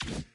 you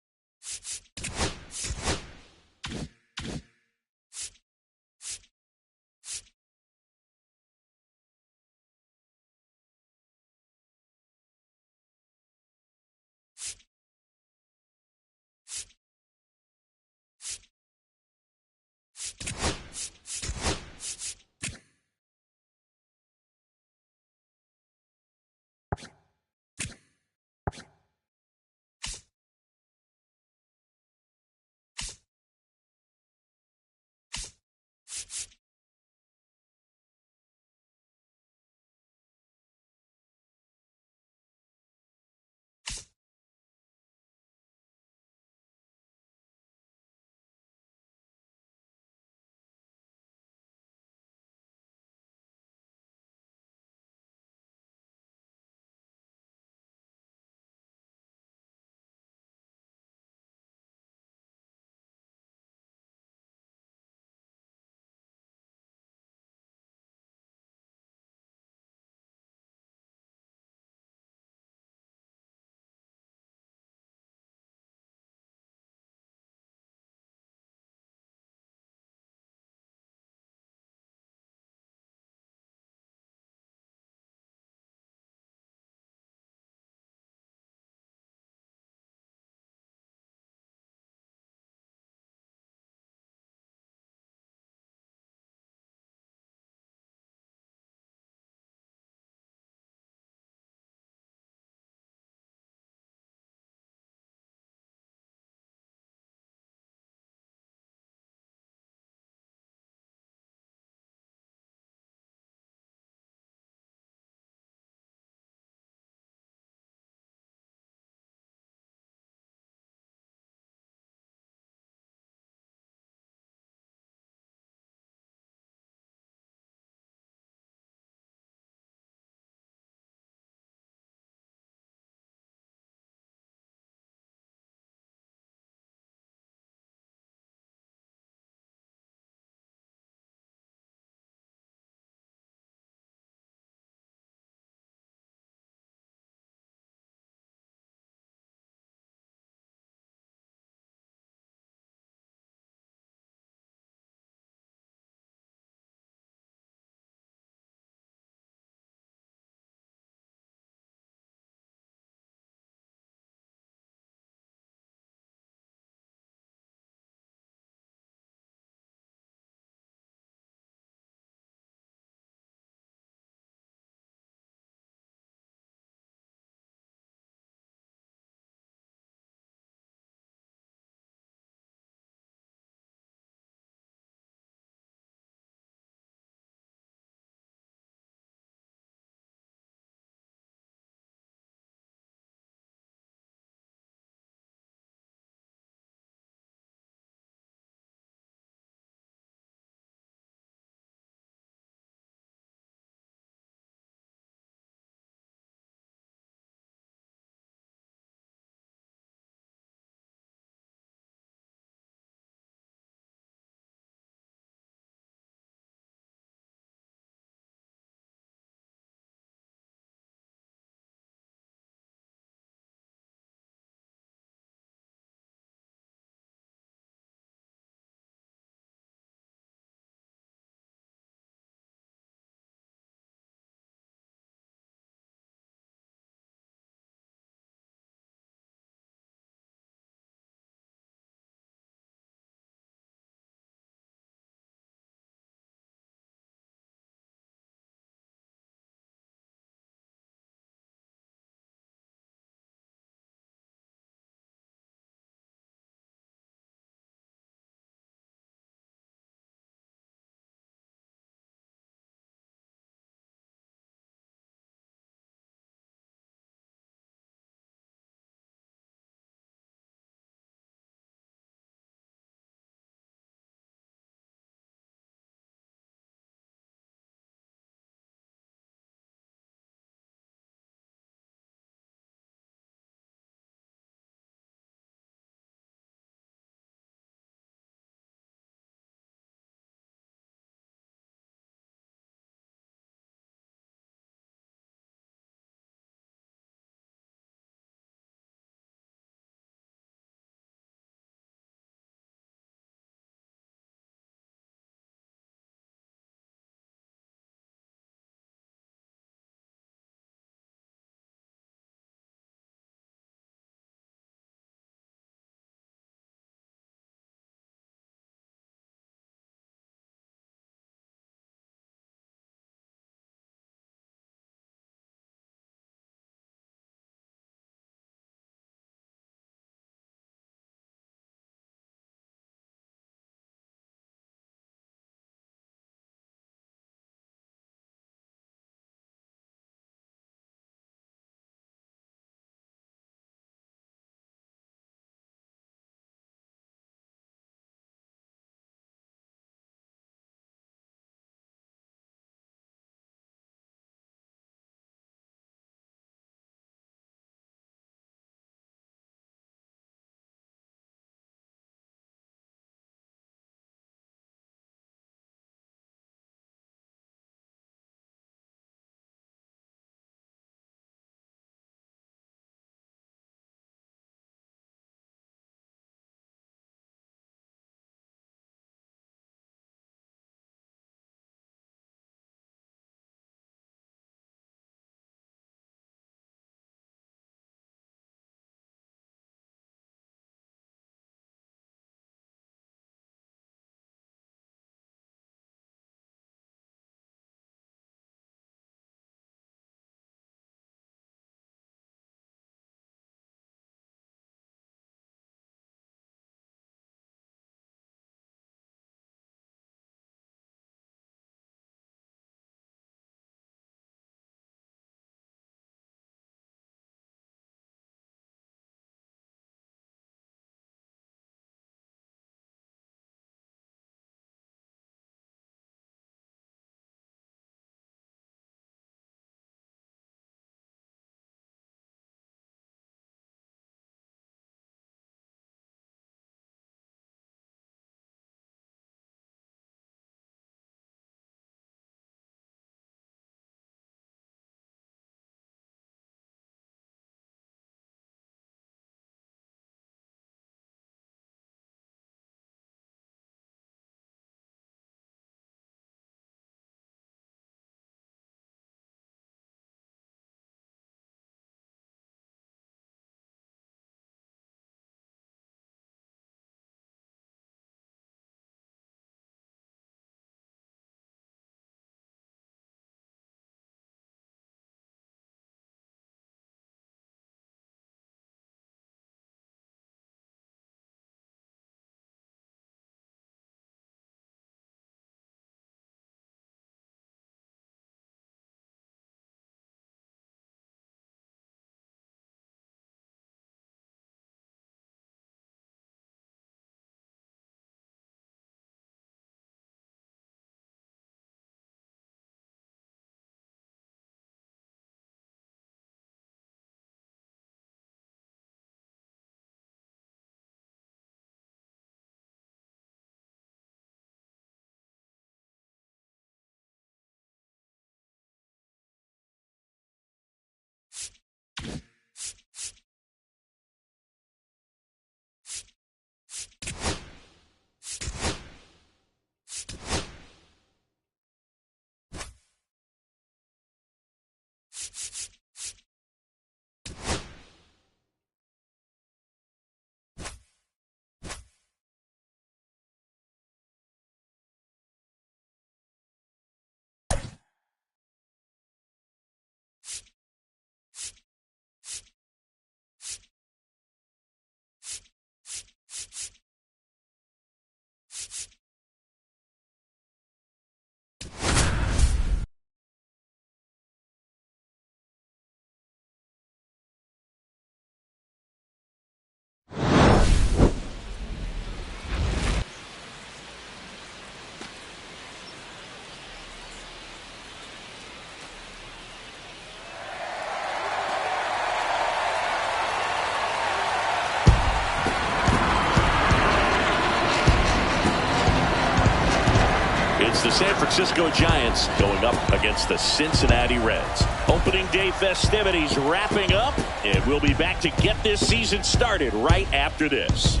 It's the San Francisco Giants going up against the Cincinnati Reds. Opening day festivities wrapping up, and we'll be back to get this season started right after this.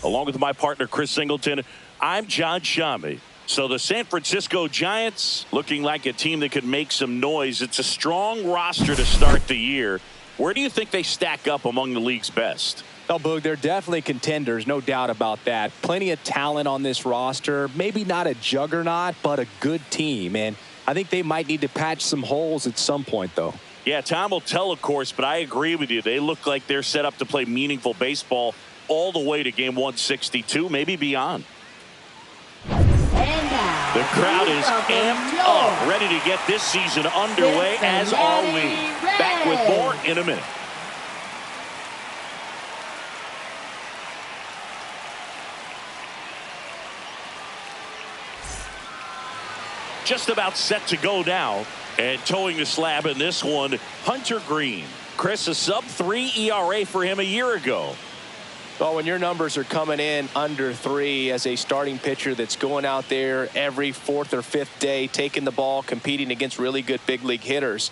Along with my partner, Chris Singleton, I'm John Shammy. So the San Francisco Giants looking like a team that could make some noise. It's a strong roster to start the year. Where do you think they stack up among the league's best? Well, Boog, they're definitely contenders, no doubt about that. Plenty of talent on this roster. Maybe not a juggernaut, but a good team. And I think they might need to patch some holes at some point, though. Yeah, time will tell, of course, but I agree with you. They look like they're set up to play meaningful baseball all the way to game 162, maybe beyond. And now, the crowd is amped up, ready to get this season underway, as are we. Back with more in a minute. Just about set to go now, and towing the slab in this one, Hunter Green. Chris, a sub-3 ERA for him a year ago. Well, when your numbers are coming in under 3 as a starting pitcher that's going out there every 4th or 5th day, taking the ball, competing against really good big league hitters,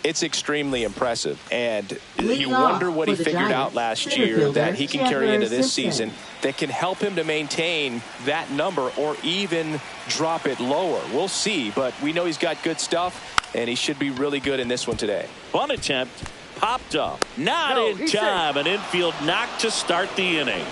it's extremely impressive. And you wonder what he figured out last year that he can carry into this season that can help him to maintain that number or even drop it lower. We'll see, but we know he's got good stuff, and he should be really good in this one today. Fun attempt. Popped up. Not in time. An infield knock to start the inning.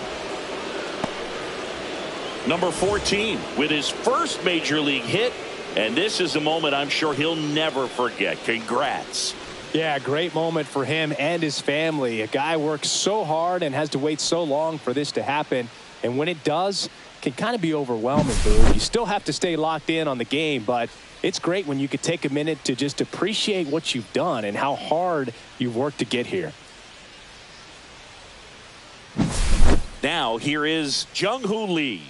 Number 14 with his first major league hit. And this is a moment I'm sure he'll never forget. Congrats. Yeah, great moment for him and his family. A guy works so hard and has to wait so long for this to happen. And when it does, it can kind of be overwhelming, Boo. You still have to stay locked in on the game, but it's great when you could take a minute to just appreciate what you've done and how hard you've worked to get here. Now here is Jung-Hoo Lee.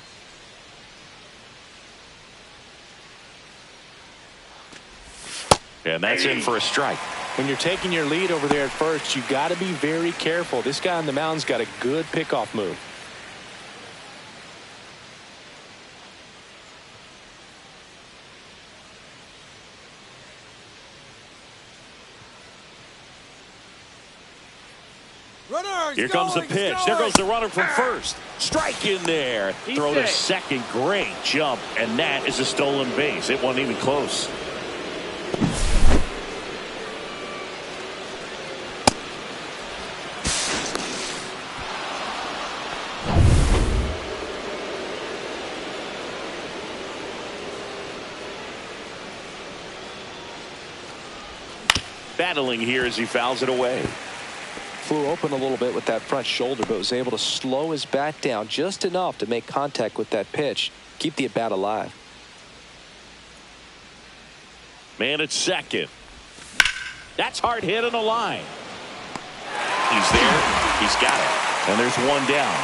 And that's in for a strike. When you're taking your lead over there at first, you got to be very careful. This guy on the mound's got a good pickoff move. Here comes the pitch. There goes the runner from first. Strike in there. Throw to second. Great jump. And that is a stolen base. It wasn't even close. Battling here as he fouls it away. Flew open a little bit with that front shoulder, but was able to slow his bat down just enough to make contact with that pitch. Keep the at-bat alive. Man at second. That's hard hit on the line. He's there. He's got it. And there's one down.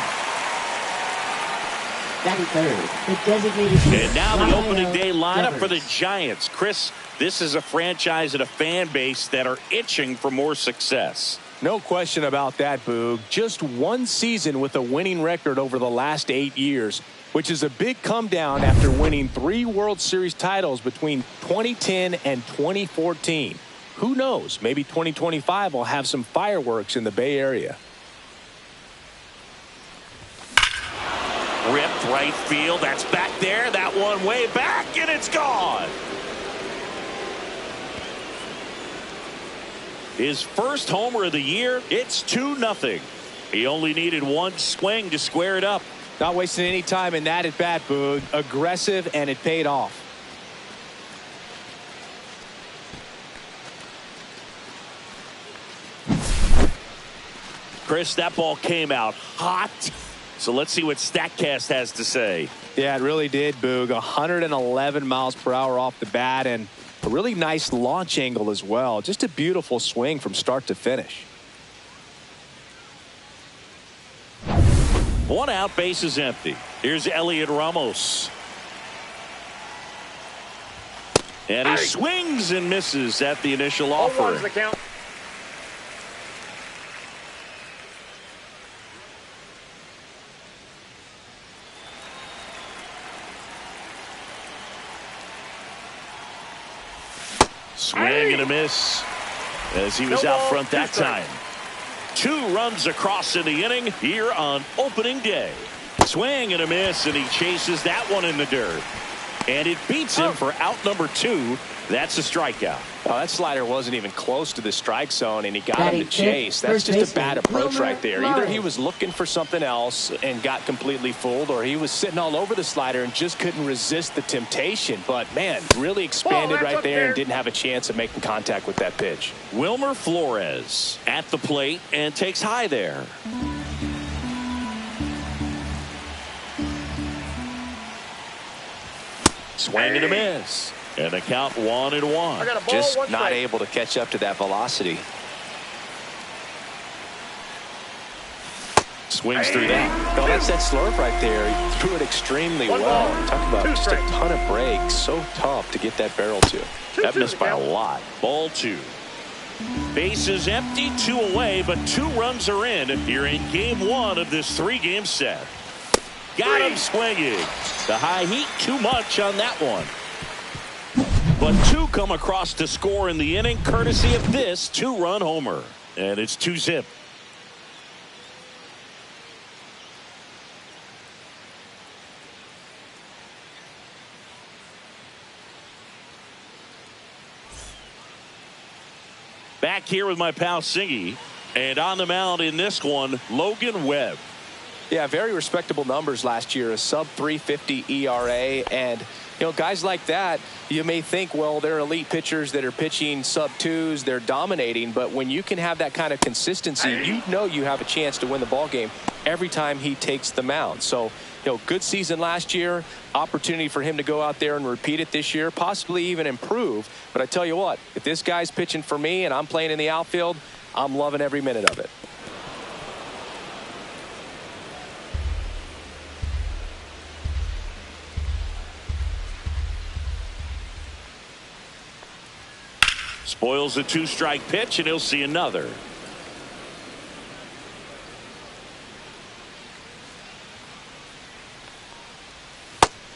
Batting third, the designated. And now the opening day lineup for the Giants. Chris, this is a franchise and a fan base that are itching for more success. No question about that, Boog. Just one season with a winning record over the last 8 years, which is a big come down after winning 3 World Series titles between 2010 and 2014. Who knows? Maybe 2025 will have some fireworks in the Bay Area. Ripped right field. That's back there. That one way back, and it's gone. His first homer of the year. It's 2-0. He only needed one swing to square it up. Not wasting any time in that at bat, Boog. Aggressive, and it paid off. Chris, that ball came out hot. So let's see what StatCast has to say. Yeah, it really did, Boog. 111 miles per hour off the bat, and a really nice launch angle as well. Just a beautiful swing from start to finish. One out, base is empty. Here's Elliot Ramos. And he swings and misses at the initial offering. The count. Swing and a miss as he was out front that time. 2 runs across in the inning here on opening day. Swing and a miss, and he chases that one in the dirt. And it beats him for out number 2. That's a strikeout. Oh, that slider wasn't even close to the strike zone, and he got him to chase. That's just a bad approach right there. Either he was looking for something else and got completely fooled, or he was sitting all over the slider and just couldn't resist the temptation. But, man, really expanded right there and didn't have a chance of making contact with that pitch. Wilmer Flores at the plate and takes high there. Swing and a miss. And the count 1-1. Just not able to catch up to that velocity. Swings through that. No, that's that slurve right there. He threw it extremely well. Talk about just a ton of breaks. So tough to get that barrel to. That missed by a lot. Ball 2. Base is empty, 2 away, but 2 runs are in here in game 1 of this 3-game set. Got him swinging. The high heat, too much on that one. But 2 come across to score in the inning, courtesy of this 2-run homer. And it's 2-zip. Back here with my pal Singy. And on the mound in this one, Logan Webb. Yeah, very respectable numbers last year. A sub-350 ERA. And, you know, guys like that, you may think, well, they're elite pitchers that are pitching sub-2s. They're dominating. But when you can have that kind of consistency, you know you have a chance to win the ball game every time he takes the mound. So, you know, good season last year. Opportunity for him to go out there and repeat it this year, possibly even improve. But I tell you what, if this guy's pitching for me and I'm playing in the outfield, I'm loving every minute of it. Spoils the 2-strike pitch, and he'll see another.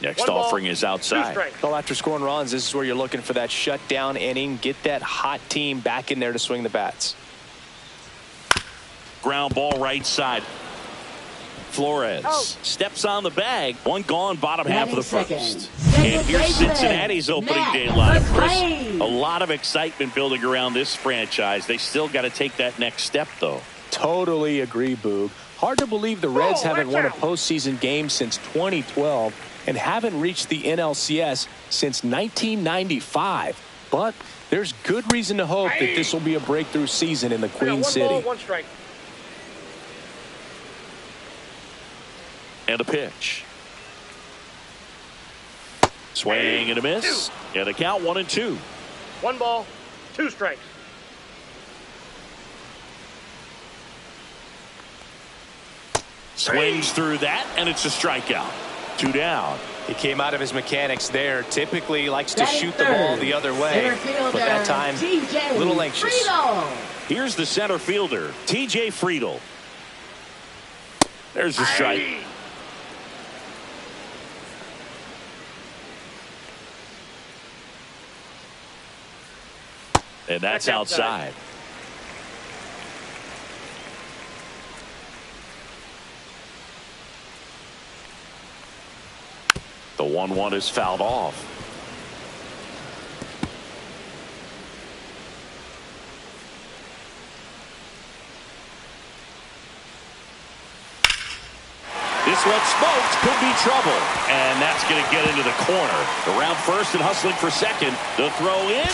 Next offering is outside. Well, after scoring runs, this is where you're looking for that shutdown inning. Get that hot team back in there to swing the bats. Ground ball right side. Flores steps on the bag. 1 gone, bottom half of the first. And here's Cincinnati's opening day lineup, Chris. A lot of excitement building around this franchise. They still got to take that next step, though. Totally agree, Boog. Hard to believe the Reds haven't won a postseason game since 2012 and haven't reached the NLCS since 1995. But there's good reason to hope that this will be a breakthrough season in the Queen City. 1 strike. And a pitch. Swing and a miss. And a count 1-2. 1 ball, 2 strikes. Swings through that, and it's a strikeout. 2 down. He came out of his mechanics there. Typically likes to shoot the ball the other way. But that time, a little anxious. Here's the center fielder, TJ Friedel. There's the strike. And that's outside. The 1-1 is fouled off. This one smoked, could be trouble. And that's going to get into the corner. Around first and hustling for second. The throw in.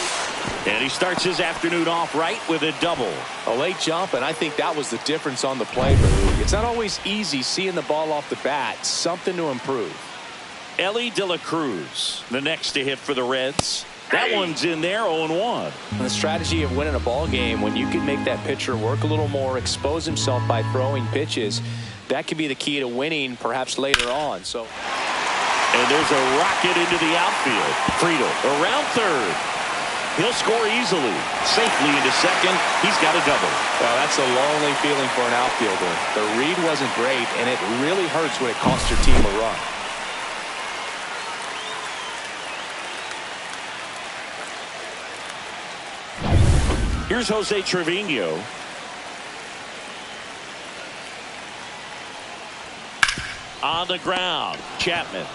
And he starts his afternoon off right with a double. A late jump, and I think that was the difference on the play. It's not always easy seeing the ball off the bat. Something to improve. Ellie De La Cruz, the next to hit for the Reds. That one's in there, 0-1. The strategy of winning a ball game, when you can make that pitcher work a little more, expose himself by throwing pitches, that can be the key to winning perhaps later on. So, and there's a rocket into the outfield. Friedel around third. He'll score easily. Safely into second. He's got a double. Well, that's a lonely feeling for an outfielder. The read wasn't great, and it really hurts when it costs your team a run. Here's Jose Trevino. On the ground, Chapman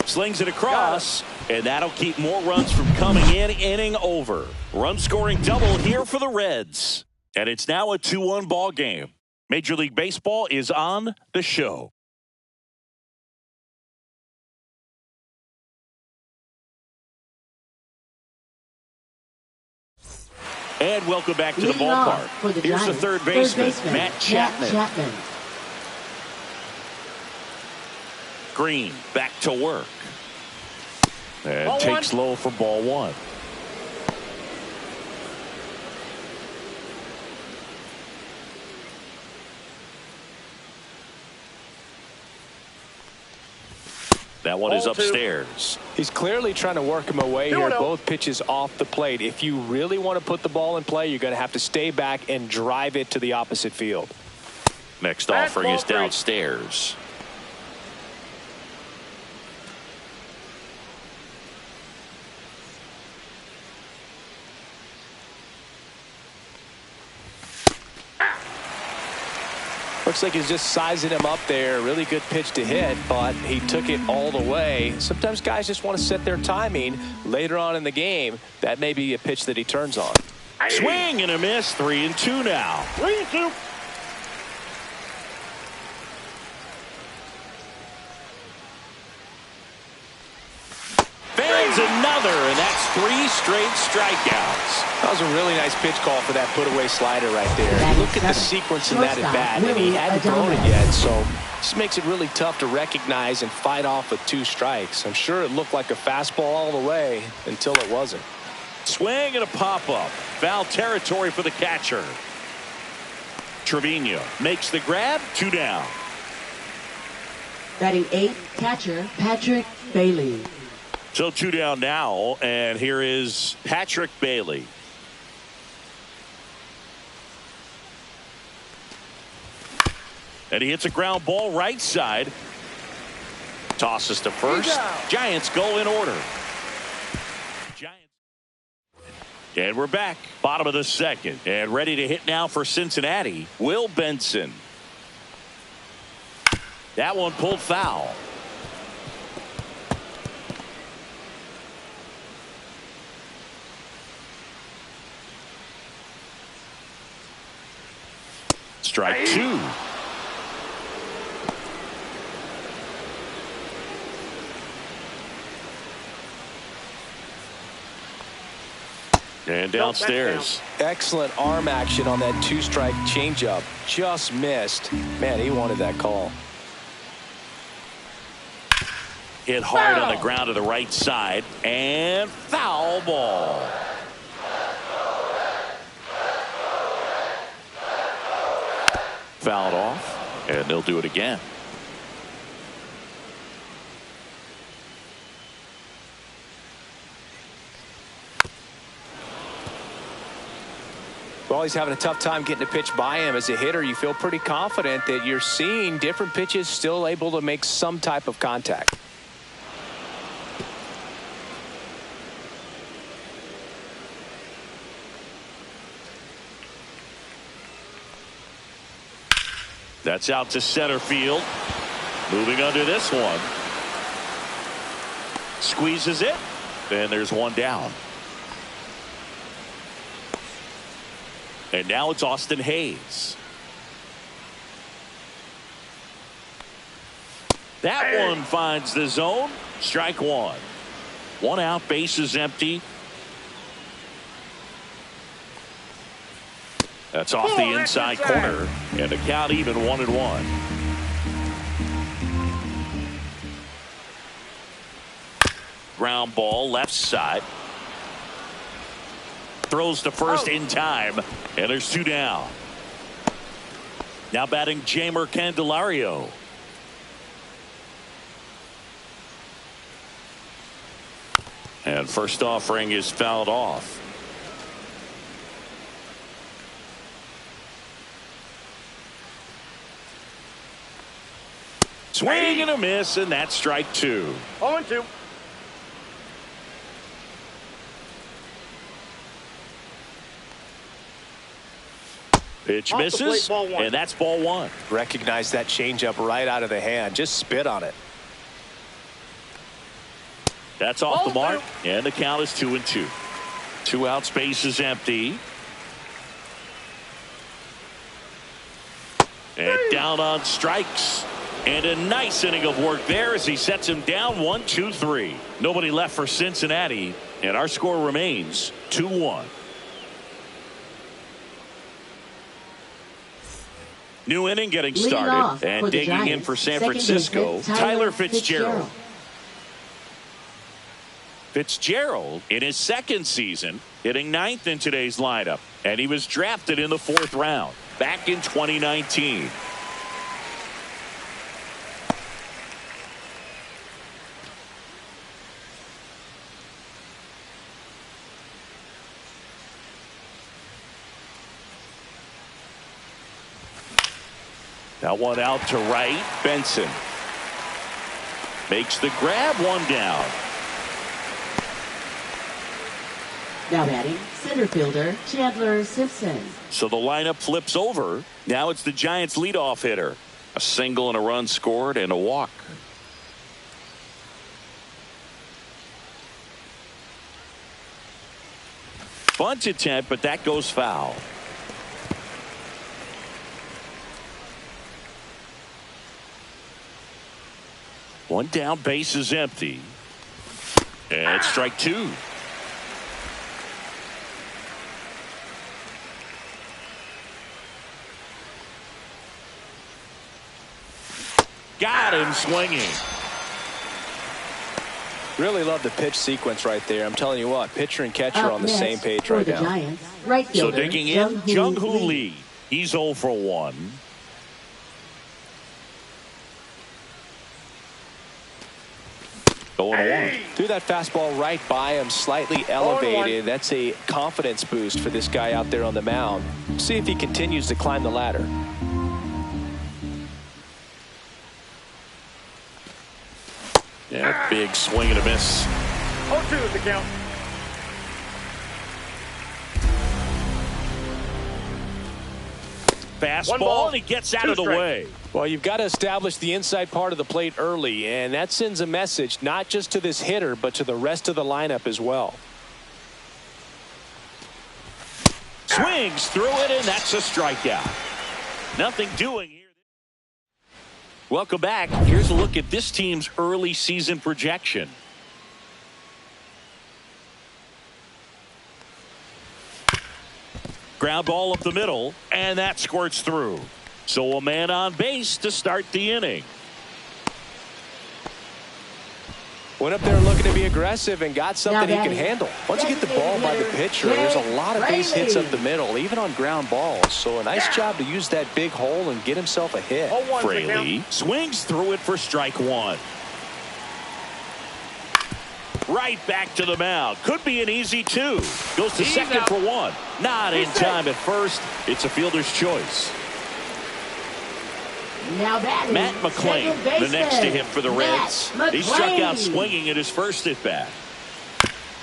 slings it across, and that'll keep more runs from coming in. Inning over. Run scoring double here for the Reds. And it's now a 2-1 ball game. Major League Baseball is on the show. And welcome back to the ballpark. Here's the third baseman, Matt Chapman. Green back to work. And takes low for ball one. That one is upstairs. He's clearly trying to work him away here. Both pitches off the plate. If you really want to put the ball in play, you're going to have to stay back and drive it to the opposite field. Next offering is downstairs. Looks like he's just sizing him up there. Really good pitch to hit, but he took it all the way. Sometimes guys just want to set their timing later on in the game. That may be a pitch that he turns on. Swing and a miss. 3-2 now. 3-2. Fans another, and that's 3 straight strikeouts. That was a really nice pitch call for that put-away slider right there. Look at the sequence in that at bat, and he hadn't thrown it yet, so this makes it really tough to recognize and fight off with 2 strikes. I'm sure it looked like a fastball all the way until it wasn't. Swing and a pop-up. Foul territory for the catcher. Trevino makes the grab. 2 down. Batting 8th, catcher Patrick Bailey. So 2 down now, and here is Patrick Bailey. And he hits a ground ball right side. Tosses to first. Giants go in order. And we're back. Bottom of the second. And ready to hit now for Cincinnati. Will Benson. That one pulled foul. Strike 2. And downstairs. Excellent arm action on that 2-strike changeup. Just missed. Man, he wanted that call. Hit hard on the ground to the right side. And foul ball. Fouled off. And they'll do it again. Well, he's having a tough time getting a pitch by him. As a hitter, you feel pretty confident that you're seeing different pitches still able to make some type of contact. That's out to center field. Moving under this one. Squeezes it. And there's one down. And now it's Austin Hayes. That one finds the zone. Strike 1. 1 out, bases empty. That's off the inside corner. And the count even 1-1. Ground ball left side. Throws to first in time. And there's 2 down. Now batting Jamer Candelario. And first offering is fouled off. Swing and a miss, and that's strike 2. 0-2. Pitch Off the misses, plate, ball 1. and that's ball 1. Recognize that changeup right out of the hand. Just spit on it. That's off the Ball mark, and the count is 2-2. 2 outs, base is empty. And down on strikes. And a nice inning of work there as he sets him down 1-2-3. Nobody left for Cincinnati, and our score remains 2-1. New inning getting started, and digging in for San Francisco, Tyler Fitzgerald. Fitzgerald, in his second season, hitting 9th in today's lineup, and he was drafted in the 4th round back in 2019. That one out to right. Benson makes the grab, 1 down. Now batting, center fielder Chandler Simpson. So the lineup flips over. Now it's the Giants' leadoff hitter. A single and a run scored and a walk. Bunt attempt, but that goes foul. One down, base is empty. And it's strike 2. Got him swinging. Really love the pitch sequence right there. I'm telling you what, pitcher and catcher Up on the next same page for right the now. Giants, right So fielder, digging in, Jung-Hoo Lee. He's 0 for 1. Threw that fastball right by him, slightly elevated. That's a confidence boost for this guy out there on the mound. See if he continues to climb the ladder. Yeah, big swing and a miss. 0-2 is the count. Fastball, and he gets out of the way. Well, you've got to establish the inside part of the plate early, and that sends a message not just to this hitter, but to the rest of the lineup as well. Swings through it, and that's a strikeout. Nothing doing here. Welcome back. Here's a look at this team's early season projection. Ground ball up the middle, and that squirts through. So a man on base to start the inning. Went up there looking to be aggressive and got something he can handle. Once you get the ball by the pitcher, there's a lot of base hits up the middle, even on ground balls. So a nice job to use that big hole and get himself a hit. Fraley swings through it for strike 1. Right back to the mound. Could be an easy 2. Goes to second for 1. Not in time at first. It's a fielder's choice. Now batting, Matt McClain, the next to hit for the Reds. He struck out swinging at his first at bat.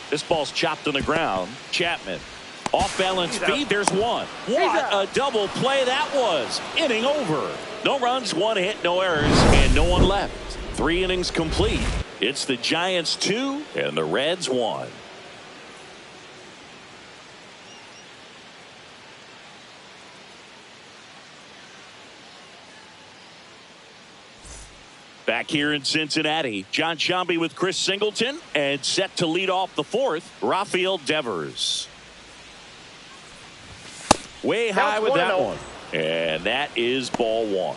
This ball's chopped on the ground. Chapman, off balance feed. There's 1. What a double play that was. Inning over. No runs, 1 hit, no errors, and no one left. 3 innings complete. It's the Giants 2 and the Reds 1. Back here in Cincinnati, John Sciambi with Chris Singleton, and set to lead off the 4th, Rafael Devers. Way high with that one. And that is ball 1.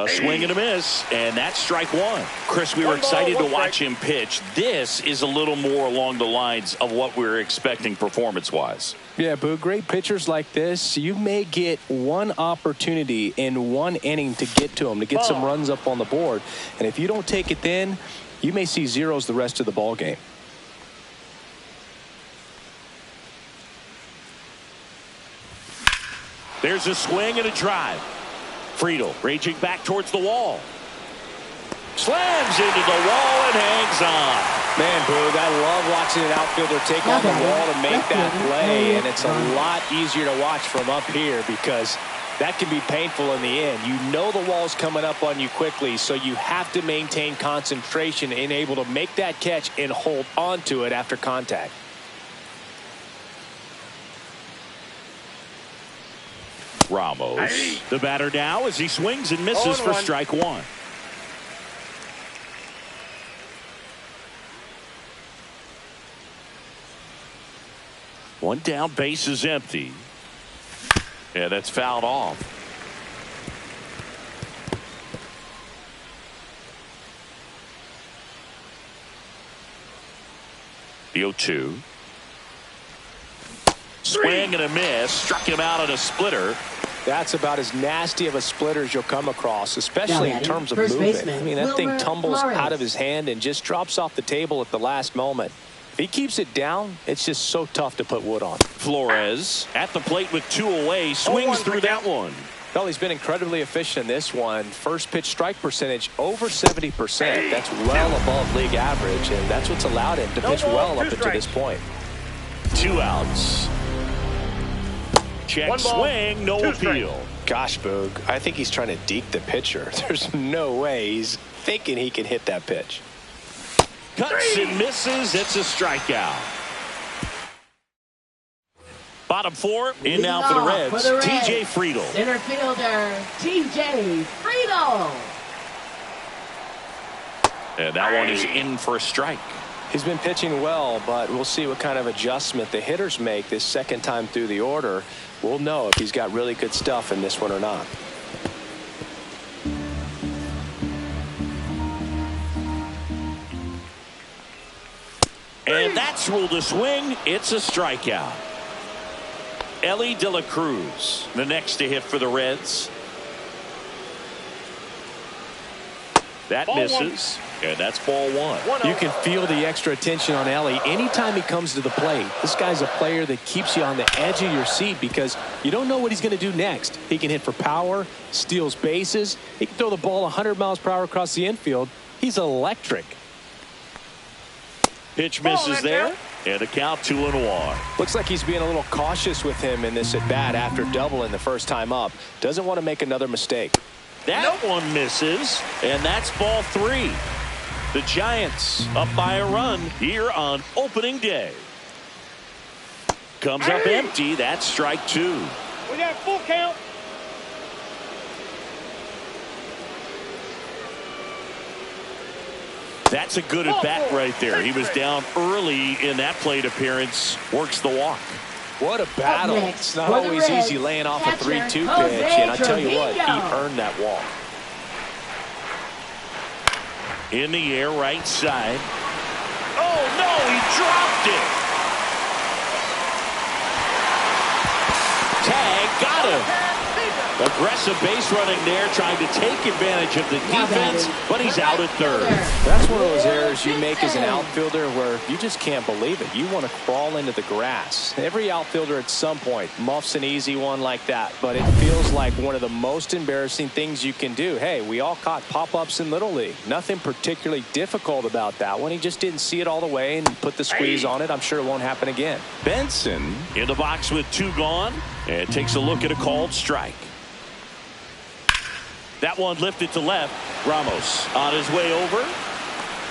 A swing and a miss, and that's strike one. Chris, we were excited to watch him pitch. This is a little more along the lines of what we were expecting performance-wise. Yeah, Boo, great pitchers like this, you may get one opportunity in one inning to get to them, to get some runs up on the board. And if you don't take it then, you may see zeros the rest of the ball game. There's a swing and a drive. Friedel raging back towards the wall. Slams into the wall and hangs on. Man, Boog, I love watching an outfielder take on the wall to make that play, and it's a lot easier to watch from up here because that can be painful in the end. You know the wall's coming up on you quickly, so you have to maintain concentration and able to make that catch and hold on to it after contact. Ramos, the batter now as he swings and misses for strike one. One down, base is empty. Yeah, that's fouled off. The 0-2. Swing and a miss. Struck him out on a splitter. That's about as nasty of a splitter as you'll come across, especially in terms of movement. I mean, that thing tumbles out of his hand and just drops off the table at the last moment. If he keeps it down, it's just so tough to put wood on. Flores at the plate with two away. Swings through that one. Well, he's been incredibly efficient in this one. First pitch strike percentage over 70%. That's well above league average, and that's what's allowed him to pitch well up until this point. 2 outs. Check swing, no appeal. Gosh, Boog, I think he's trying to deke the pitcher. There's no way he's thinking he can hit that pitch. Cuts and misses. It's a strikeout. Bottom four, in now for the Reds. TJ Friedel. Center fielder, TJ Friedel. And that one is in for a strike. He's been pitching well, but we'll see what kind of adjustment the hitters make this second time through the order. We'll know if he's got really good stuff in this one or not. And that's ruled a swing. It's a strikeout. Ellie De La Cruz, the next to hit for the Reds. That misses. And that's ball one. You can feel the extra attention on Ellie anytime he comes to the plate. This guy's a player that keeps you on the edge of your seat because you don't know what he's going to do next. He can hit for power, steals bases. He can throw the ball 100 miles per hour across the infield. He's electric. Pitch misses there. And a count 2-1. Looks like he's being a little cautious with him in this at bat after doubling the first time up. Doesn't want to make another mistake. That one misses, and that's ball three. The Giants up by a run here on opening day. Comes up empty. That's strike two. We got full count. That's a good at bat right there. He was down early in that plate appearance. Works the walk. What a battle. It's not always easy laying off a 3-2 pitch, and I tell you what, he earned that walk. In the air, right side. Oh, no, he dropped it. Tag, got him. Aggressive base running there, trying to take advantage of the defense, but he's out at third. That's one of those errors you make as an outfielder where you just can't believe it. You want to crawl into the grass. Every outfielder at some point muffs an easy one like that, but it feels like one of the most embarrassing things you can do. Hey, we all caught pop-ups in Little League. Nothing particularly difficult about that one. He just didn't see it all the way and put the squeeze on it. I'm sure it won't happen again. Benson in the box with two gone and takes a look at a called strike. That one lifted to left. Ramos on his way over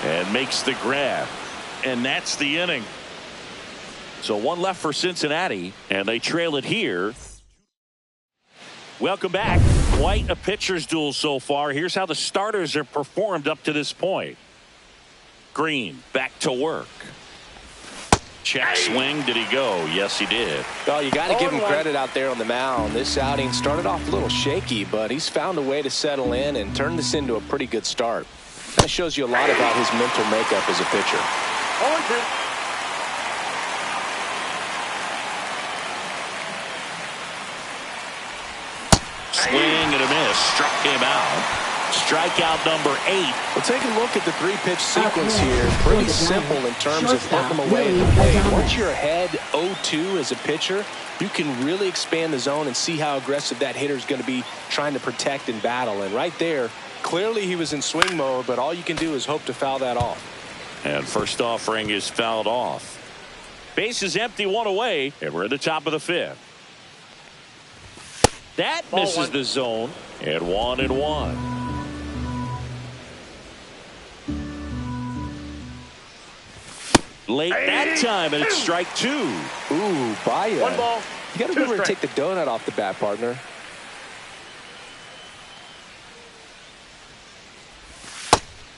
and makes the grab. And that's the inning. So one left for Cincinnati, and they trail it here. Welcome back. Quite a pitcher's duel so far. Here's how the starters have performed up to this point. Green back to work. Check swing. Did he go? Yes, he did. Well, you got to give him credit out there on the mound. This outing started off a little shaky, but he's found a way to settle in and turn this into a pretty good start. That shows you a lot about his mental makeup as a pitcher. 0-2. Swing and a miss. Struck him out. Strikeout number 8. Well, take a look at the 3-pitch sequence here. Pretty simple in terms of putting them away at the plate. Once you're ahead 0-2 as a pitcher, you can really expand the zone and see how aggressive that hitter is going to be trying to protect and battle. And right there, clearly he was in swing mode, but all you can do is hope to foul that off. And first offering is fouled off. Base is empty, 1 away, and we're at the top of the 5th. That misses the zone, and 1-1. Late that time, and it's strike 2. Ooh, Baya. 1 ball. You got to remember to take the donut off the bat, partner.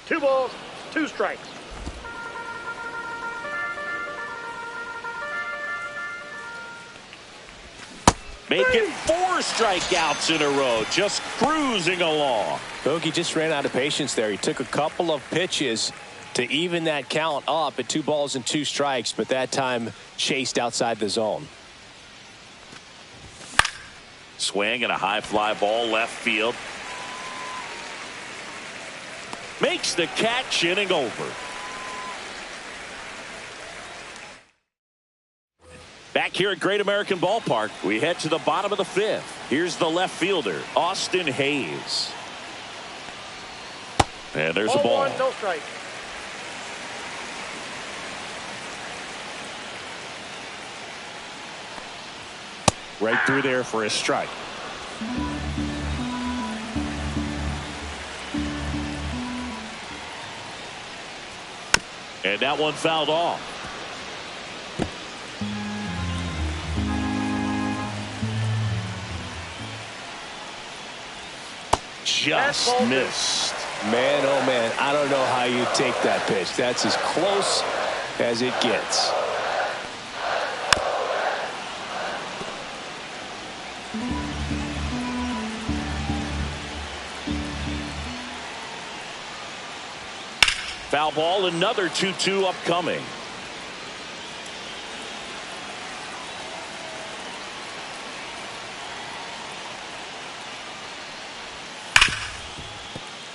Two balls, 2 strikes. Make it 4 strikeouts in a row, just cruising along. Bogey just ran out of patience there. He took a couple of pitches to even that count up at 2 balls and 2 strikes, but that time chased outside the zone. Swing and a high fly ball left field. Makes the catch, inning over. Back here at Great American Ballpark, we head to the bottom of the 5th. Here's the left fielder, Austin Hayes. And there's a ball. 1, no strike. Right through there for a strike. And that one fouled off. Just missed. Man, oh man, I don't know how you take that pitch. That's as close as it gets. Foul ball, another 2-2 upcoming.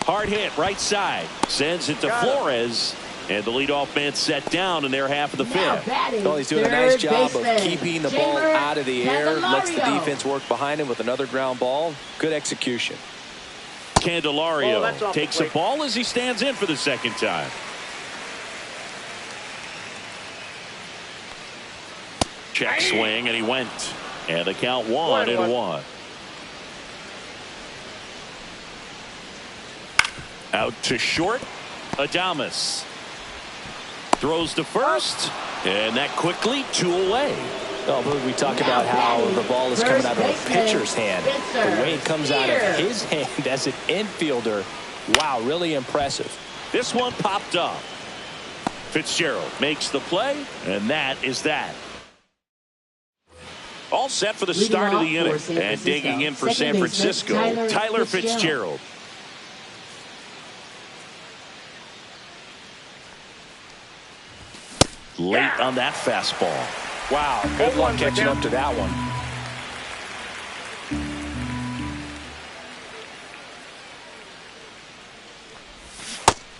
Hard hit, right side. Sends it to Flores. And the leadoff man set down in their half of the 5th. Well, he's doing a nice job of keeping the ball out of the air. Lets the defense work behind him with another ground ball. Good execution. Candelario takes a ball as he stands in for the second time. Check swing, and he went. And the count 1-1. Out to short. Adames throws to first, and that quickly 2 away. Oh, we talk about how the ball is coming out of a pitcher's hand. The way it comes out of his hand as an infielder, wow, really impressive. This one popped up. Fitzgerald makes the play, and that is that. All set for the start of the inning, and digging in for San Francisco, Tyler Fitzgerald. Late on that fastball. Wow, good luck catching up to that one.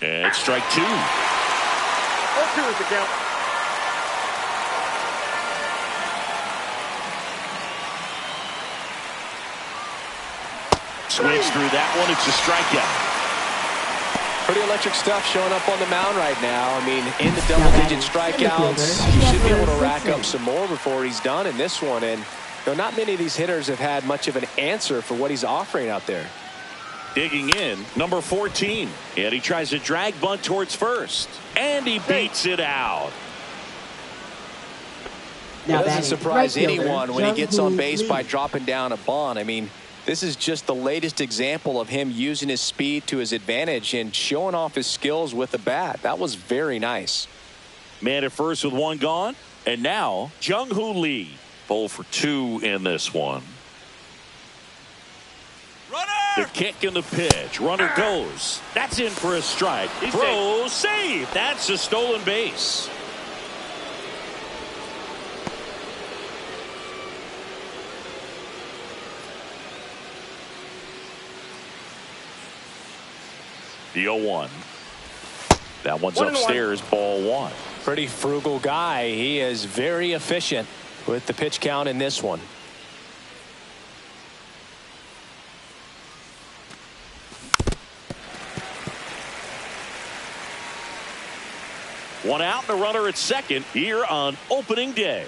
And strike 2. 0-2 is the count. Swings through that one. It's a strikeout. Pretty electric stuff showing up on the mound right now. I mean, in the double-digit strikeouts, he should be able to rack up some more before he's done in this one. And you know, not many of these hitters have had much of an answer for what he's offering out there. Digging in, number 14. And he tries a drag bunt towards first. And he beats it out. It doesn't surprise anyone when he gets on base by dropping down a bunt. I mean, this is just the latest example of him using his speed to his advantage and showing off his skills with the bat. That was very nice. Man at first with 1 gone. And now, Jung-Hoo Lee. 0 for 2 in this one. The kick and the pitch. Runner goes. That's in for a strike. Throw, save. That's a stolen base. The 0-1. That one's upstairs, ball 1. Pretty frugal guy. He is very efficient with the pitch count in this one. One out and a runner at second here on opening day.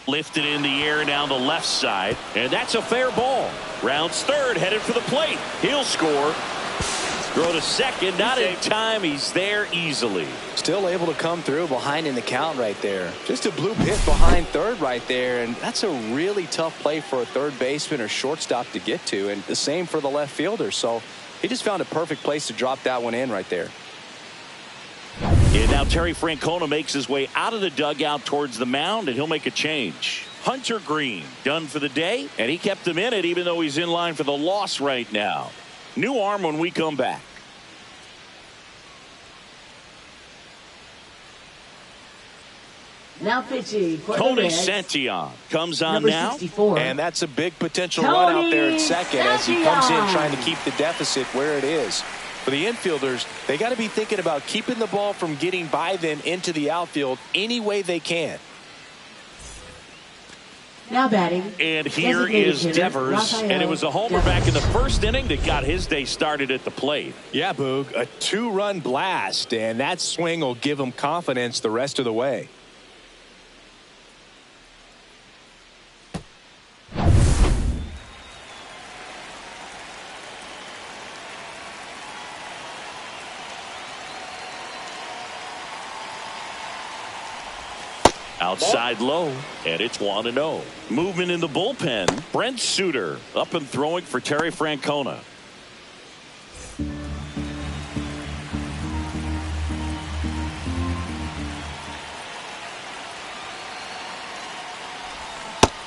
Lifted in the air down the left side, and that's a fair ball. Rounds third, headed for the plate. He'll score. Throw to second, not in time. He's there easily. Still able to come through behind in the count right there. Just a blue pit behind third right there, and that's a really tough play for a third baseman or shortstop to get to, and the same for the left fielder. So he just found a perfect place to drop that one in right there. And now Terry Francona makes his way out of the dugout towards the mound, and he'll make a change. Hunter Green done for the day, and he kept him in it even though he's in line for the loss right now. New arm when we come back. Now pitching for Tony the Reds, Santillan comes on number now. 64. And that's a big potential run out there at second as he comes in Santillan. trying to keep the deficit where it is. For the infielders, they got to be thinking about keeping the ball from getting by them into the outfield any way they can. Now batting. And here designated is hitter, Devers, Rafael and it was a homer Devers. back in the first inning that got his day started at the plate. Yeah, Boog, a 2-run blast, and that swing will give him confidence the rest of the way. Outside low, and it's 1-0. Movement in the bullpen. Brent Suter up and throwing for Terry Francona.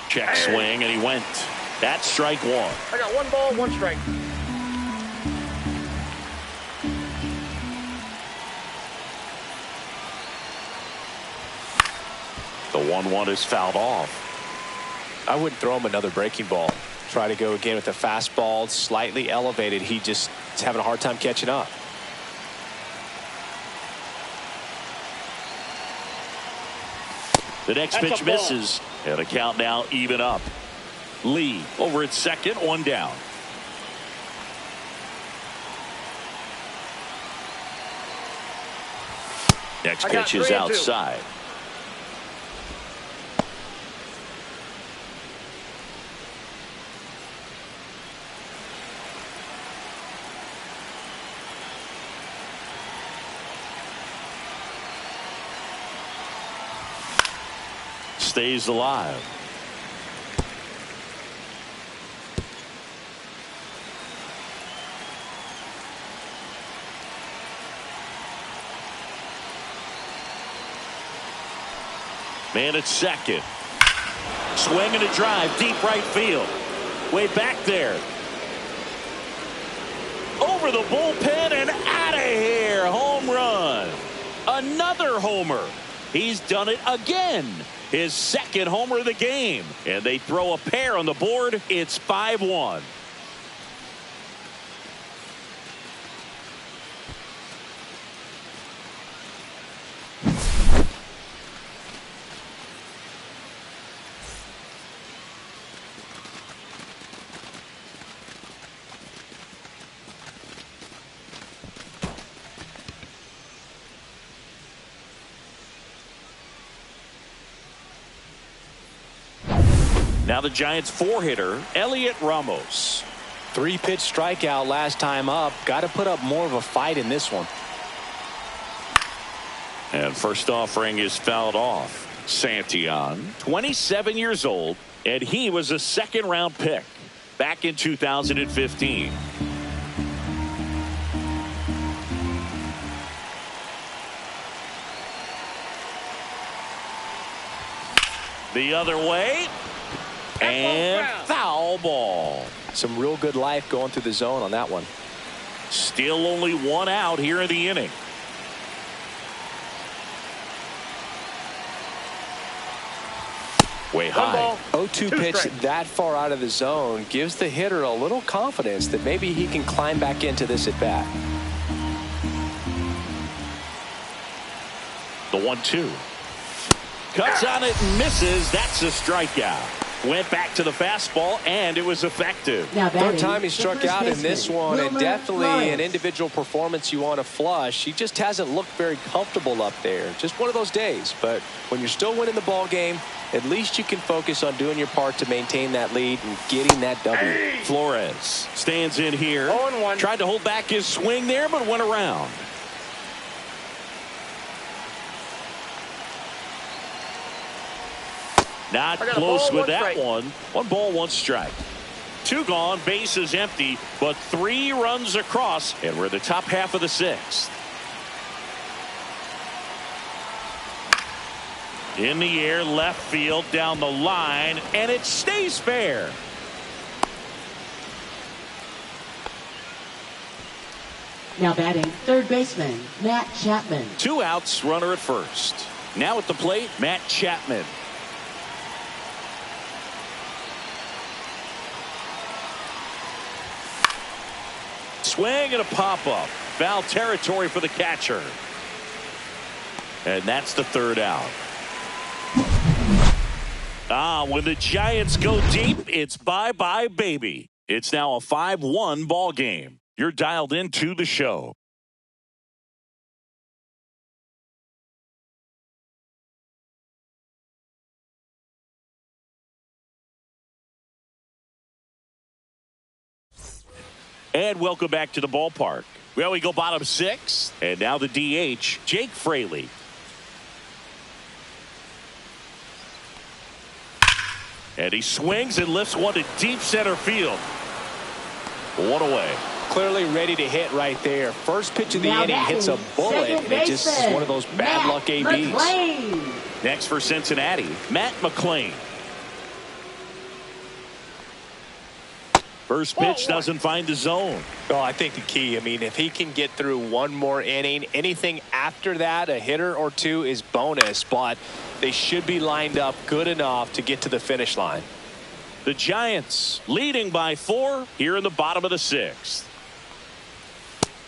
Check swing, and he went. That's strike 1. I got 1 ball, 1 strike. The 1-1 is fouled off. I wouldn't throw him another breaking ball. Try to go again with a fastball slightly elevated. He just is having a hard time catching up. The next pitch misses, and the count now even up. Lee over at second, 1 down. Next pitch is outside. Stays alive. Man at second. Swing and a drive, deep right field. Way back there. Over the bullpen and out of here. Home run. Another homer. He's done it again. His second homer of the game. And they throw a pair on the board. It's 5-1. Now the Giants 4-hitter, Elliot Ramos. 3-pitch strikeout last time up. Got to put up more of a fight in this one. And first offering is fouled off. Santillan, 27 years old, and he was a second-round pick back in 2015. The other way. And foul ball. Some real good life going through the zone on that one. Still only one out here in the inning. Way high. 0-2 pitch that far out of the zone gives the hitter a little confidence that maybe he can climb back into this at bat. The 1-2. Cuts on it and misses. That's a strikeout. Went back to the fastball, and it was effective. Third time he struck out in this one, and definitely an individual performance you want to flush. He just hasn't looked very comfortable up there. Just one of those days. But when you're still winning the ball game, at least you can focus on doing your part to maintain that lead and getting that W. Flores stands in here. 0-1. Tried to hold back his swing there, but went around. Not close with that one. 1 ball, 1 strike. 2 gone, bases empty, but 3 runs across, and we're in the top half of the 6th. In the air, left field, down the line, and it stays fair. Now batting, third baseman, Matt Chapman. 2 outs, runner at first. Now at the plate, Matt Chapman. Swing and a pop-up. Foul territory for the catcher. And that's the 3rd out. When the Giants go deep, it's bye-bye, baby. It's now a 5-1 ball game. You're dialed into the show. And welcome back to the ballpark. Well, we go bottom 6, and now the DH, Jake Fraley. And he swings and lifts one to deep center field. 1 away. Clearly ready to hit right there. First pitch of the inning hits a bullet, and it just is one of those bad luck ABs. Next for Cincinnati, Matt McClain. First pitch doesn't find the zone. Well, I think the key, I mean, if he can get through one more inning, anything after that, a hitter or 2 is bonus, but they should be lined up good enough to get to the finish line. The Giants leading by 4 here in the bottom of the 6th.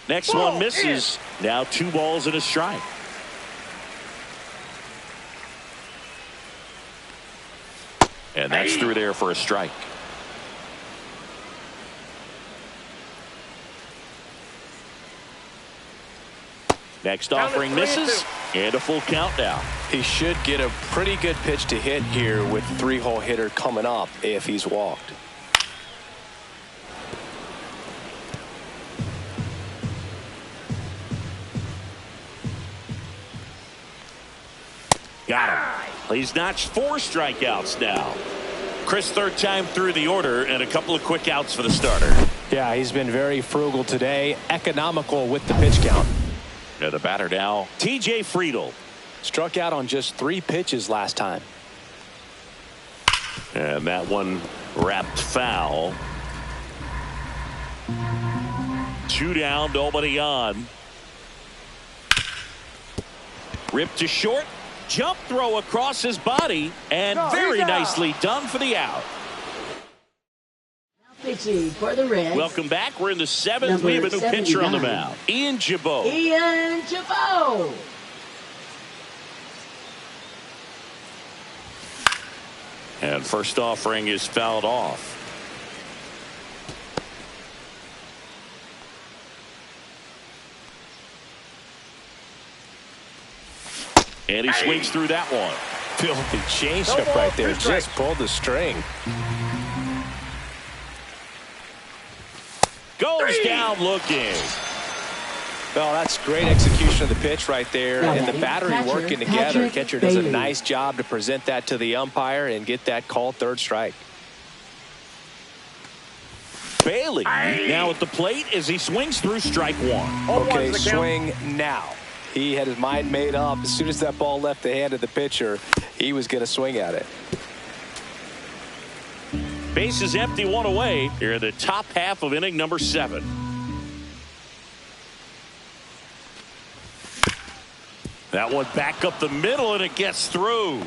Next one misses. Now 2 balls and a strike. And that's through there for a strike. Next offering misses, and a full count now. He should get a pretty good pitch to hit here with the 3-hole hitter coming up if he's walked. Got him. He's notched 4 strikeouts now. Chris, 3rd time through the order, and a couple of quick outs for the starter. Yeah, he's been very frugal today, economical with the pitch count. Now the batter now, TJ Friedl. Struck out on just 3 pitches last time. And that one wrapped foul. 2 down, nobody on. Ripped to short. Jump throw across his body. And very nicely done for the out. Pitching for the Reds. Welcome back. We're in the 7th. We have a new pitcher on the mound. Ian Gibaut. Ian Gibaut. And first offering is fouled off. And he swings through that one. Filthy changeup right there. Just pulled the string. Goes down looking. Well, that's great execution of the pitch right there. And the battery working together. Catcher does a nice job to present that to the umpire and get that called 3rd strike. Bailey now at the plate as he swings through strike 1. Okay, swing now. He had his mind made up. As soon as that ball left the hand of the pitcher, he was going to swing at it. Bases empty, one away here in the top half of inning number 7. That one back up the middle, and it gets through.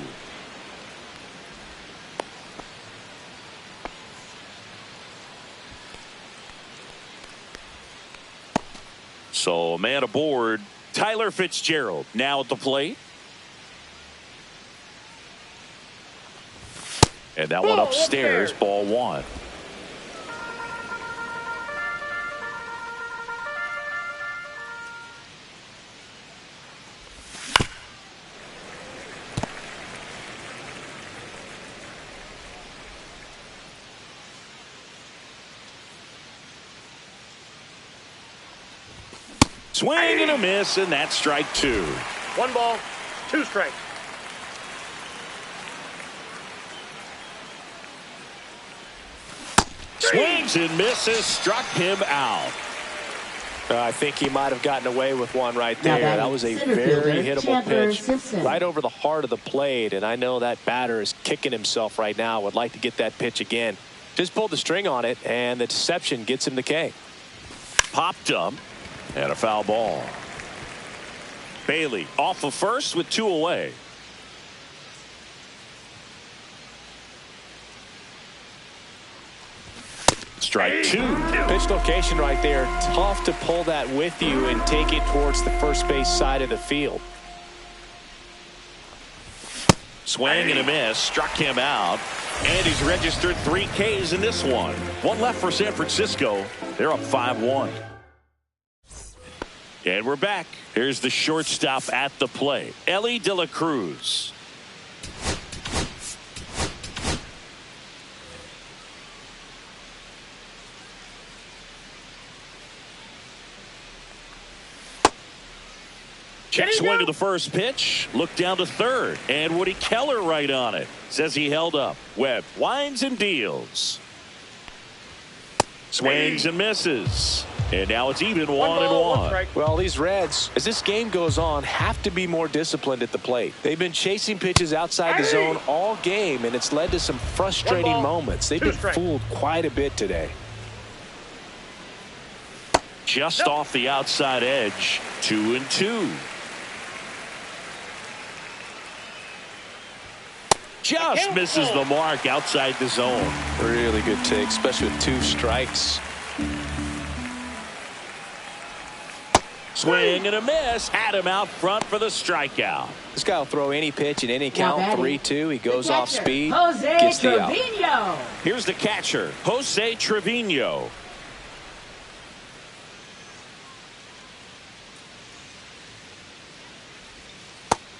So a man aboard. Tyler Fitzgerald now at the plate. And that one upstairs, ball 1. Swing and a miss, and that's strike 2. 1 ball, 2 strikes. Swings and misses, struck him out. I think he might have gotten away with one right there. That was a very hittable pitch right over the heart of the plate, and I know that batter is kicking himself right now. Would like to get that pitch again. Just pulled the string on it, and the deception gets him the K. Popped up, and a foul ball. Bailey off of first with 2 away. Strike 2. Pitch location right there. Tough to pull that with you and take it towards the first base side of the field. Swing and a miss, struck him out, and he's registered 3 Ks in this one. 1 left for San Francisco. They're up 5-1. And we're back. Here's the shortstop at the plate, Ellie De La Cruz. Check swing to the first pitch. Look down to third. And Woody Keller right on it. Says he held up. Webb winds and deals. Swings and misses. And now it's even 1-1. Well, these Reds, as this game goes on, have to be more disciplined at the plate. They've been chasing pitches outside the zone all game, and it's led to some frustrating moments. They've been fooled quite a bit today. Just off the outside edge. 2-2. Just misses the mark outside the zone. Really good take, especially with 2 strikes. Swing and a miss. Had him out front for the strikeout. This guy will throw any pitch in any count. 3-2. He goes off speed. Jose gets the Trevino. out. Here's the catcher, Jose Trevino.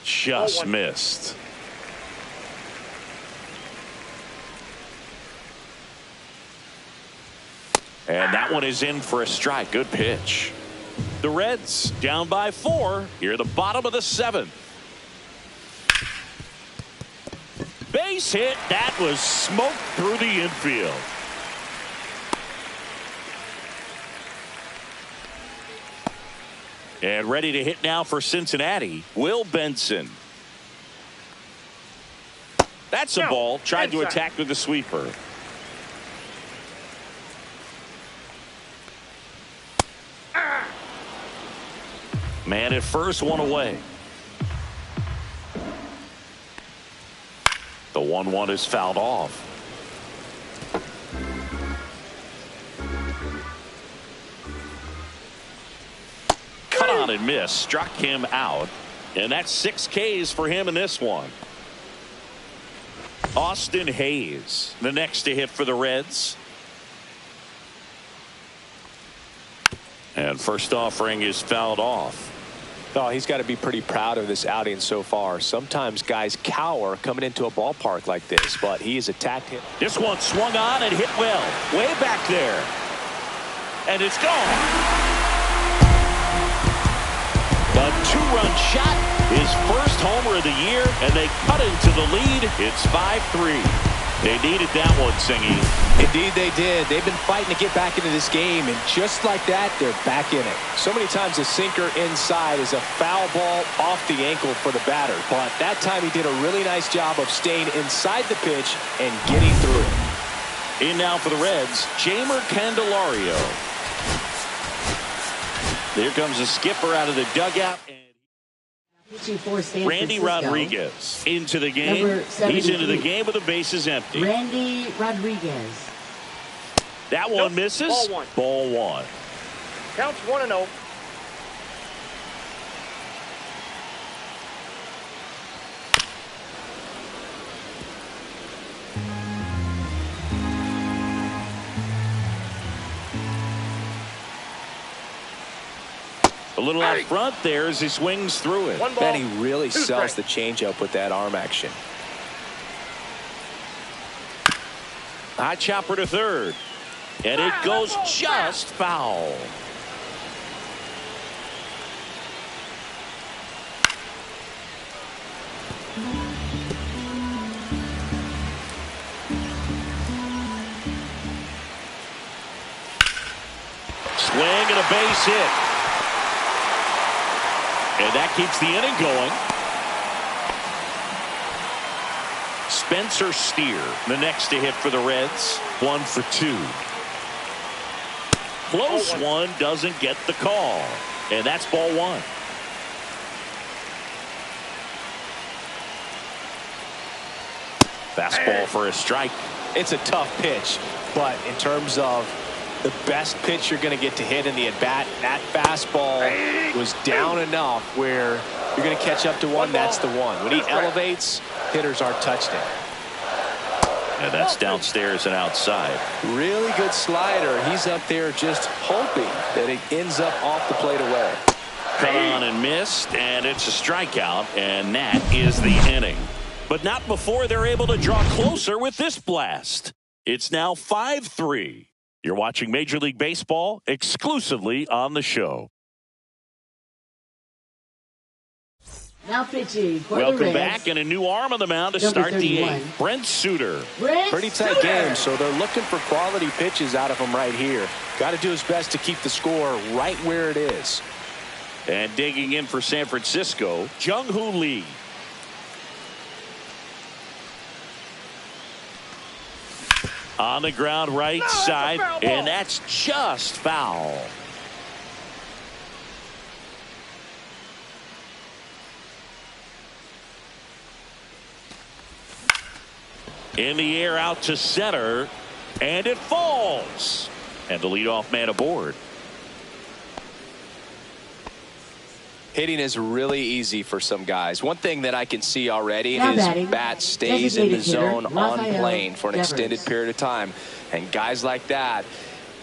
Just missed. And that one is in for a strike. Good pitch. The Reds down by 4 here at the bottom of the 7th. Base hit. That was smoked through the infield. And ready to hit now for Cincinnati, Will Benson. That's a ball. Tried to attack with the sweeper. Man at first, 1 away. The 1-1 is fouled off. Cut on and miss. Struck him out. And that's 6 Ks for him in this one. Austin Hayes, the next to hit for the Reds. And first offering is fouled off. Oh, he's got to be pretty proud of this outing so far. Sometimes guys cower coming into a ballpark like this, but he has attacked him. This one swung on and hit well. Way back there. And it's gone. A 2-run shot. His first homer of the year, and they cut into the lead. It's 5-3. They needed that one, Singy. Indeed they did. They've been fighting to get back into this game, and just like that, they're back in it. So many times a sinker inside is a foul ball off the ankle for the batter, but that time he did a really nice job of staying inside the pitch and getting through it. In now for the Reds, Jamer Candelario. There comes the skipper out of the dugout. Randy Rodriguez into the game. He's into the game with the bases empty. Randy Rodriguez. That one misses. Ball one. Ball one. Counts 1-0. A little out front there as he swings through it. One ball, Man, he really two sells strikes. the changeup with that arm action. High chopper to third. And it goes just foul. Swing and a base hit. And that keeps the inning going. Spencer Steer, the next to hit for the Reds. 1 for 2. Close one, doesn't get the call. And that's ball one. Fastball for a strike. It's a tough pitch, but in terms of the best pitch you're going to get to hit in the at-bat, that fastball was down enough where you're going to catch up to one. That's the one. When he elevates, hitters aren't touching it. And that's downstairs and outside. Really good slider. He's up there just hoping that it ends up off the plate away. Cut on and missed, and it's a strikeout, and that is the inning. But not before they're able to draw closer with this blast. It's now 5-3. You're watching Major League Baseball exclusively on the show. Now pitching for the Welcome Reds. back, and a new arm on the mound to Number start the 31. eighth. Brent Suter. Pretty tight game, so they're looking for quality pitches out of him right here. Got to do his best to keep the score right where it is. And digging in for San Francisco, Jung-Hoo Lee. On the ground right side, and that's just foul. In the air out to center, and it falls. And the leadoff man aboard. Hitting is really easy for some guys. One thing that I can see already Now is batting, bat stays in the designated hitter, zone on Rafael plane for an Devers. extended period of time. And guys like that,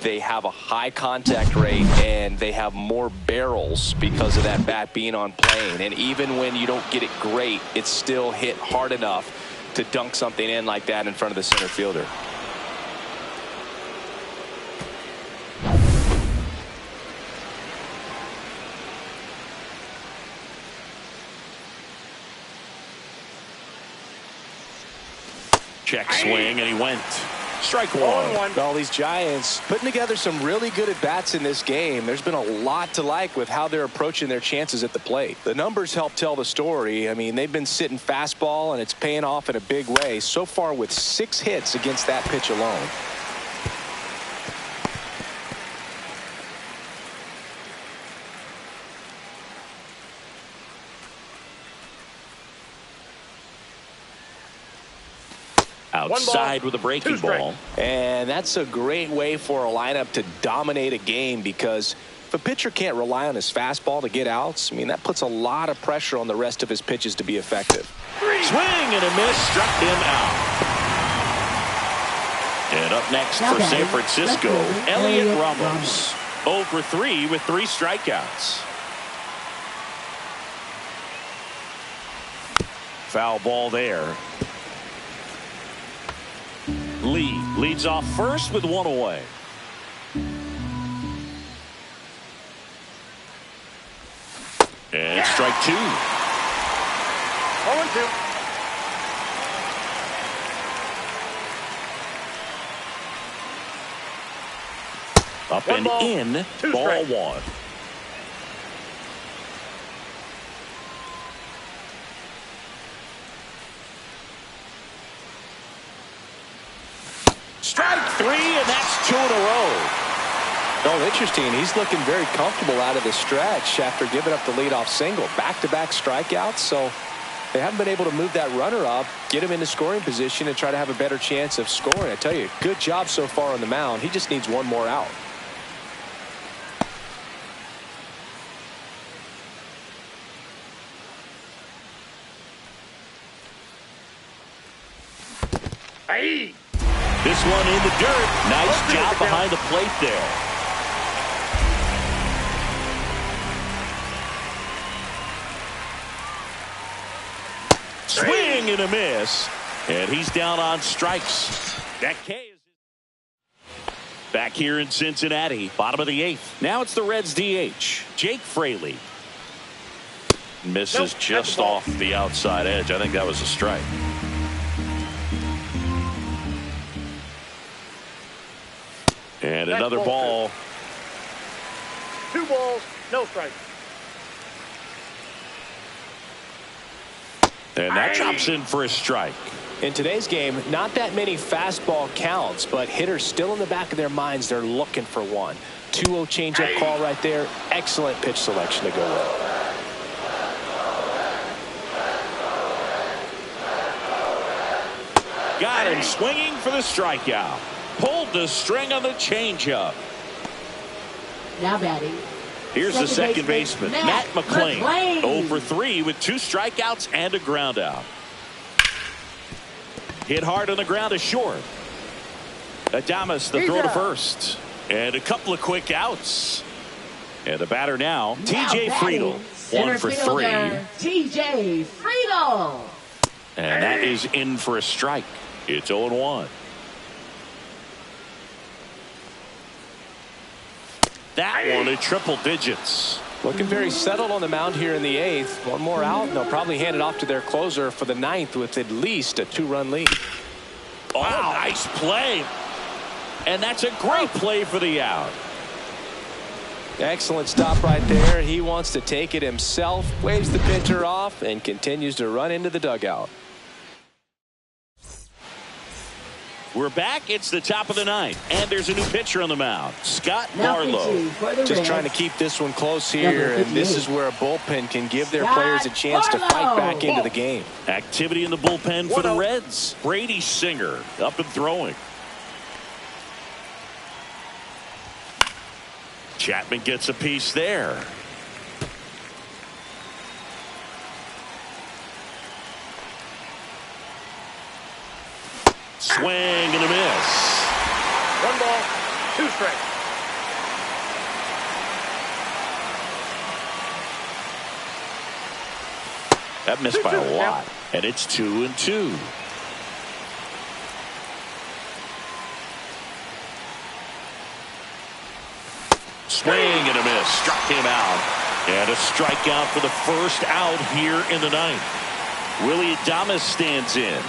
they have a high contact rate and they have more barrels because of that bat being on plane. And even when you don't get it great, it's still hit hard enough to dunk something in like that in front of the center fielder. Check swing, and he went. Strike one. All these Giants putting together some really good at-bats in this game. There's been a lot to like with how they're approaching their chances at the plate. The numbers help tell the story. I mean, they've been sitting fastball, and it's paying off in a big way. So far with 6 hits against that pitch alone. Outside with a breaking ball. And that's a great way for a lineup to dominate a game, because if a pitcher can't rely on his fastball to get outs, I mean, that puts a lot of pressure on the rest of his pitches to be effective. Swing and a miss, struck him out. And up next for San Francisco, Elliot Ramos. 0 for 3 with 3 strikeouts. Foul ball there. Lee leads off first with 1 away. And strike 2. 0-2. Up One and ball, in, two ball strikes. one. Strike three, and that's two in a row. Oh, interesting. He's looking very comfortable out of the stretch after giving up the leadoff single. Back-to-back strikeouts, so they haven't been able to move that runner up, get him into scoring position, and try to have a better chance of scoring. I tell you, good job so far on the mound. He just needs one more out. Hey! This one in the dirt. Nice job behind the plate there. Swing and a miss. And he's down on strikes. That K is back here in Cincinnati. Bottom of the eighth. Now it's the Reds DH, Jake Fraley. Misses just off the outside edge. I think that was a strike. And another ball. 2 balls, no strikes. And that chops in for a strike. In today's game, not that many fastball counts, but hitters still in the back of their minds, they're looking for one. 2-0 changeup call right there. Excellent pitch selection to go with. Got him swinging for the strikeout. Pulled the string on the changeup. Now batting. Here's the second baseman, Matt McClain. McClain. 0 for 3 with 2 strikeouts and a ground out. Hit hard on the ground to short. Adames the throw to first. And a couple of quick outs. And the batter now, TJ Friedel. 1 for 3. TJ Friedel. And that is in for a strike. It's 0-1. That one at triple digits. Looking very settled on the mound here in the eighth. One more out, and they'll probably hand it off to their closer for the ninth with at least a 2-run lead. Oh, nice play. And that's a great play for the out. Excellent stop right there. He wants to take it himself, waves the pitcher off, and continues to run into the dugout. We're back. It's the top of the ninth, and there's a new pitcher on the mound, Scott Now Barlow. pitching for the Just Reds. trying to keep this one close here, and this is where a bullpen can give their Scott players a chance to fight Barlow. back into the game. Activity in the bullpen for the Reds. Brady Singer up and throwing. Chapman gets a piece there. Swing and a miss. 1 ball, 2 strikes. That missed by a lot. And it's 2-2. Swing and a miss. Struck him out. And a strikeout for the first out here in the ninth. Willie Adames stands in.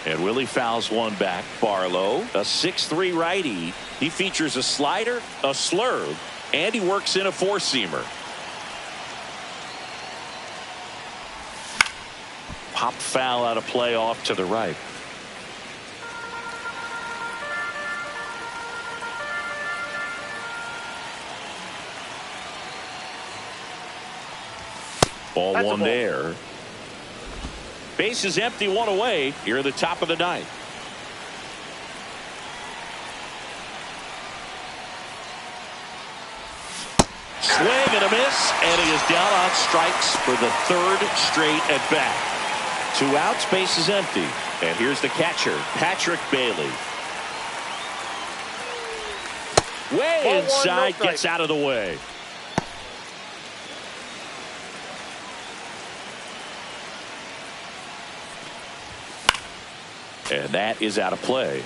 And Willie fouls one back. Barlow, a 6'3" righty. He features a slider, a slurve, and he works in a four-seamer. Pop foul out of play off to the right. Ball That's a one ball. there. Base is empty, 1 away. Here at the top of the ninth. Swing and a miss, and he is down on strikes for the 3rd straight at bat. 2 outs, base is empty. And here's the catcher, Patrick Bailey. Way Ball one, inside, no strike. gets out of the way. And that is out of play.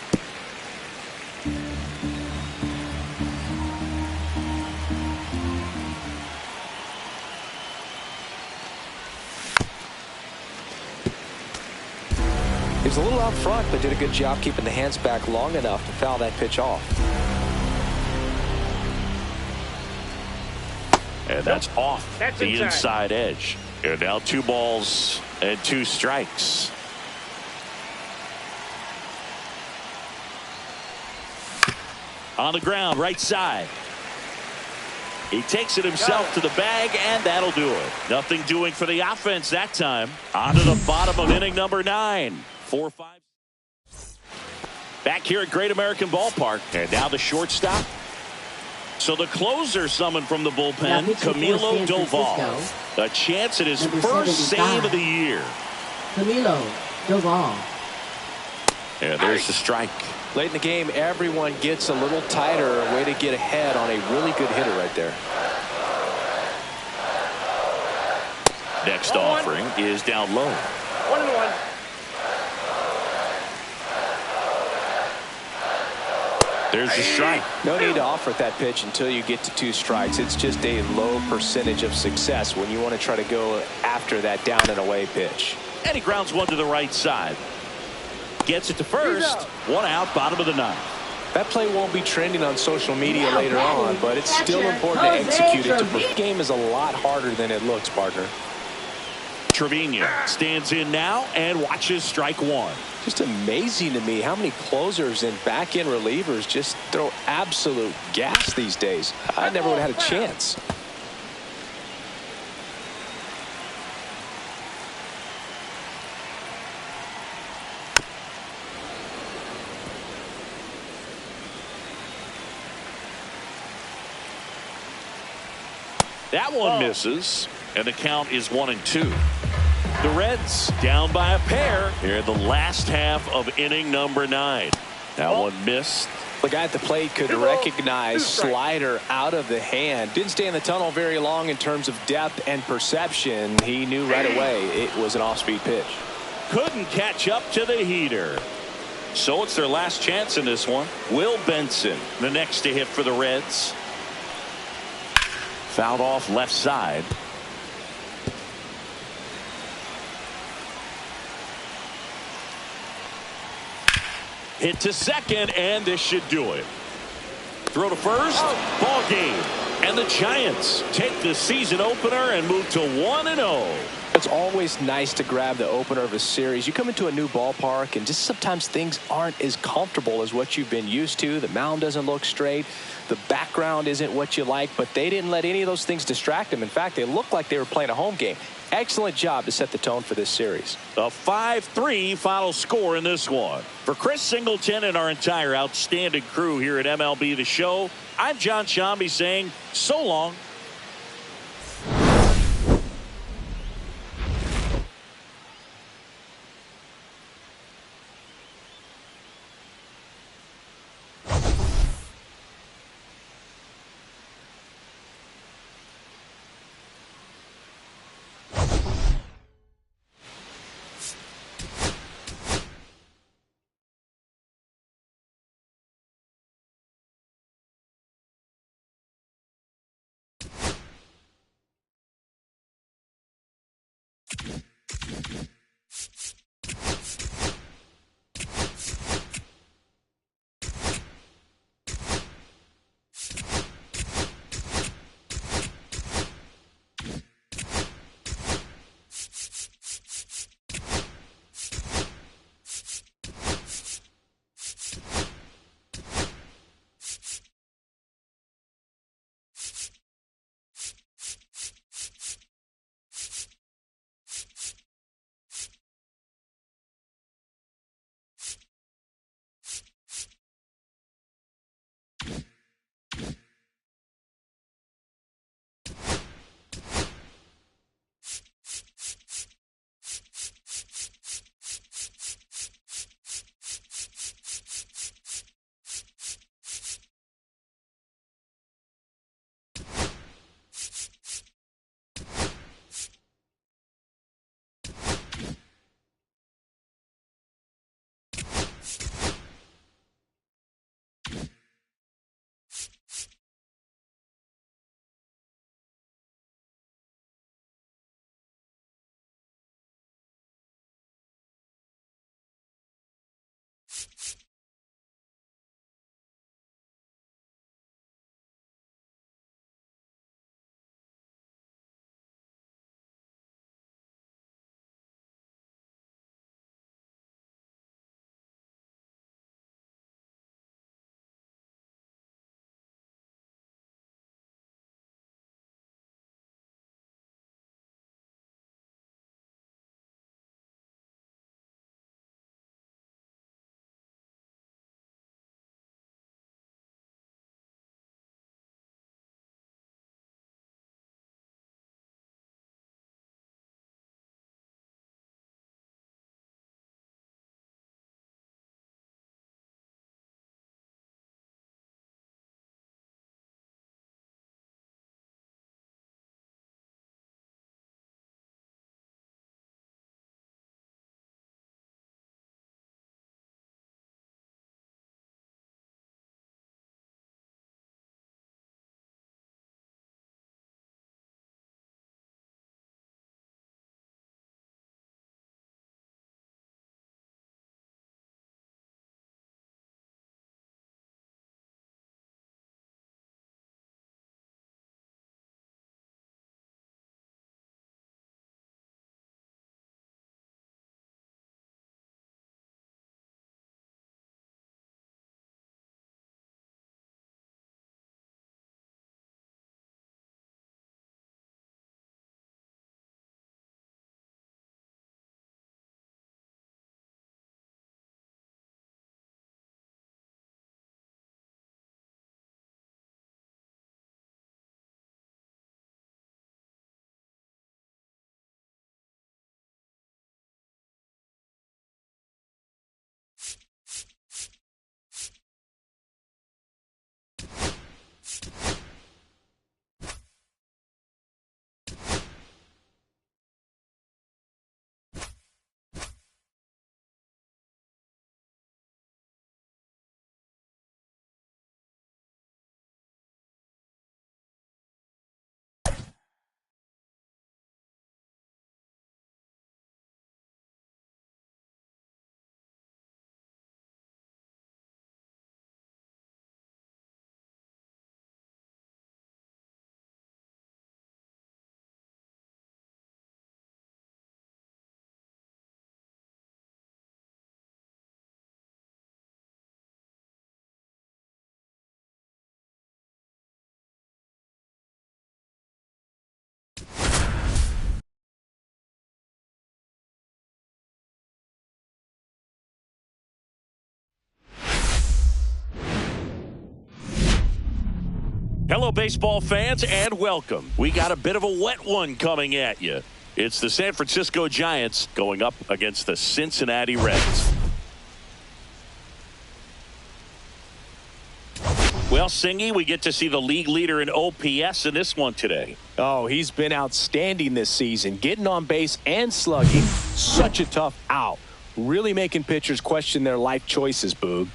was a little out front, but did a good job keeping the hands back long enough to foul that pitch off. And that's off That's the inside edge. And now 2 balls and 2 strikes. On the ground, right side. He takes it himself to the bag, and that'll do it. Nothing doing for the offense that time. On to the bottom of inning number 9. 4-5. Back here at Great American Ballpark. And now the shortstop. So the closer summoned from the bullpen, Camilo Doval. A chance at his first save of the year. Camilo Doval. And there's the strike. Late in the game, everyone gets a little tighter. A way to get ahead on a really good hitter right there. Next offering is down low. 1-1. There's the strike. No need to offer at that pitch until you get to 2 strikes. It's just a low percentage of success when you want to try to go after that down and away pitch. And he grounds one to the right side. Gets it to first. 1 out, bottom of the 9th. That play won't be trending on social media later on, but it's still important to execute it. The game is a lot harder than it looks, partner. Trevino stands in now and watches strike 1. Just amazing to me how many closers and back-end relievers just throw absolute gas these days. I never would have had a chance. That one misses, and the count is 1-2. The Reds down by a pair here in the last half of inning number 9. That one missed. The guy at the plate could recognize slider out of the hand. Didn't stay in the tunnel very long in terms of depth and perception. He knew right away it was an off-speed pitch. Couldn't catch up to the heater. So it's their last chance in this one. Will Benson, the next to hit for the Reds. Fouled off left side. Hit to second, and this should do it. Throw to first, ball game. And the Giants take the season opener and move to 1-0. It's always nice to grab the opener of a series. You come into a new ballpark, and just sometimes things aren't as comfortable as what you've been used to. The mound doesn't look straight. The background isn't what you like, but they didn't let any of those things distract them. In fact, they looked like they were playing a home game. Excellent job to set the tone for this series. A 5-3 final score in this one. For Chris Singleton and our entire outstanding crew here at MLB The Show, I'm John Shambi saying so long. Hello, baseball fans, and welcome. We got a bit of a wet one coming at you. It's the San Francisco Giants going up against the Cincinnati Reds. Well, Singy, we get to see the league leader in OPS in this one today. Oh, he's been outstanding this season, getting on base and slugging. Such a tough out. Really making pitchers question their life choices, Boog.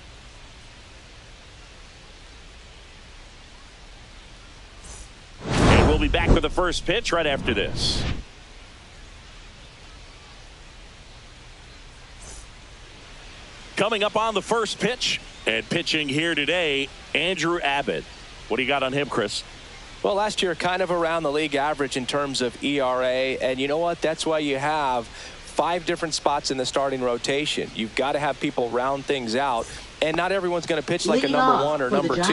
And we'll be back with the first pitch right after this. Coming up on the first pitch and pitching here today, Andrew Abbott. What do you got on him, Chris? Well, last year kind of around the league average in terms of ERA, and you know what? That's why you have 5 different spots in the starting rotation. You've got to have people round things out, and not everyone's going to pitch like a number 1 or number 2.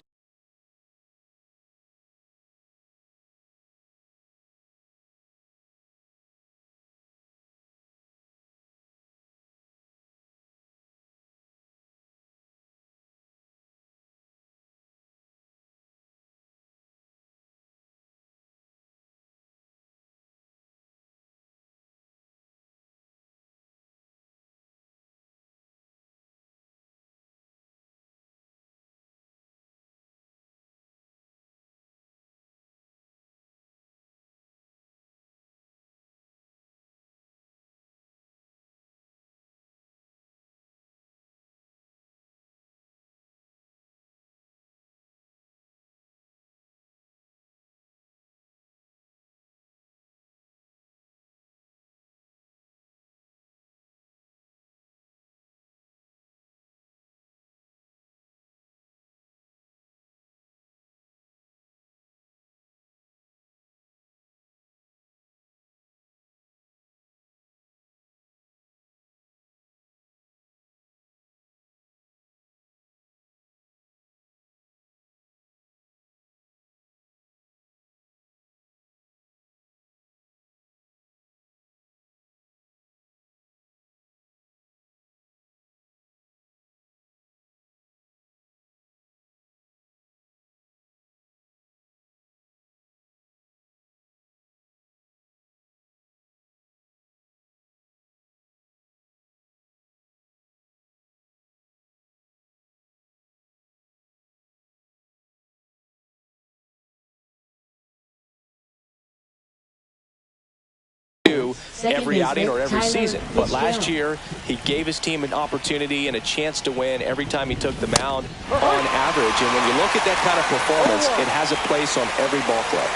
Every outing or every season. But last year, he gave his team an opportunity and a chance to win every time he took the mound on average. And when you look at that kind of performance, it has a place on every ball club.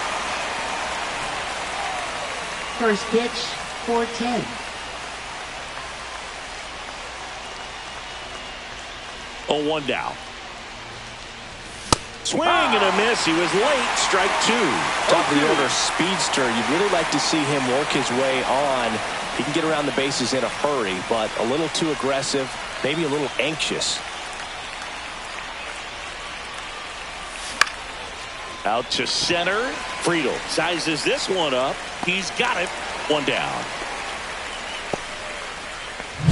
First pitch, 4-10. Oh, 1 down. Swing and a miss. He was late. Strike 2. Top of the order speedster. You'd really like to see him work his way on. He can get around the bases in a hurry, but a little too aggressive, maybe a little anxious. Out to center. Friedel sizes this one up. He's got it. 1 down.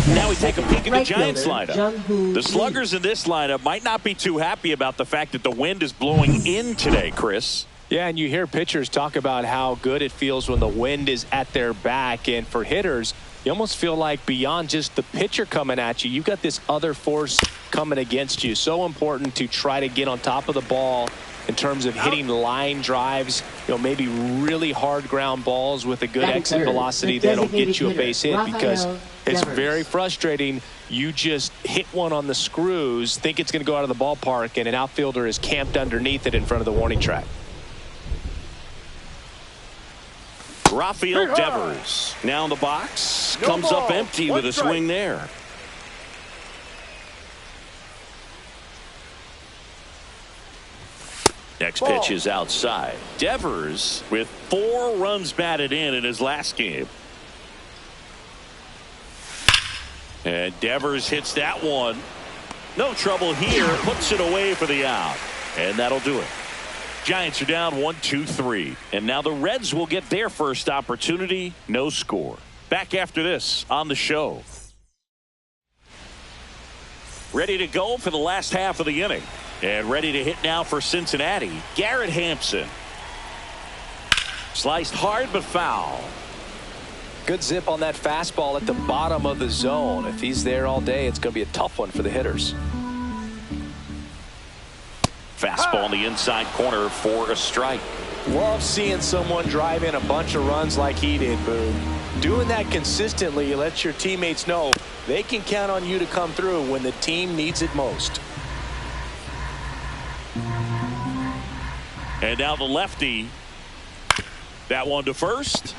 Now we take a peek at the Giants lineup. The sluggers in this lineup might not be too happy about the fact that the wind is blowing in today, Chris. Yeah, and you hear pitchers talk about how good it feels when the wind is at their back. And for hitters, you almost feel like beyond just the pitcher coming at you, you've got this other force coming against you. So important to try to get on top of the ball in terms of hitting line drives, maybe really hard ground balls with a good exit velocity that'll get you a base hit, because it's very frustrating. You just hit one on the screws, think it's going to go out of the ballpark, and an outfielder is camped underneath it in front of the warning track. Rafael Devers now in the box. Comes up empty with a swing there. Next pitch is outside. Devers with 4 runs batted in his last game. And Devers hits that one. No trouble here. Puts it away for the out. And that'll do it. Giants are down 1-2-3. And now the Reds will get their first opportunity. No score. Back after this on the show. Ready to go for the last half of the inning. And ready to hit now for Cincinnati, Garrett Hampson. Sliced hard but foul. Good zip on that fastball at the bottom of the zone. If he's there all day, it's going to be a tough one for the hitters. Fastball in the inside corner for a strike. Love seeing someone drive in a bunch of runs like he did, Boone. Doing that consistently lets your teammates know they can count on you to come through when the team needs it most. And now the lefty. That one to first.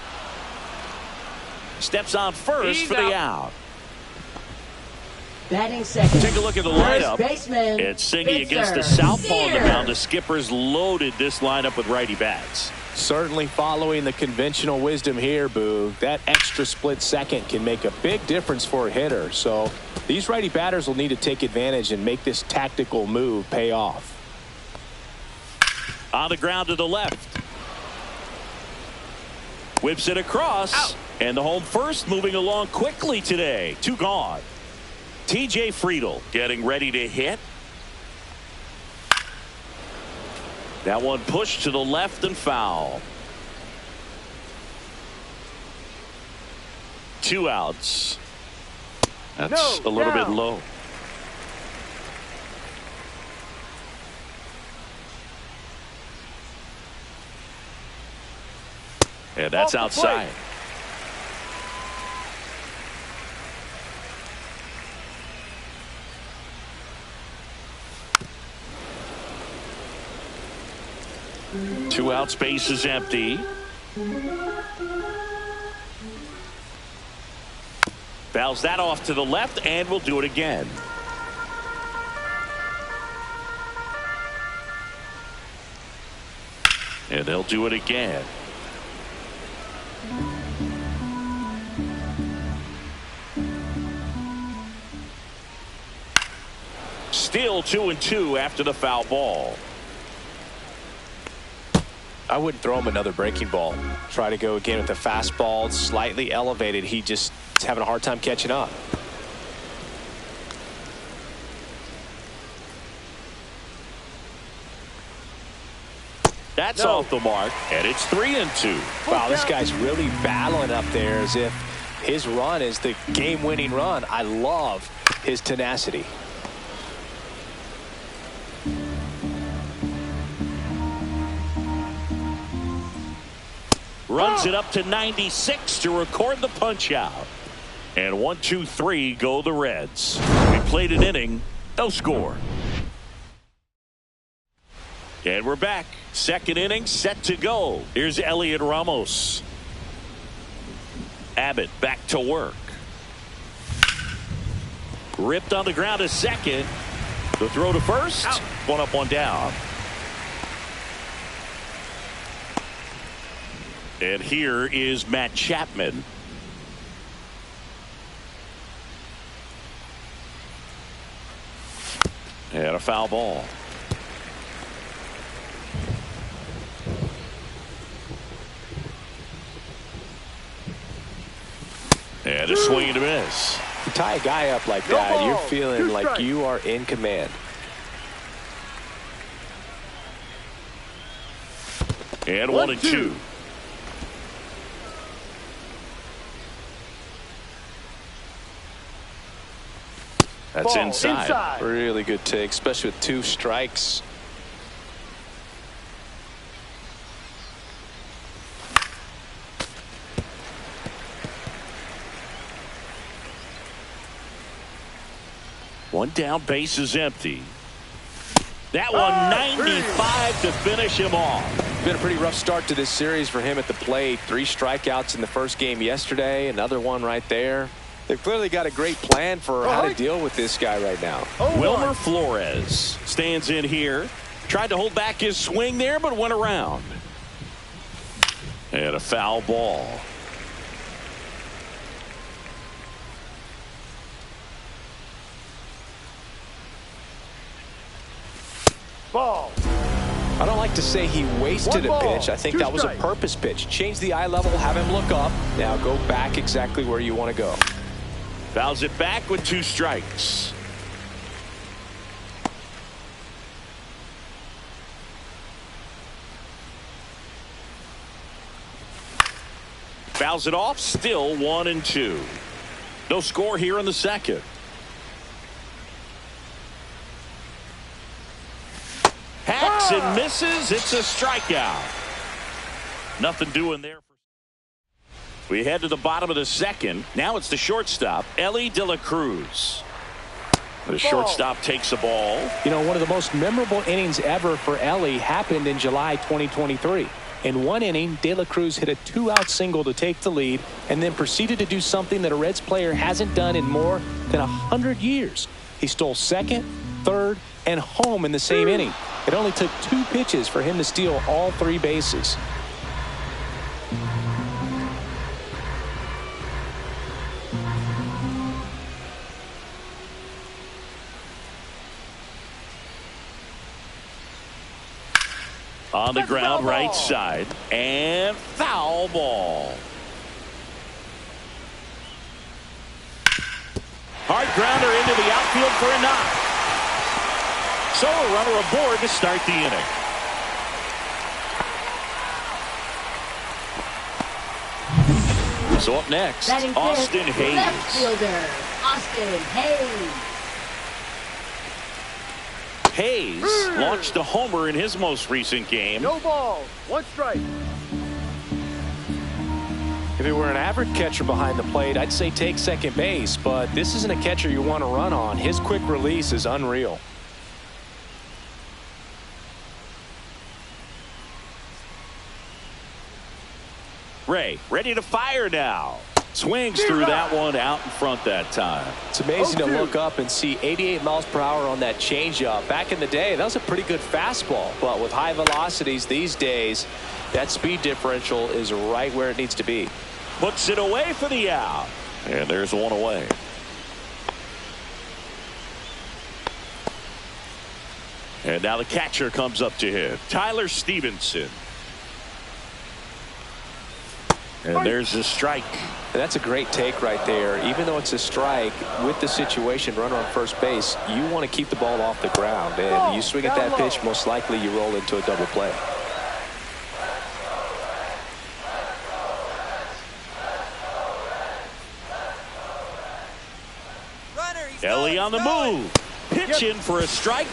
Steps on first for the out. Batting second. Take a look at the First lineup. baseman, It's Singy against the Victor southpaw on the Sear. mound. The Skippers loaded this lineup with righty bats. Certainly following the conventional wisdom here, Boo. That extra split second can make a big difference for a hitter. So these righty batters will need to take advantage and make this tactical move pay off. On the ground to the left. Whips it across. Out. And the home first moving along quickly today. 2 gone. TJ Friedel getting ready to hit. That one pushed to the left and foul. 2 outs. That's a little bit low. And that's outside. Two out, space is empty. Fouls that off to the left, and we'll do it again. And they'll do it again. Still 2-2 after the foul ball. I wouldn't throw him another breaking ball. Try to go again with the fastball slightly elevated. He just is having a hard time catching up. That's off the mark, and it's 3-2. Wow, this guy's really battling up there as if his run is the game-winning run. I love his tenacity. Runs it up to 96 to record the punch out. And 1-2-3 go the Reds. We played an inning, no score. And we're back. Second inning set to go. Here's Elliot Ramos. Abbott back to work. Ripped on the ground to second. The throw to first. Out. 1 up, 1 down. And here is Matt Chapman. And a foul ball. And a swing and a miss. You tie a guy up like No that, ball. you're feeling 2 like strikes. you are in command. And 1-2. That's Ball inside. Really good take, especially with 2 strikes. One down, base is empty. That one 95 to finish him off. Been a pretty rough start to this series for him at the plate. 3 strikeouts in the first game yesterday. Another one right there. They've clearly got a great plan for how to deal with this guy right now. Wilmer Flores stands in here. Tried to hold back his swing there, but went around. And a foul ball. Ball. I don't like to say he wasted a 1 ball, pitch. I think 2 that was a strikes. purpose pitch. Change the eye level, have him look up. Now go back exactly where you want to go. Fouls it back with 2 strikes. Fouls it off. Still 1-2. No score here in the second. Hacks and misses. It's a strikeout. Nothing doing there. We head to the bottom of the second. Now it's the shortstop, Ellie De La Cruz. The shortstop takes the ball. You know, one of the most memorable innings ever for Ellie happened in July 2023. In one inning, De La Cruz hit a 2-out single to take the lead and then proceeded to do something that a Reds player hasn't done in more than 100 years. He stole second, third, and home in the same inning. It only took 2 pitches for him to steal all 3 bases. On the ground, right side, and foul ball. Hard grounder into the outfield for a knock. So a runner aboard to start the inning. So up next, Austin Hayes. Left fielder, Austin Hayes. Hayes launched a homer in his most recent game. No ball. 1 strike. If he were an average catcher behind the plate, I'd say take second base, but this isn't a catcher you want to run on. His quick release is unreal. Ray ready to fire now. Swings through that one out in front that time. It's amazing to look up and see 88 miles per hour on that changeup. Back in the day, that was a pretty good fastball, but with high velocities these days, that speed differential is right where it needs to be. Puts it away for the out. And there's one away. And now the catcher comes up to him, Tyler Stevenson. And there's a strike. And that's a great take right there. Even though it's a strike, with the situation, runner on first base, you want to keep the ball off the ground. And you swing at that pitch, most likely you roll into a double play. Ellie on the move. Pitching for a strike.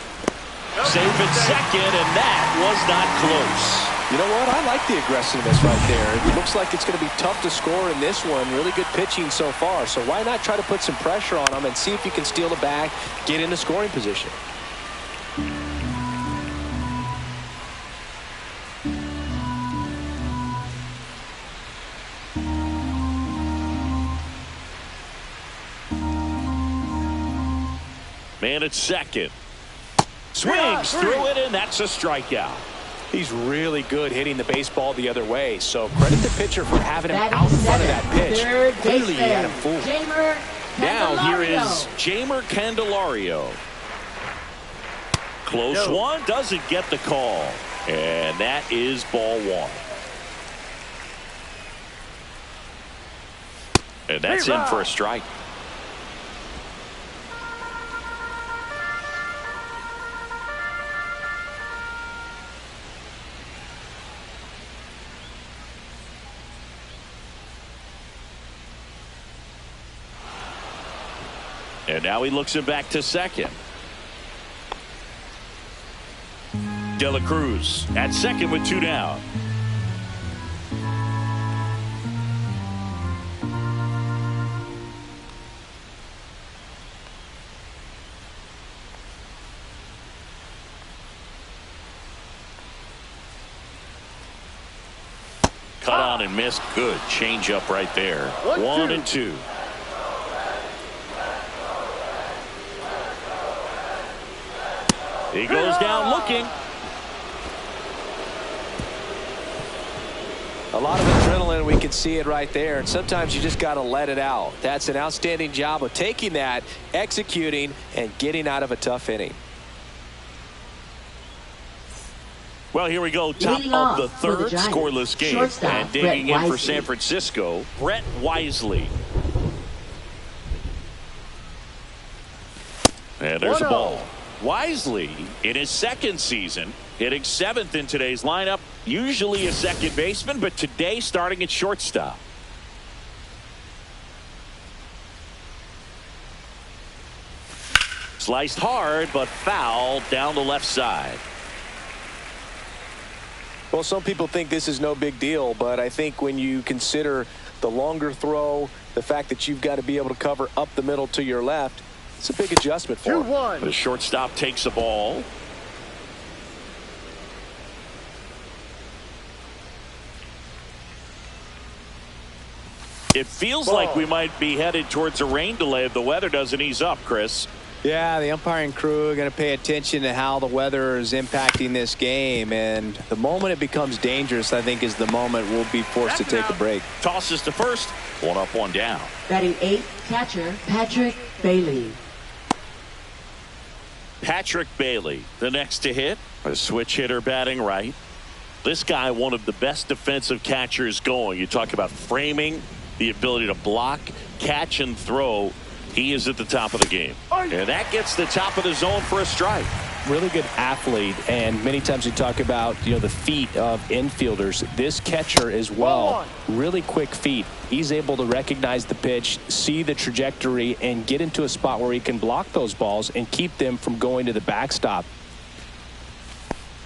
Safe at second, and that was not close. You know what? I like the aggressiveness right there. It looks like it's going to be tough to score in this one. Really good pitching so far. So why not try to put some pressure on them and see if you can steal the bag, get into scoring position. Man at second. Swings through it, and that's a strikeout. He's really good hitting the baseball the other way, so credit the pitcher for having him out in front of that pitch. Clearly he had him fooled. Now here is Jamer Candelario. Close one, doesn't get the call. And that is ball 1. And that's in for a strike. And now he looks it back to second. De La Cruz at second with 2 down. Cut on and missed. Good changeup right there. 1-2. He goes down looking. A lot of adrenaline, we can see it right there, and sometimes you just got to let it out. That's an outstanding job of taking that, executing, and getting out of a tough inning. Well, here we go. Top of the third, scoreless game. And digging in for San Francisco, Brett Wisely. And there's a ball. Wisely, in his second season, hitting 7th in today's lineup. Usually a second baseman, but today starting at shortstop. Sliced hard, but foul down the left side. Well, some people think this is no big deal, but I think when you consider the longer throw, the fact that you've got to be able to cover up the middle to your left, it's a big adjustment for him. 2-1. The shortstop takes the ball. It feels like we might be headed towards a rain delay if the weather doesn't ease up, Chris. Yeah, the umpiring crew are going to pay attention to how the weather is impacting this game. And the moment it becomes dangerous, I think, is the moment we'll be forced to take a break. Tosses to first. 1 up, 1 down. Batting 8th, catcher Patrick Bailey. Patrick Bailey, the next to hit. A switch hitter batting right. This guy, one of the best defensive catchers going. You talk about framing, the ability to block, catch, and throw. He is at the top of the game. And that gets the top of the zone for a strike. Really good athlete, and many times we talk about the feet of infielders. This catcher as well, really quick feet. He's able to recognize the pitch, see the trajectory, and get into a spot where he can block those balls and keep them from going to the backstop.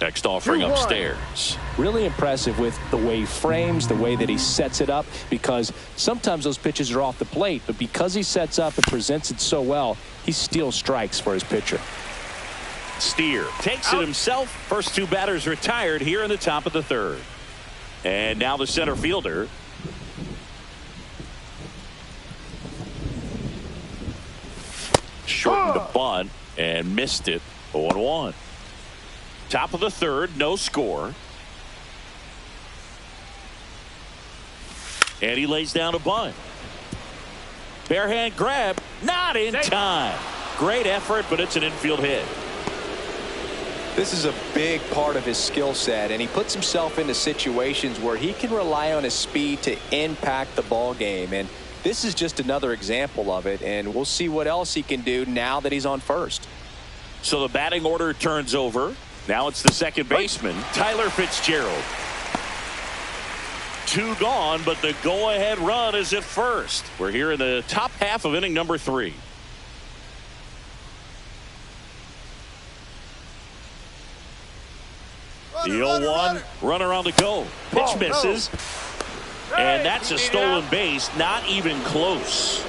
Next offering upstairs. Really impressive with the way he frames, the way that he sets it up, because sometimes those pitches are off the plate, but because he sets up and presents it so well, he steals strikes for his pitcher. Steer takes it himself. First 2 batters retired here in the top of the 3rd. And now the center fielder. Shortened a bunt and missed it. 0-1. Top of the 3rd, no score. And he lays down a bunt. Bare hand grab, not in time. Great effort, but it's an infield hit. This is a big part of his skill set, and he puts himself into situations where he can rely on his speed to impact the ball game. And this is just another example of it, and we'll see what else he can do now that he's on first. So the batting order turns over. Now it's the second baseman, Tyler Fitzgerald. 2 gone, but the go-ahead run is at first. We're here in the top half of inning number 3. The 0-1, runner on the go. Pitch misses. And that's a stolen base, not even close.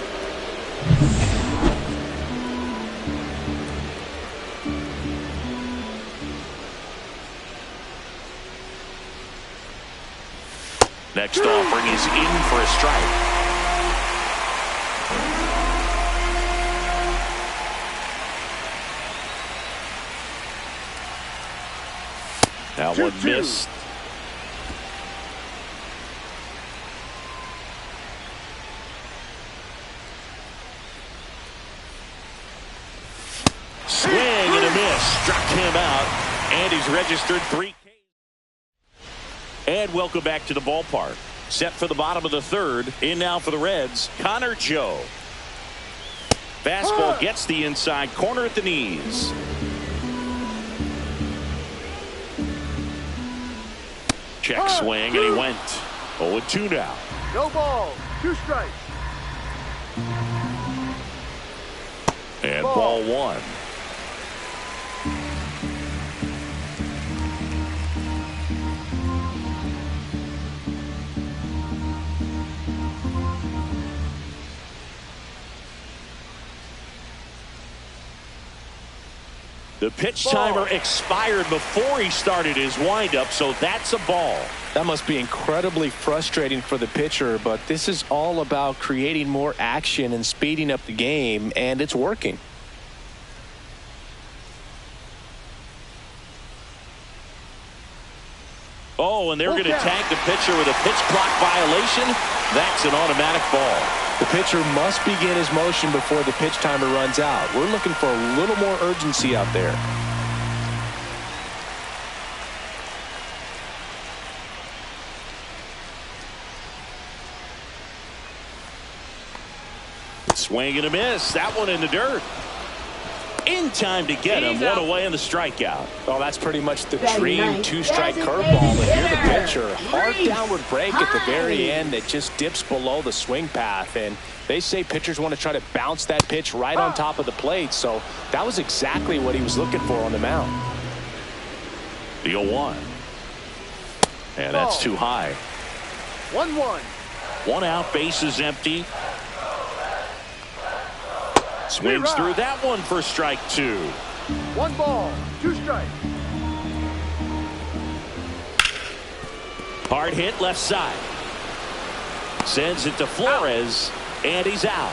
Next offering is in for a strike. That one missed. Swing and a miss. Struck him out. And he's registered 3. And welcome back to the ballpark. Set for the bottom of the 3rd. In now for the Reds, Connor Joe. Fastball gets the inside corner at the knees. Check swing, and he went 0-2 now. No ball. 2 strikes. And ball 1. The pitch timer expired before he started his windup, so that's a ball. That must be incredibly frustrating for the pitcher, but this is all about creating more action and speeding up the game, and it's working. Oh, and they're going to tag the pitcher with a pitch clock violation. That's an automatic ball. The pitcher must begin his motion before the pitch timer runs out. We're looking for a little more urgency out there. Swing and a miss. That one in the dirt. In time to get him. One away in the strikeout. Oh, that's pretty much the dream two-strike curveball. If you're the pitcher, hard downward break at the very end that just dips below the swing path. And they say pitchers want to try to bounce that pitch right on top of the plate. So that was exactly what he was looking for on the mound. The 0-1. And that's too high. 1-1. One out, bases empty. Swings through that one for strike 2. 1 ball, 2 strikes. Hard hit left side. Sends it to Flores, and he's out.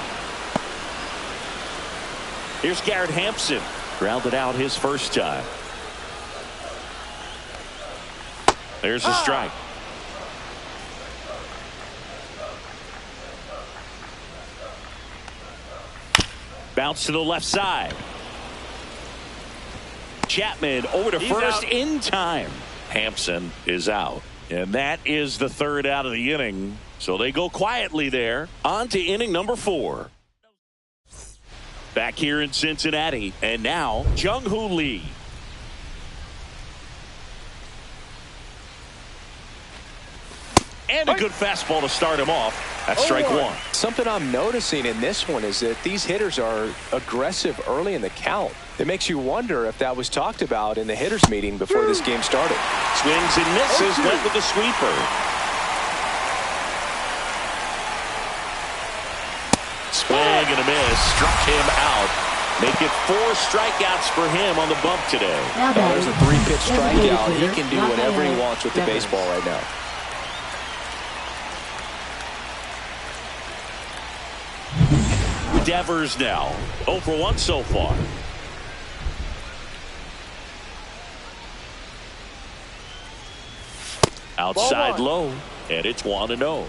Here's Garrett Hampson. Grounded out his first time. There's a strike. Bounce to the left side. Chapman over to first in time. Hampson is out. And that is the third out of the inning. So they go quietly there. On to inning number 4. Back here in Cincinnati. And now, Jung-Hoo Lee. And a good fastball to start him off. That's strike 1. Something I'm noticing in this one is that these hitters are aggressive early in the count. It makes you wonder if that was talked about in the hitters meeting before this game started. Swings and misses, went with the sweeper. Swing and a miss, struck him out. Make it 4 strikeouts for him on the bump today. Now there's a 3-pitch strikeout. He can do whatever he wants with the baseball right now. Devers now 0 for 1 so far. Outside low, and it's 1-0.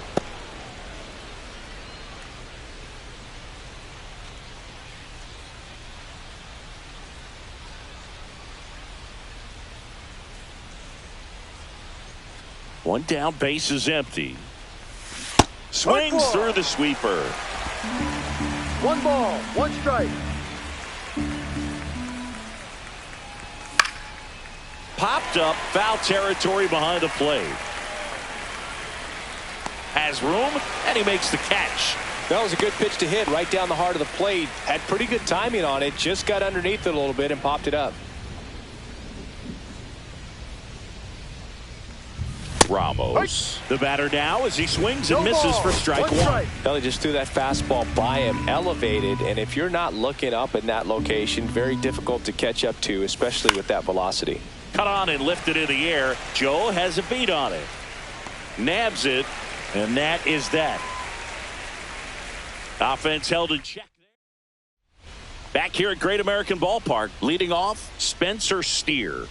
One down, base is empty. Swings through the sweeper. 1 ball, 1 strike. Popped up, foul territory behind the plate. Has room, and he makes the catch. That was a good pitch to hit right down the heart of the plate. Had pretty good timing on it. Just got underneath it a little bit and popped it up. Ramos, the batter now as he swings and misses for strike 1. Well, he just threw that fastball by him, elevated, and if you're not looking up in that location, very difficult to catch up to, especially with that velocity. Cut on and lifted in the air. Joe has a beat on it. Nabs it, and that is that. Offense held in check. Back here at Great American Ballpark, leading off, Spencer Steer.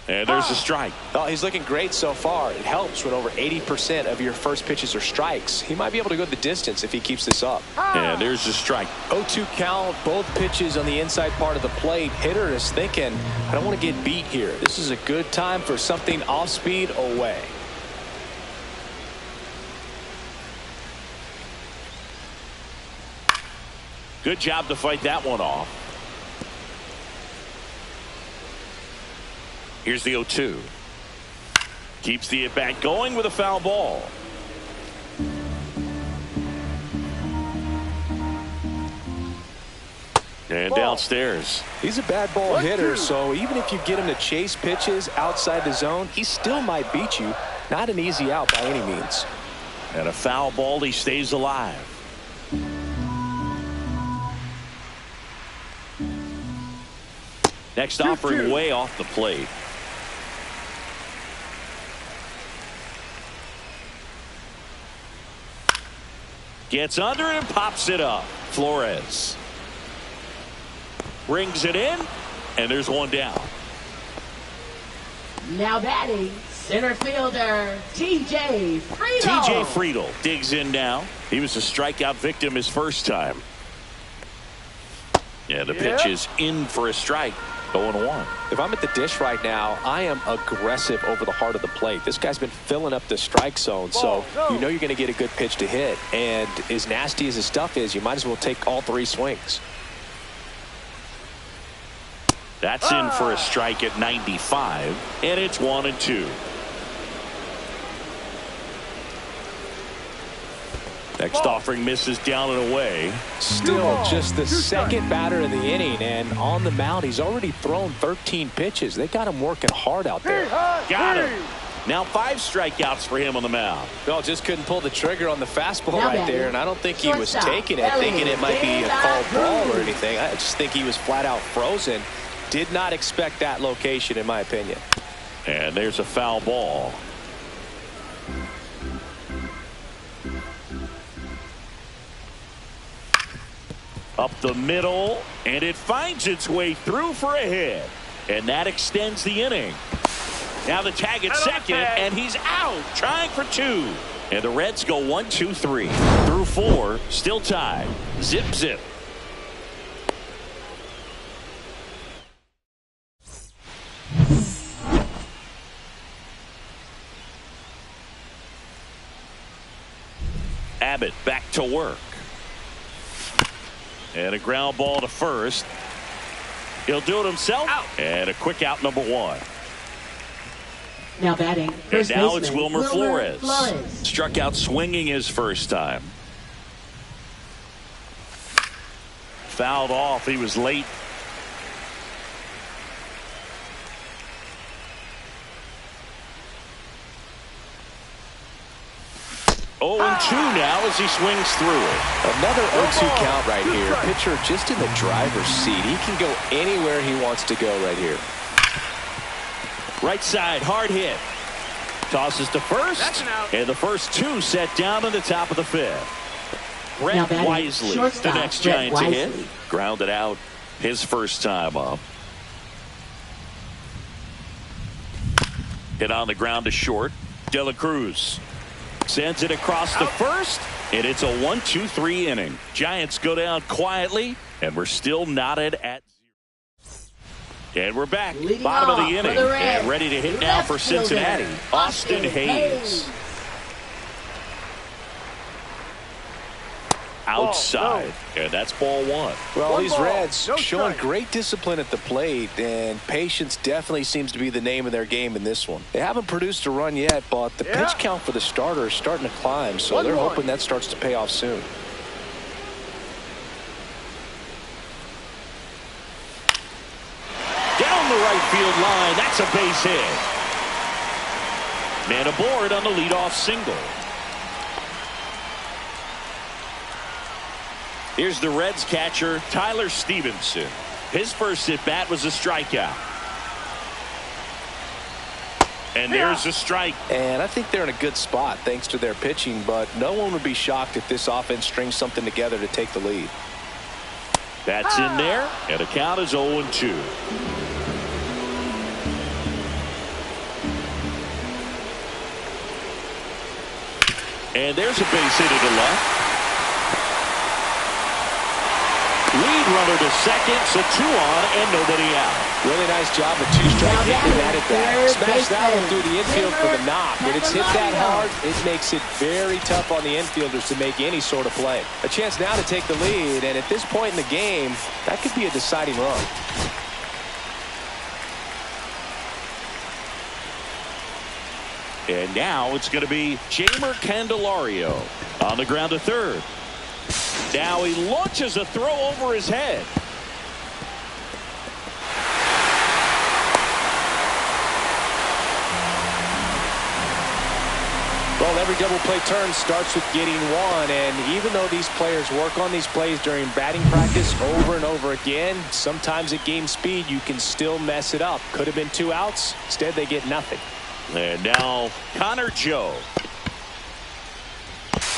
And there's a strike. Oh, he's looking great so far. It helps when over 80% of your first pitches are strikes. He might be able to go the distance if he keeps this up. And there's a strike. 0-2 count, both pitches on the inside part of the plate. Hitter is thinking, I don't want to get beat here. This is a good time for something off speed away. Good job to fight that one off. Here's the 0-2. Keeps the at-bat going with a foul ball. And downstairs. He's a bad ball hitter, so even if you get him to chase pitches outside the zone, he still might beat you. Not an easy out by any means. And a foul ball, he stays alive. Next offering way off the plate. Gets under it and pops it up. Flores rings it in, and there's one down. Now batting, center fielder TJ Friedel. TJ Friedel digs in now. He was a strikeout victim his first time. Yeah, the pitch is in for a strike. 0-1. If I'm at the dish right now, I am aggressive over the heart of the plate. This guy's been filling up the strike zone, so you know you're going to get a good pitch to hit. And as nasty as his stuff is, you might as well take all 3 swings. That's in for a strike at 95, and it's 1-2. Next offering misses down and away. Still just the second batter of the inning, and on the mound, he's already thrown 13 pitches. They got him working hard out there. Got him. Now 5 strikeouts for him on the mound. Well, just couldn't pull the trigger on the fastball right there, and I don't think he was taking it, thinking it might be a called ball or anything. I just think he was flat out frozen. Did not expect that location, in my opinion. And there's a foul ball. Up the middle, and it finds its way through for a hit. And that extends the inning. Now the tag at second, and he's out, trying for 2. And the Reds go 1, 2, 3. Through 4, still tied. Zip, zip. Abbott back to work. And a ground ball to first. He'll do it himself. Out. And a quick out, number 1. Now batting. And now it's Wilmer Flores. Struck out swinging his first time. Fouled off. He was late. Oh, and 2 now as he swings through it. Another 0-2 count right here. Pitcher just in the driver's seat. He can go anywhere he wants to go right here. Right side, hard hit. Tosses to first, and the first 2 set down in the top of the 5th. Brett Wisely, the next Giant to hit. Grounded out his first time up. Hit on the ground to short. De La Cruz sends it across the first, and it's a 1-2-3 inning. Giants go down quietly, and we're still knotted at 0. And we're back. Bottom of the inning, and ready to hit now for Cincinnati. Austin Hayes. Outside, and that's ball 1. Well, these Reds showing great discipline at the plate, and patience definitely seems to be the name of their game in this one. They haven't produced a run yet, but the pitch count for the starter is starting to climb, so they're hoping that starts to pay off soon. Down the right field line, that's a base hit. Man aboard on the leadoff single. Here's the Reds catcher, Tyler Stevenson. His first at-bat was a strikeout. And there's a strike. And I think they're in a good spot thanks to their pitching, but no one would be shocked if this offense strings something together to take the lead. That's in there, and the count is 0-2. And there's a base hit to the left. Lead runner to second, so 2 on and nobody out. Really nice job of 2-strike hitting that at bat. Smash that one through the infield for the knock. When it's hit that hard, it makes it very tough on the infielders to make any sort of play. A chance now to take the lead, and at this point in the game, that could be a deciding run. And now it's going to be Jamer Candelario on the ground to third. Now he launches a throw over his head. Well, every double play turn starts with getting one, and even though these players work on these plays during batting practice over and over again, sometimes at game speed you can still mess it up. Could have been 2 outs. Instead, they get nothing. And now Connor Joe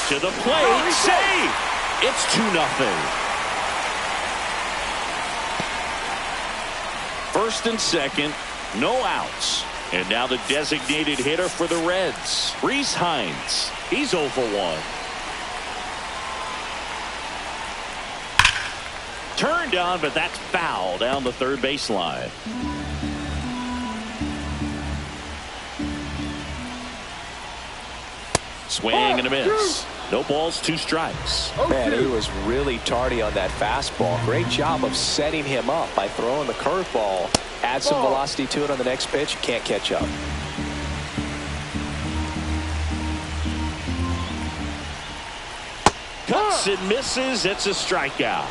to the plate. Save! It's 2-0. First and second, no outs. And now the designated hitter for the Reds, Rhys Hines. He's 0 for 1. Turned on, but that's foul down the third baseline. Swing and a miss. No balls, 2 strikes. Man, he was really tardy on that fastball. Great job of setting him up by throwing the curveball. Add some velocity to it on the next pitch. Can't catch up. Cuts and misses. It's a strikeout.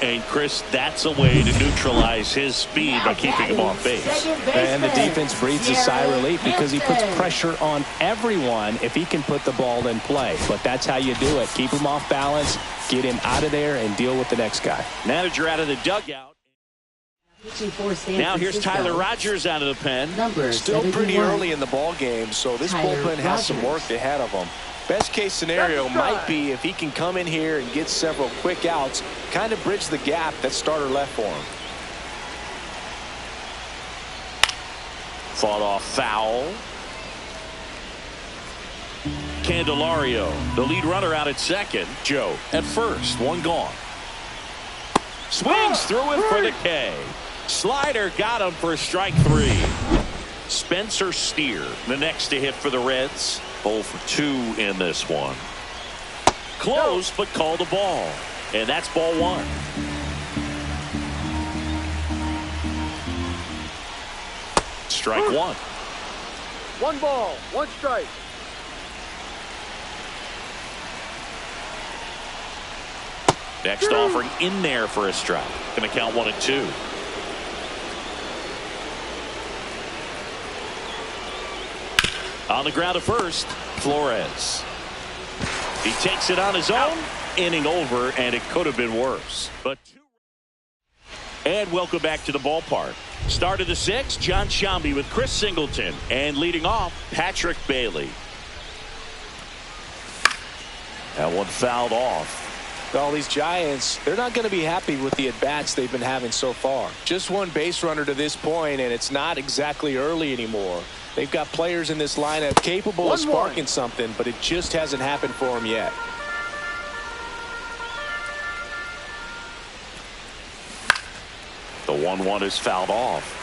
And, Chris, that's a way to neutralize his speed by keeping him off base. And the defense breathes a sigh of relief because he puts pressure on everyone if he can put the ball in play. But that's how you do it. Keep him off balance, get him out of there, and deal with the next guy. Manager out of the dugout. Now here's Tyler Rogers out of the pen. Still pretty early in the ball game, so this bullpen has some work ahead of them. Best case scenario might be if he can come in here and get several quick outs, kind of bridge the gap that starter left for him. Fought off foul. Candelario, the lead runner, out at second. Joe at first, 1 gone. Swings through it for the K. Slider got him for strike 3. Spencer Steer, the next to hit for the Reds. 0 for 2 in this one. Close, but called a ball. And that's ball 1. Strike 1. 1 ball, 1 strike. Next offering in there for a strike. Going to count 1 and 2. On the ground at first, Flores. He takes it on his own. Inning over, and it could have been worse. But and welcome back to the ballpark. Start of the 6th, John Shambi with Chris Singleton. And leading off, Patrick Bailey. That one fouled off. Well, these Giants, they're not going to be happy with the at-bats they've been having so far. Just 1 base runner to this point, and it's not exactly early anymore. They've got players in this lineup capable of sparking something, but it just hasn't happened for them yet. The 1-1 is fouled off.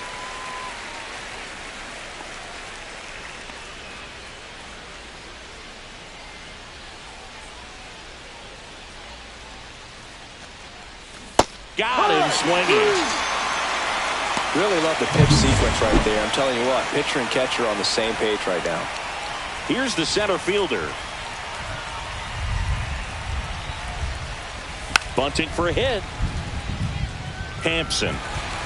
Got him swinging. Really love the pitch sequence right there. I'm telling you what, pitcher and catcher on the same page right now. Here's the center fielder. Bunting for a hit. Hampson.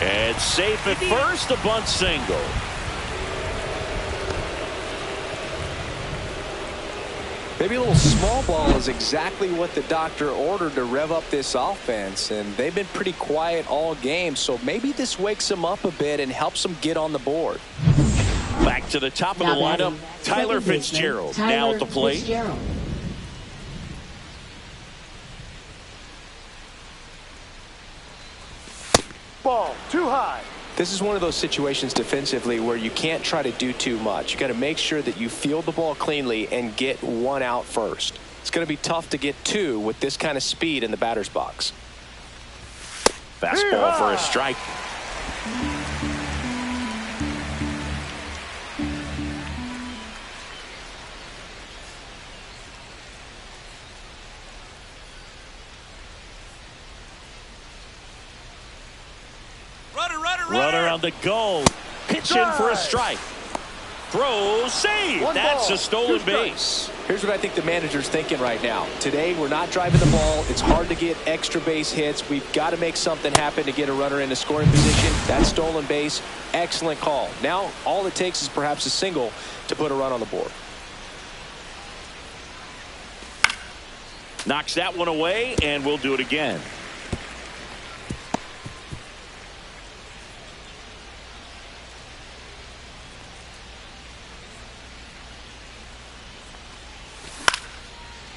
And safe at first, a bunt single. Maybe a little small ball is exactly what the doctor ordered to rev up this offense, and they've been pretty quiet all game, so maybe this wakes them up a bit and helps them get on the board. Back to the top of the lineup, Tyler Fitzgerald now at the plate. Ball, too high. This is one of those situations defensively where you can't try to do too much. You got to make sure that you field the ball cleanly and get 1 out first. It's going to be tough to get 2 with this kind of speed in the batter's box. Fastball for a strike. Runner on the go. Pitching for a strike. Throw, save. That's a stolen base. Here's what I think the manager's thinking right now. Today, we're not driving the ball. It's hard to get extra base hits. We've got to make something happen to get a runner into scoring position. That stolen base, excellent call. Now, all it takes is perhaps a single to put a run on the board. Knocks that one away, and we'll do it again.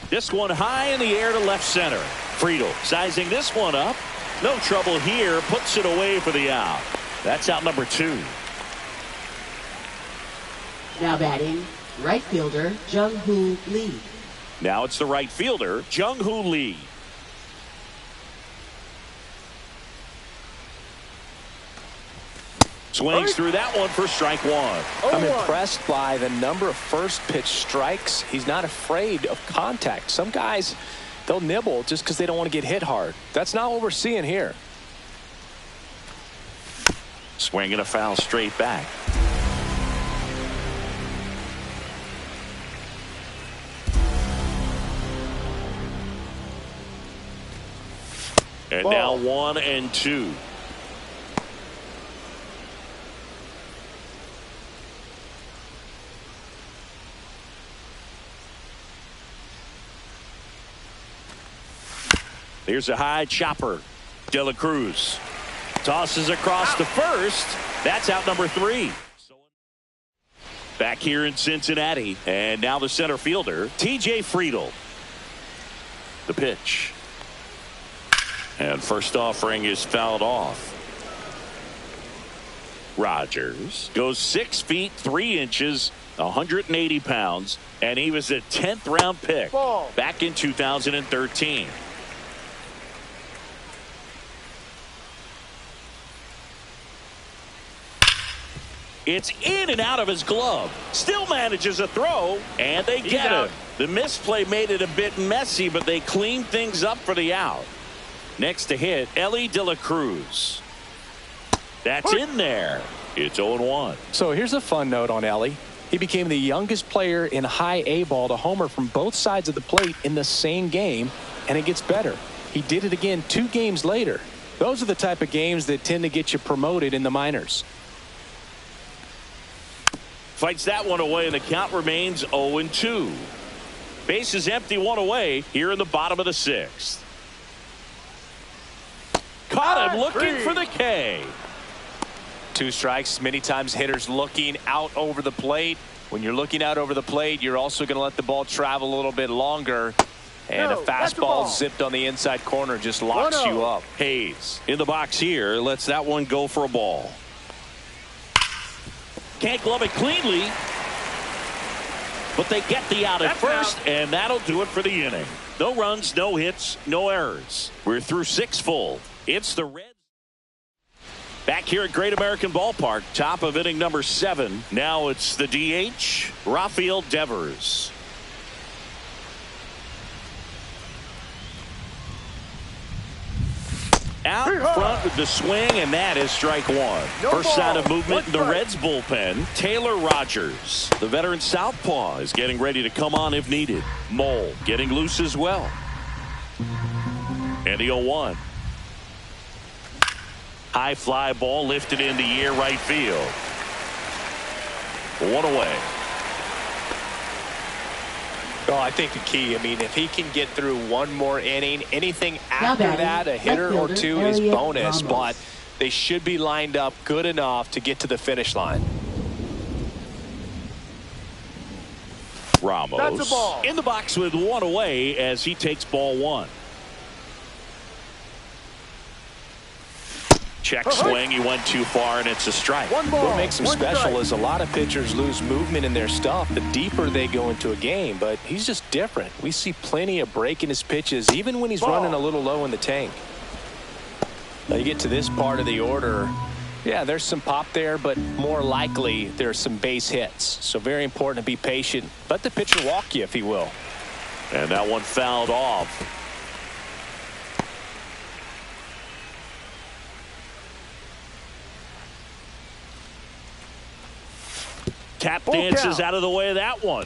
This one high in the air to left center. Friedel sizing this one up. No trouble here. Puts it away for the out. That's out number 2. Now batting, right fielder, Jung-Hoo Lee. Now it's the right fielder, Jung-Hoo Lee. Swings through that one for strike one. I'm impressed by the number of first pitch strikes. He's not afraid of contact. Some guys, they'll nibble just because they don't want to get hit hard. That's not what we're seeing here. Swinging a foul straight back. And now 1-2. Here's a high chopper. De La Cruz tosses across to first. That's out number 3. Back here in Cincinnati. And now the center fielder, TJ Friedl. The pitch. And first offering is fouled off. Rogers goes 6 feet 3 inches, 180 pounds, and he was a 10th round pick back in 2013. It's in and out of his glove. Still manages a throw, and they get him. The misplay made it a bit messy, but they cleaned things up for the out. Next to hit, Ellie De La Cruz. That's in there. It's 0-1. So here's a fun note on Ellie. He became the youngest player in high A ball to homer from both sides of the plate in the same game, and it gets better. He did it again 2 games later. Those are the type of games that tend to get you promoted in the minors. Fights that one away, and the count remains 0-2. Base is empty, 1 away here in the bottom of the 6th. Caught him looking for the K. 2 strikes. Many times hitters looking out over the plate. When you're looking out over the plate, you're also going to let the ball travel a little bit longer. And a fastball zipped on the inside corner just locks you up. Hayes in the box here. Lets that one go for a ball. Can't glove it cleanly. But they get the out at first, and that'll do it for the inning. No runs, no hits, no errors. We're through 6 full. It's the Reds. Back here at Great American Ballpark, top of inning number 7. Now it's the DH, Rafael Devers. Out front with the swing, and that is strike 1. First sign of movement in the Reds bullpen. Taylor Rogers, the veteran southpaw, is getting ready to come on if needed. Mole getting loose as well. And the 0-1. High fly ball lifted in the air right field. 1 away. Well, I think the key, if he can get through 1 more inning, anything after that, a hitter or 2 is bonus, but they should be lined up good enough to get to the finish line. Ramos in the box with 1 away as he takes ball 1. Check swing. He went too far, and it's a strike. What makes him special is a lot of pitchers lose movement in their stuff the deeper they go into a game, but he's just different. We see plenty of break in his pitches, even when he's running a little low in the tank. Now you get to this part of the order. Yeah, there's some pop there, but more likely there's some base hits. So very important to be patient. Let the pitcher walk you if he will. And that one fouled off. Tap dances out of the way of that one.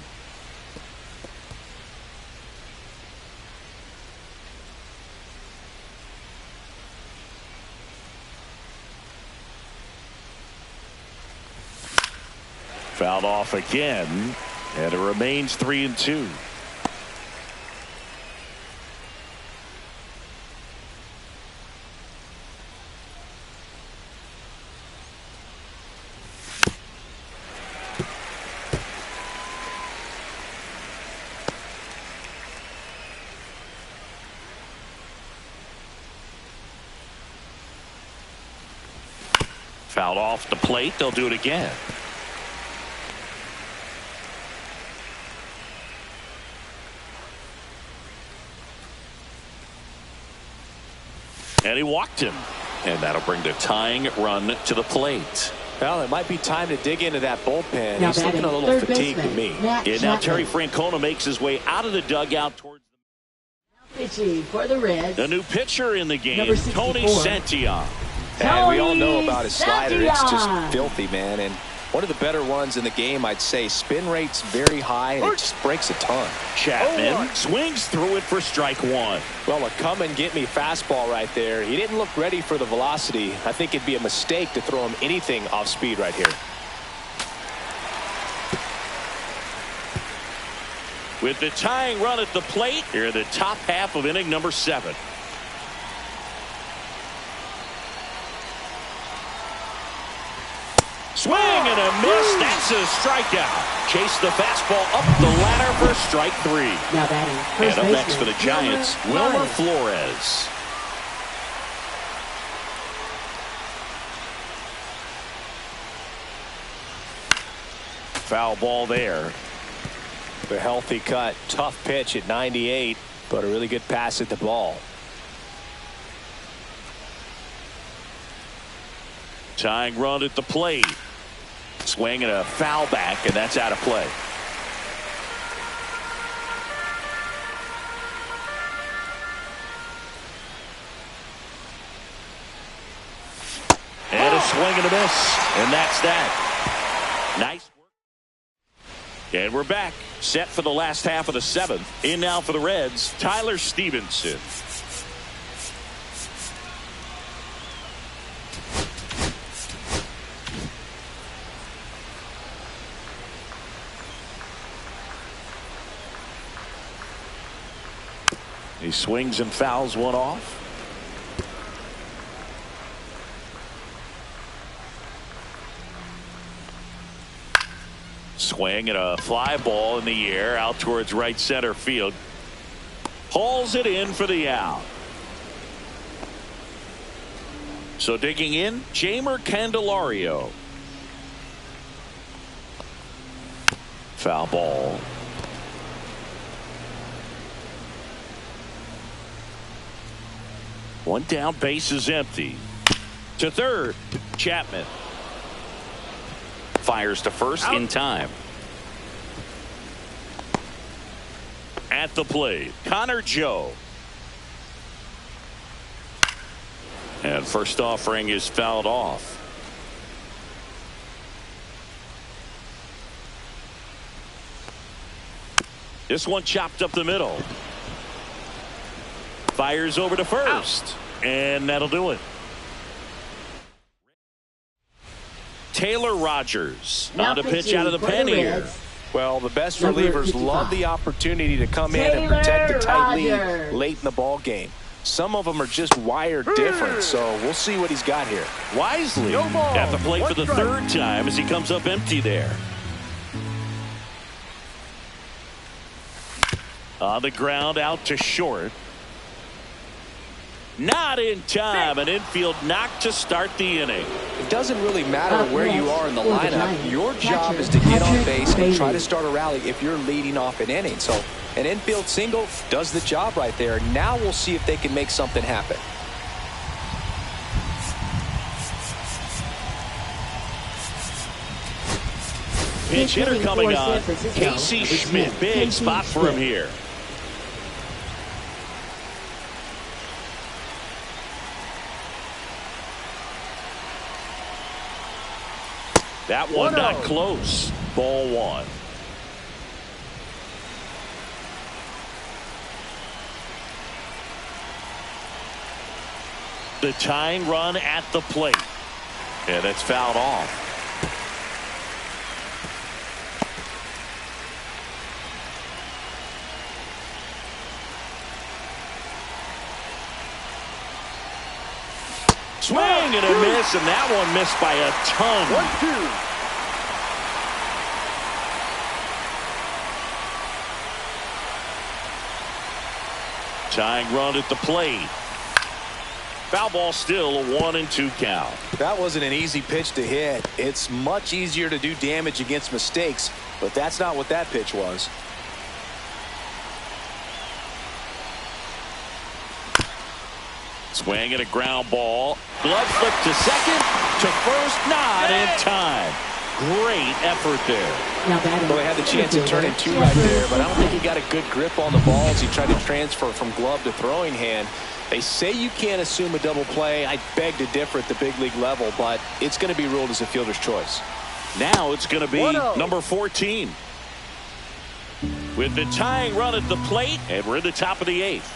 Fouled off again, and it remains 3-2. Fouled off the plate. They'll do it again. And he walked him. And that'll bring the tying run to the plate. Well, it might be time to dig into that bullpen. Now He's looking a little third fatigued to baseman, me. Matt Yeah, now Terry Chapman. Francona makes his way out of the dugout towards Pitching for the Reds. the new pitcher in the game, Number Tony 64. Santillan. And we all know about his Tony slider. It's just Santillan. filthy, man. And one of the better ones in the game, I'd say. Spin rate's very high, and it just breaks a ton. Chapman swings through it for strike one. Well, a come-and-get-me fastball right there. He didn't look ready for the velocity. I think it'd be a mistake to throw him anything off speed right here. With the tying run at the plate, here the top half of inning number 7. Swing and a miss. That's a strikeout. Chase the fastball up the ladder for strike 3. Now batting And first up baseman, next for the Giants, Wilmer Flores. Foul ball there. The healthy cut. Tough pitch at 98, but a really good pass at the ball. Tying run at the plate. Swing and a foul back, and that's out of play. And a swing and a miss, and that's that. Nice work. And we're back, set for the last half of the 7th. In now for the Reds, Tyler Stevenson. He swings and fouls one off. Swing and a fly ball in the air out towards right center field. Hauls it in for the out. So digging in, Jeimer Candelario. Foul ball. One down, base is empty. To third, Chapman. Fires to first in time. At the plate, Connor Joe. And first offering is fouled off. This one chopped up the middle. Fires over to first. And that'll do it. Taylor Rogers on to pitch out of the pen here. Well, the best Number relievers 55. love the opportunity to come in and Taylor protect a tight lead Rogers. late in the ball game. Some of them are just wired different, so we'll see what he's got here. Wisely No ball. at the plate for the One strike. 3rd time as he comes up empty there. On the ground out to short. Not in time. An infield knock to start the inning. It doesn't really matter Up where you next are in the for the lineup. Giants, Your job catcher is to get on Patrick base and try Bailey. to start a rally if you're leading off an inning. So an infield single does the job right there. Now we'll see if they can make something happen. Pinch hitter hitting coming for on. San Francisco, Casey number Schmidt. 10, Big Casey spot for him Schmidt. here. That one not 1-0. close. Ball 1. The tying run at the plate. And it's fouled off. Swing and a miss, and that one missed by a ton. 1-2. Tying run at the plate. Foul ball still, a 1-2 count. That wasn't an easy pitch to hit. It's much easier to do damage against mistakes, but that's not what that pitch was. Swing and a ground ball. Glove flip to second, to first, not in time. Great effort there. Well, they had the chance to turn in two right there, but I don't think he got a good grip on the ball as he tried to transfer from glove to throwing hand. They say you can't assume a double play. I beg to differ at the big league level, but it's going to be ruled as a fielder's choice. Now it's going to be number 14. With the tying run at the plate, and we're in the top of the 8th.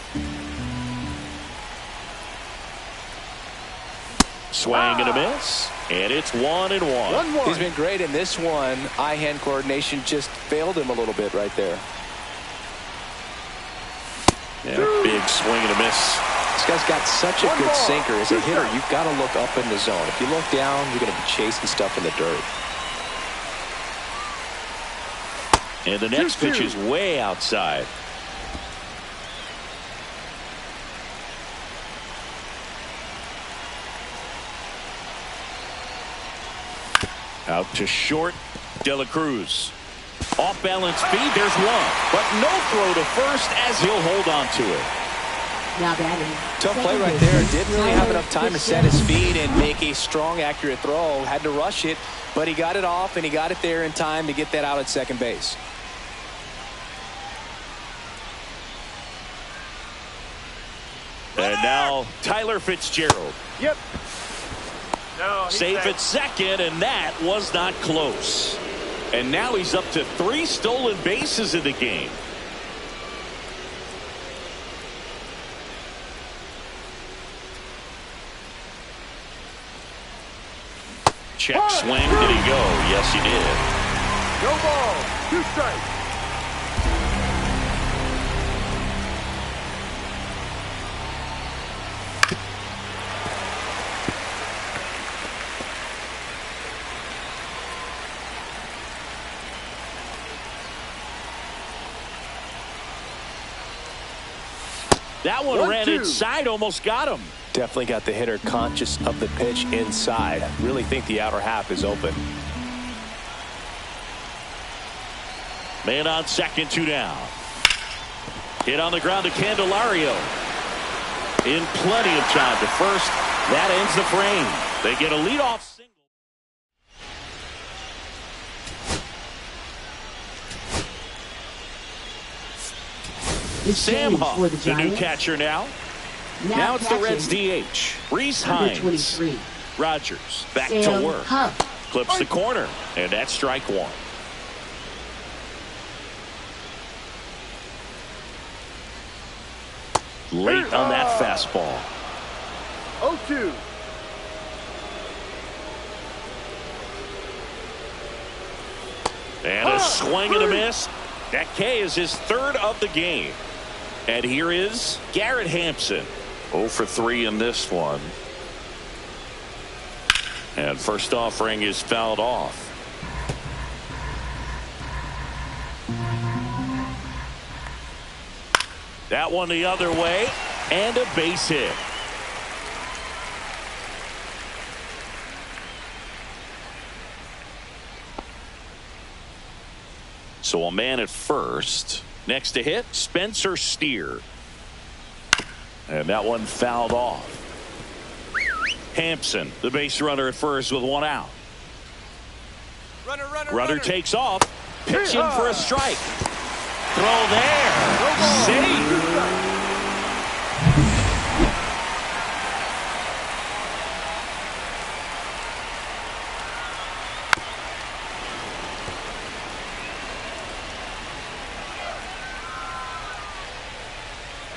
Swing and a miss, and it's 1-1. He's been great in this one. Eye-hand coordination just failed him a little bit right there. Yeah, big swing and a miss. This guy's got such a good sinker. As a hitter, you've got to look up in the zone. If you look down, you're going to be chasing stuff in the dirt. And the next pitch is way outside. Out to short, De La Cruz. Off balance feed, there's one. But no throw to first as he'll hold on to it. Now batting. Tough play right there. Didn't really have enough time to set his feet and make a strong, accurate throw. Had to rush it, but he got it off and he got it there in time to get that out at second base. And now Tyler Fitzgerald. Yep. No, Safe at second, and that was not close. And now he's up to 3 stolen bases in the game. Check swing. Did he go? Yes, he did. No ball. 2 strikes. That one ran inside, almost got him. Definitely got the hitter conscious of the pitch inside. I really think the outer half is open. Man on second, 2 down. Hit on the ground to Candelario. In plenty of time to first. That ends the frame. They get a leadoff single. Sam Huff, the new catcher now. Now it's the Reds DH. Reese Hines. Rogers back to work. Clips the corner, and that's strike 1. Late on that fastball. 0-2. And a swing and a miss. That K is his 3rd of the game. And here is Garrett Hampson. 0 for 3 in this one. And first offering is fouled off. That one the other way. And a base hit. So a man at first. Next to hit, Spencer Steer. And that one fouled off. Hampson, the base runner at first with 1 out. Runner takes off. Pitching for a strike. Throw there. Save.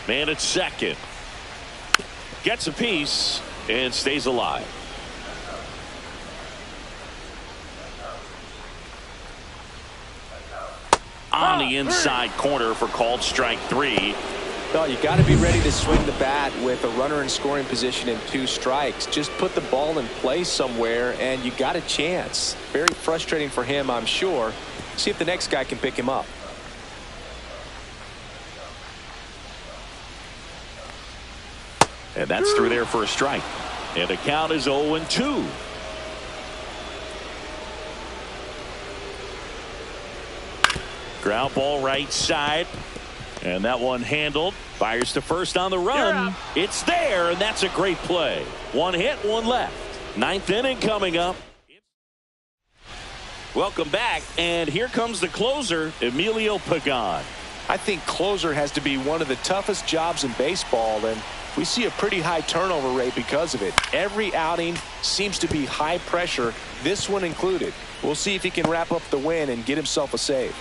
Man at second. Gets a piece and stays alive. On the inside corner for called strike 3. Well, you got to be ready to swing the bat with a runner in scoring position and 2 strikes. Just put the ball in play somewhere and you got a chance. Very frustrating for him, I'm sure. See if the next guy can pick him up. And that's through there for a strike. And the count is 0-2. Ground ball right side. And that one handled. Fires to first on the run. It's there, and that's a great play. One hit, one left. Ninth inning coming up. Welcome back, and here comes the closer, Emilio Pagan. I think closer has to be one of the toughest jobs in baseball, and we see a pretty high turnover rate because of it. Every outing seems to be high pressure, this one included. We'll see if he can wrap up the win and get himself a save.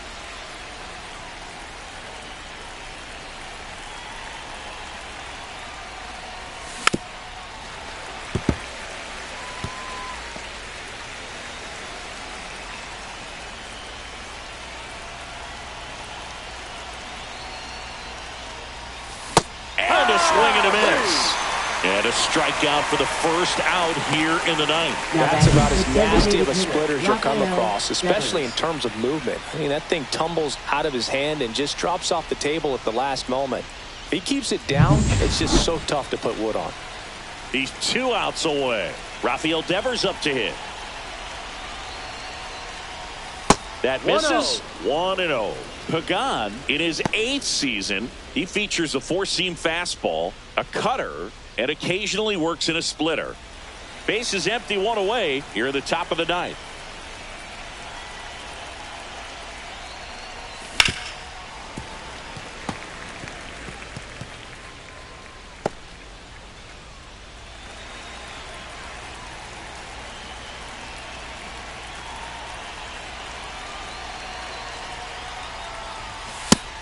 And a swing and a miss. And a strikeout for the first out here in the ninth. That's about as nasty of a splitter as you'll come across, especially in terms of movement. I mean, that thing tumbles out of his hand and just drops off the table at the last moment. If he keeps it down, it's just so tough to put wood on. He's 2 outs away. Rafael Devers up to hit. That misses. 1-0. Pagan, in his 8th season, he features a four-seam fastball, a cutter, and occasionally works in a splitter. Base is empty, 1 away here at the top of the ninth.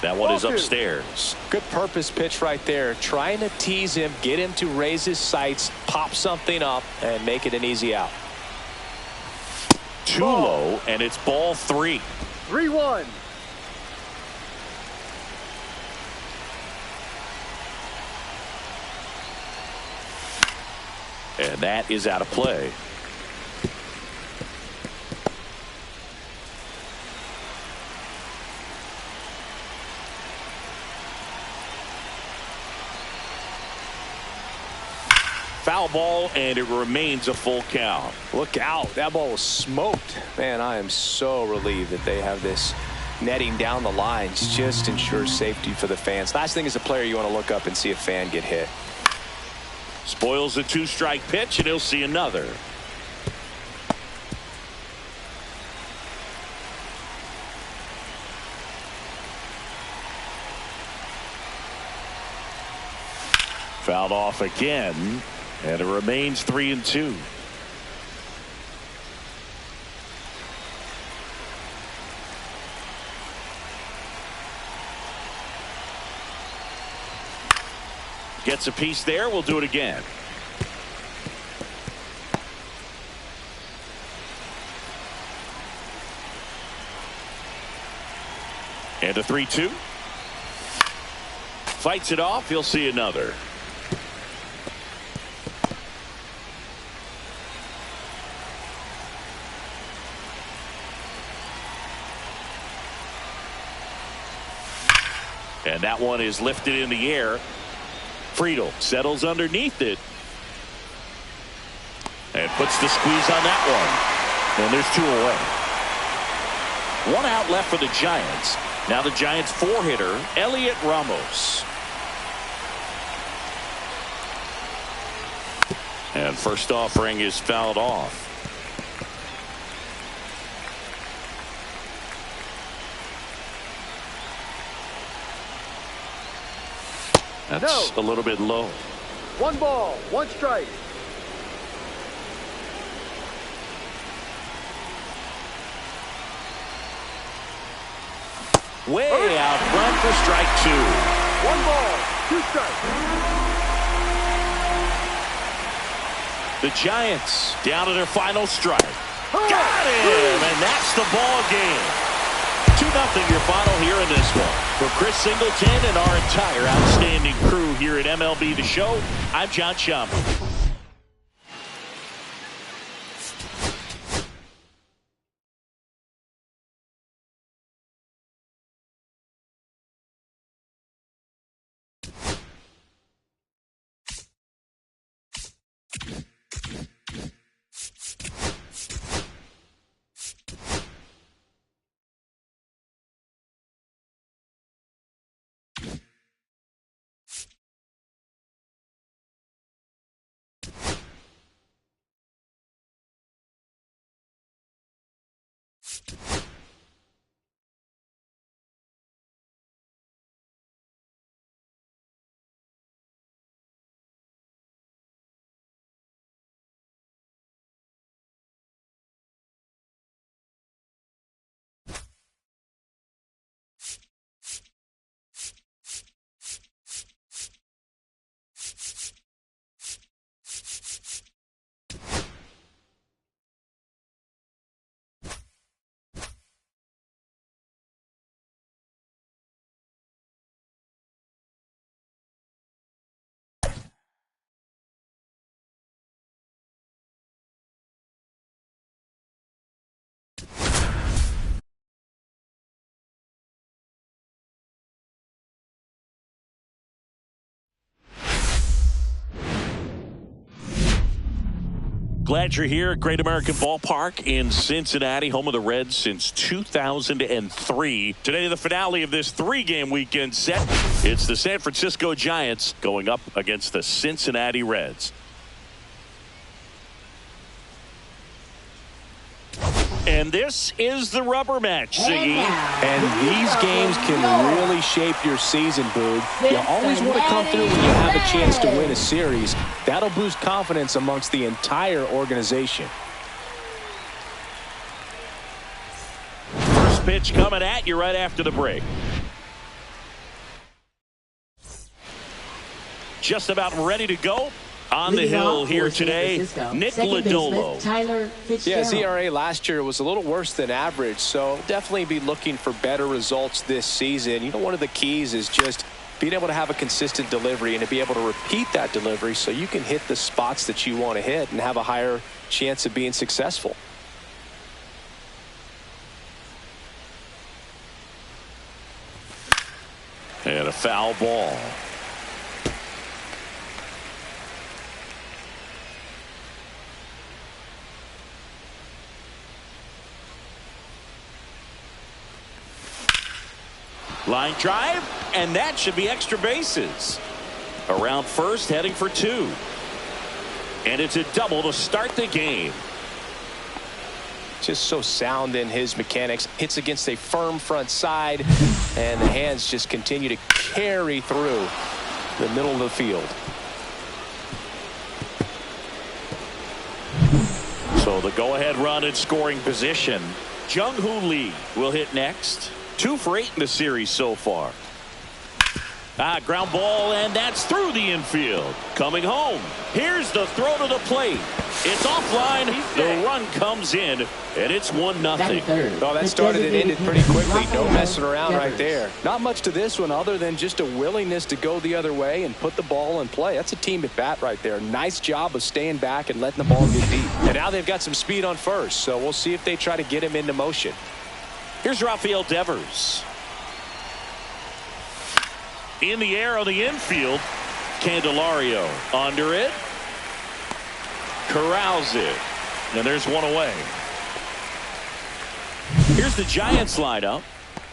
That one is upstairs. Good purpose pitch right there. Trying to tease him, get him to raise his sights, pop something up, and make it an easy out. Too low, and it's ball 3. 3-1. And that is out of play. Foul ball, and it remains a full count. Look out. That ball was smoked. Man, I am so relieved that they have this netting down the lines. Just ensures safety for the fans. Last thing as a player, you want to look up and see a fan get hit. Spoils a 2-strike pitch, and he'll see another. Fouled off again. And it remains 3-2. Gets a piece there. We'll do it again. And a 3-2. Fights it off. He'll see another. And that one is lifted in the air. Friedel settles underneath it. And puts the squeeze on that one. And there's 2 away. 1 out left for the Giants. Now the Giants 4-hitter, Elliot Ramos. And first offering is fouled off. That's a little bit low. 1 ball, 1 strike. Way out front for strike 2. 1 ball, 2 strikes. The Giants down to their final strike. Got him, and that's the ball game. 2-0 your final here in this one. For Chris Singleton and our entire outstanding crew here at MLB The Show, I'm John Sciambi. Glad you're here at Great American Ballpark in Cincinnati, home of the Reds since 2003. Today, the finale of this three-game weekend set. It's the San Francisco Giants going up against the Cincinnati Reds. And this is the rubber match, Siggy. And these games can really shape your season, Boog. You always want to come through when you have a chance to win a series. That'll boost confidence amongst the entire organization. First pitch coming at you right after the break. Just about ready to go. On the hill here today, Nick Lodolo. Yeah, his ERA last year was a little worse than average, so definitely be looking for better results this season. You know, one of the keys is just being able to have a consistent delivery and to be able to repeat that delivery so you can hit the spots that you want to hit and have a higher chance of being successful. And a foul ball. Line drive, and that should be extra bases. Around first, heading for two. And it's a double to start the game. Just so sound in his mechanics. Hits against a firm front side, and the hands just continue to carry through the middle of the field. So the go-ahead run in scoring position. Jung-Hoo Lee will hit next. 2 for 8 in the series so far. Ground ball, and that's through the infield. Coming home. Here's the throw to the plate. It's offline. The run comes in, and it's 1-0. Well, that started and ended pretty quickly. No messing around right there. Not much to this one other than just a willingness to go the other way and put the ball in play. That's a team at bat right there. Nice job of staying back and letting the ball get deep. And now they've got some speed on first, so we'll see if they try to get him into motion. Here's Rafael Devers. In the air on the infield. Candelario under it. Corrals it. And there's one away. Here's the Giants lineup.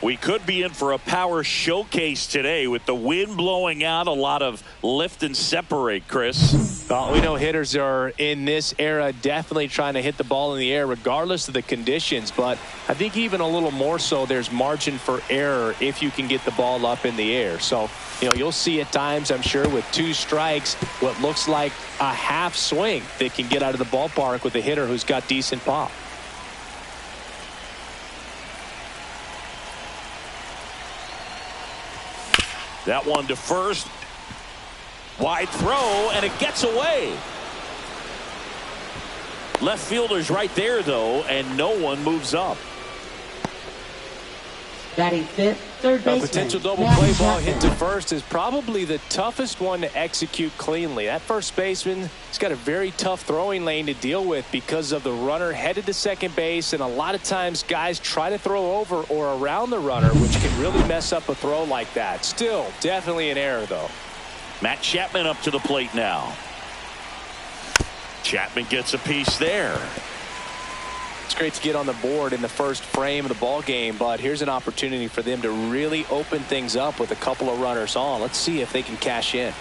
We could be in for a power showcase today with the wind blowing out. A lot of lift and separate, Chris. Well, we know hitters are in this era definitely trying to hit the ball in the air regardless of the conditions. But I think even a little more so there's margin for error if you can get the ball up in the air. So, you know, you'll see at times, I'm sure, with 2 strikes, what looks like a half swing that can get out of the ballpark with a hitter who's got decent pop. That one to first. Wide throw, and it gets away. Left fielder's right there, though, and no one moves up. Batting fifth, third baseman. A potential double play ball hit to first is probably the toughest one to execute cleanly. That first baseman has got a very tough throwing lane to deal with because of the runner headed to second base, and a lot of times guys try to throw over or around the runner, which can really mess up a throw like that. Still, definitely an error, though. Matt Chapman up to the plate now. Chapman gets a piece there. It's great to get on the board in the first frame of the ball game, but here's an opportunity for them to really open things up with a couple of runners on. Let's see if they can cash in.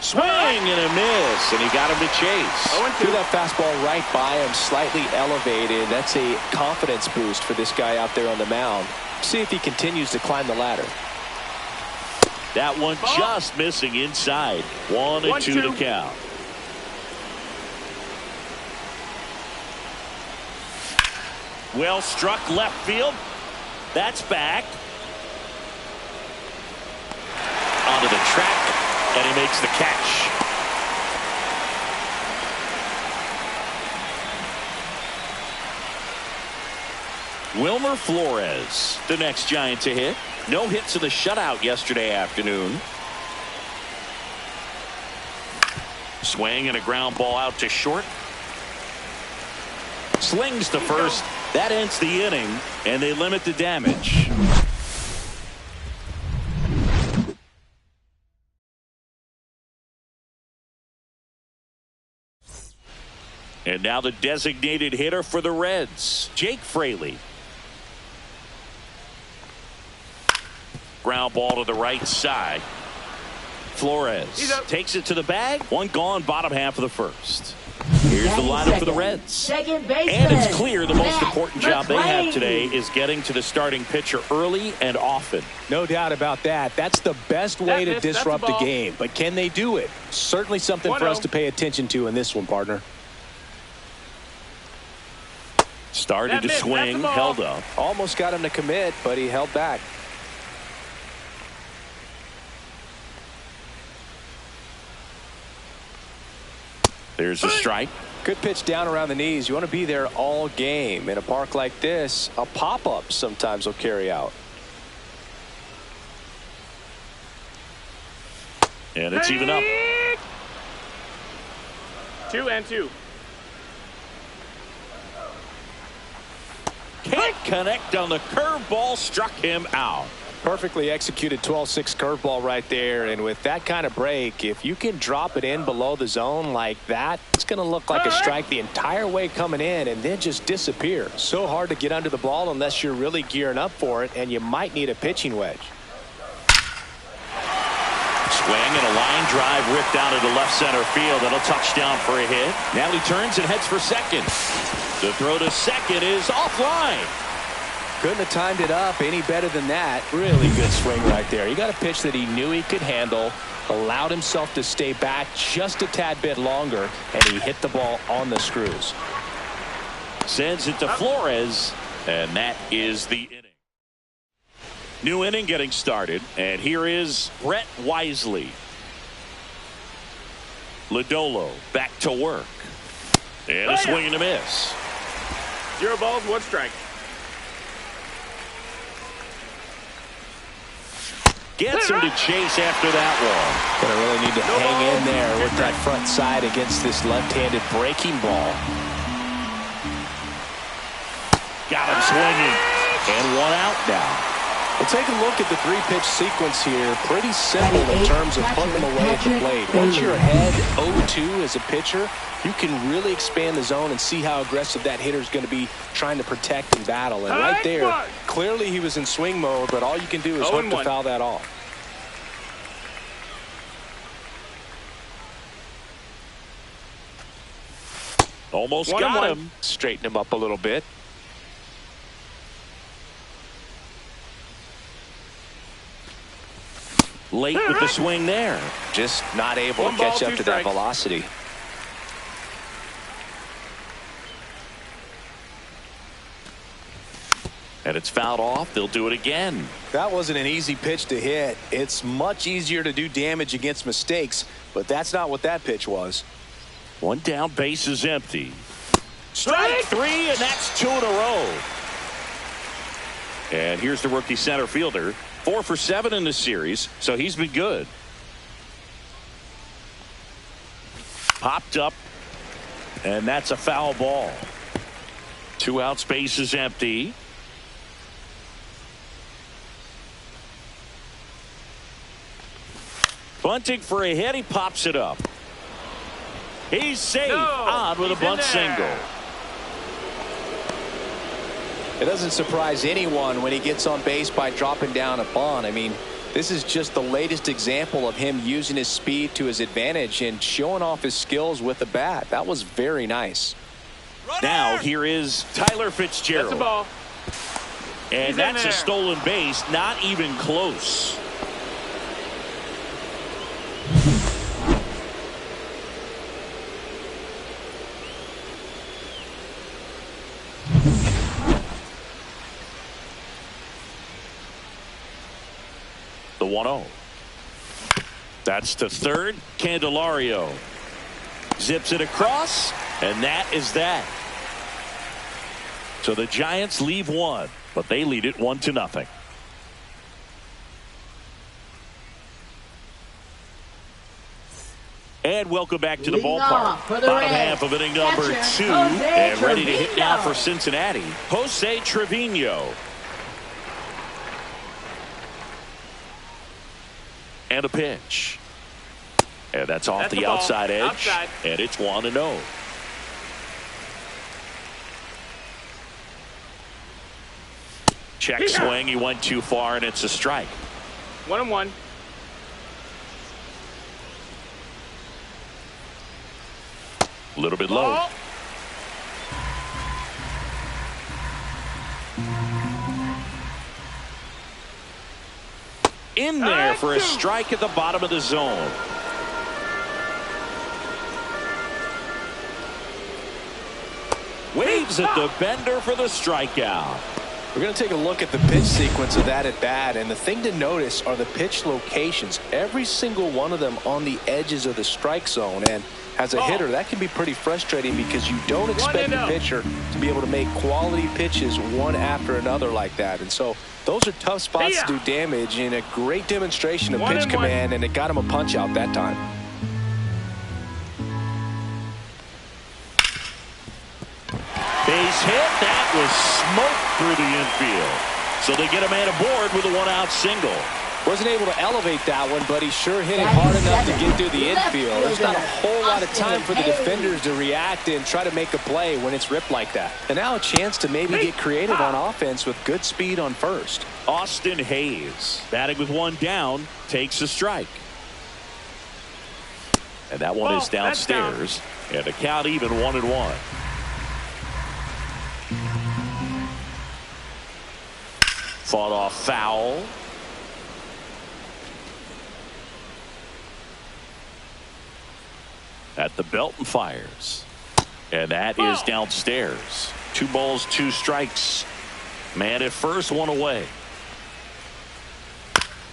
Swing and a miss, and he got him to chase. Threw that fastball right by him, slightly elevated. That's a confidence boost for this guy out there on the mound. See if he continues to climb the ladder. That one just missing inside. 1-2 to count. Well struck left field. That's back. Onto the track, and he makes the catch. Wilmer Flores, the next Giant to hit. No hits in the shutout yesterday afternoon. Swing and a ground ball out to short. Slings to first. That ends the inning, and they limit the damage. And now the designated hitter for the Reds, Jake Fraley. Ground ball to the right side. Flores takes it to the bag. One gone, bottom half of the first. Here's the lineup for the Reds. And it's clear the most important job they have today is getting to the starting pitcher early and often. No doubt about that. That's the best way to disrupt the game. But can they do it? Certainly something for us to pay attention to in this one, partner. Started to swing, held up. Almost got him to commit, but he held back. There's a strike. Good pitch down around the knees. You want to be there all game. In a park like this, a pop-up sometimes will carry out. And it's even up. 2-2. Can't connect on the curveball, struck him out. Perfectly executed 12-6 curveball right there, and with that kind of break, if you can drop it in below the zone like that, it's going to look like a strike the entire way coming in and then just disappear. So hard to get under the ball unless you're really gearing up for it, and you might need a pitching wedge. Swing and a line drive ripped down into left center field. That'll touchdown for a hit. Now he turns and heads for second. The throw to second is offline. Couldn't have timed it up any better than that. Really good swing right there. He got a pitch that he knew he could handle, allowed himself to stay back just a tad bit longer, and he hit the ball on the screws. Sends it to Flores, and that is the inning. New inning getting started, and here is Brett Wisely. Lodolo back to work. And a swing and a miss. 0 balls, 1 strike. Gets him to chase after that one. Gonna really need to hang in there with that front side against this left-handed breaking ball. Got him swinging. And one out now. Well, take a look at the 3-pitch sequence here. Pretty simple in terms of putting them away at the plate. Once you're ahead 0-2 as a pitcher, you can really expand the zone and see how aggressive that hitter is going to be trying to protect and battle. And right there, clearly he was in swing mode, but all you can do is hope to foul that off. Almost got him. Straighten him up a little bit. Late with the swing there. Just not able to catch up to that velocity. And it's fouled off. They'll do it again. That wasn't an easy pitch to hit. It's much easier to do damage against mistakes, but that's not what that pitch was. One down, base is empty. Strike 3, and that's 2 in a row. And here's the rookie center fielder. 4 for 7 in the series, so he's been good. Popped up, and that's a foul ball. 2 outs, base is empty. Bunting for a hit, he pops it up. He's safe on with a bunt single. It doesn't surprise anyone when he gets on base by dropping down a bunt. I mean, this is just the latest example of him using his speed to his advantage and showing off his skills with the bat. That was very nice. Now here is Tyler Fitzgerald. That's a ball. And that's a stolen base, not even close. The 1-0. That's to third. Candelario zips it across, and that is that. So the Giants leave one, but they lead it 1-0. And welcome back to the ballpark. Bottom half of inning number 2, and ready to hit now for Cincinnati, Jose Trevino. And a pitch. And that's off the outside edge. And it's 1-0. Check swing. He went too far, and it's a strike. 1-1. A little bit low. In there for a strike at the bottom of the zone. Waves at the bender for the strikeout. We're going to take a look at the pitch sequence of that at bat, and the thing to notice are the pitch locations. Every single one of them on the edges of the strike zone, and as a hitter, that can be pretty frustrating because you don't expect the pitcher to be able to make quality pitches one after another like that. And so those are tough spots to do damage, and a great demonstration of pitch command, and it got him a punch out that time. Base hit. That was smoked through the infield. So they get a man aboard with a one-out single. Wasn't able to elevate that one, but he sure hit it hard enough to get through the infield. There's not a whole lot of time for the defenders to react and try to make a play when it's ripped like that. And now a chance to maybe get creative on offense with good speed on first. Austin Hayes, batting with one down, takes a strike. And that one is downstairs. And the count even 1-1. Fought off foul. At the belt and fires. And that is downstairs. 2 balls, 2 strikes. Man at first, 1 away.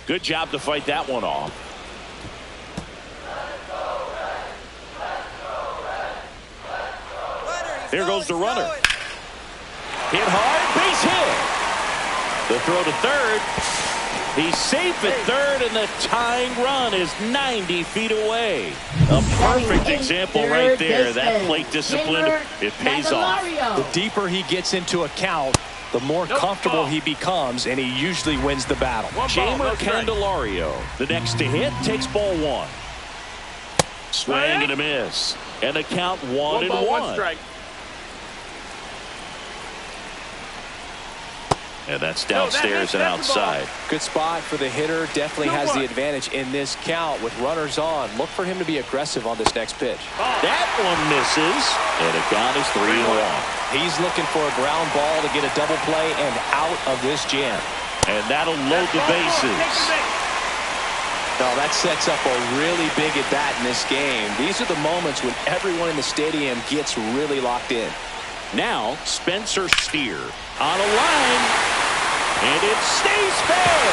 Good job to fight that one off. Here goes the runner. Hit hard, base hit. The throw to third. He's safe at third, and the tying run is 90 feet away. A perfect example right there. That plate discipline, it pays off. The deeper he gets into a count, the more comfortable he becomes, and he usually wins the battle. Jamer Candelario, the next to hit, takes ball 1. Swing and a miss. And the count 1-1. Strike. And that's downstairs and outside. Good spot for the hitter. Definitely has the advantage in this count with runners on. Look for him to be aggressive on this next pitch. That one misses. And the count is 3-1. He's looking for a ground ball to get a double play and out of this jam. And that'll load the bases. Now that sets up a really big at bat in this game. These are the moments when everyone in the stadium gets really locked in. Now Spencer Steer on a line, and it stays fair.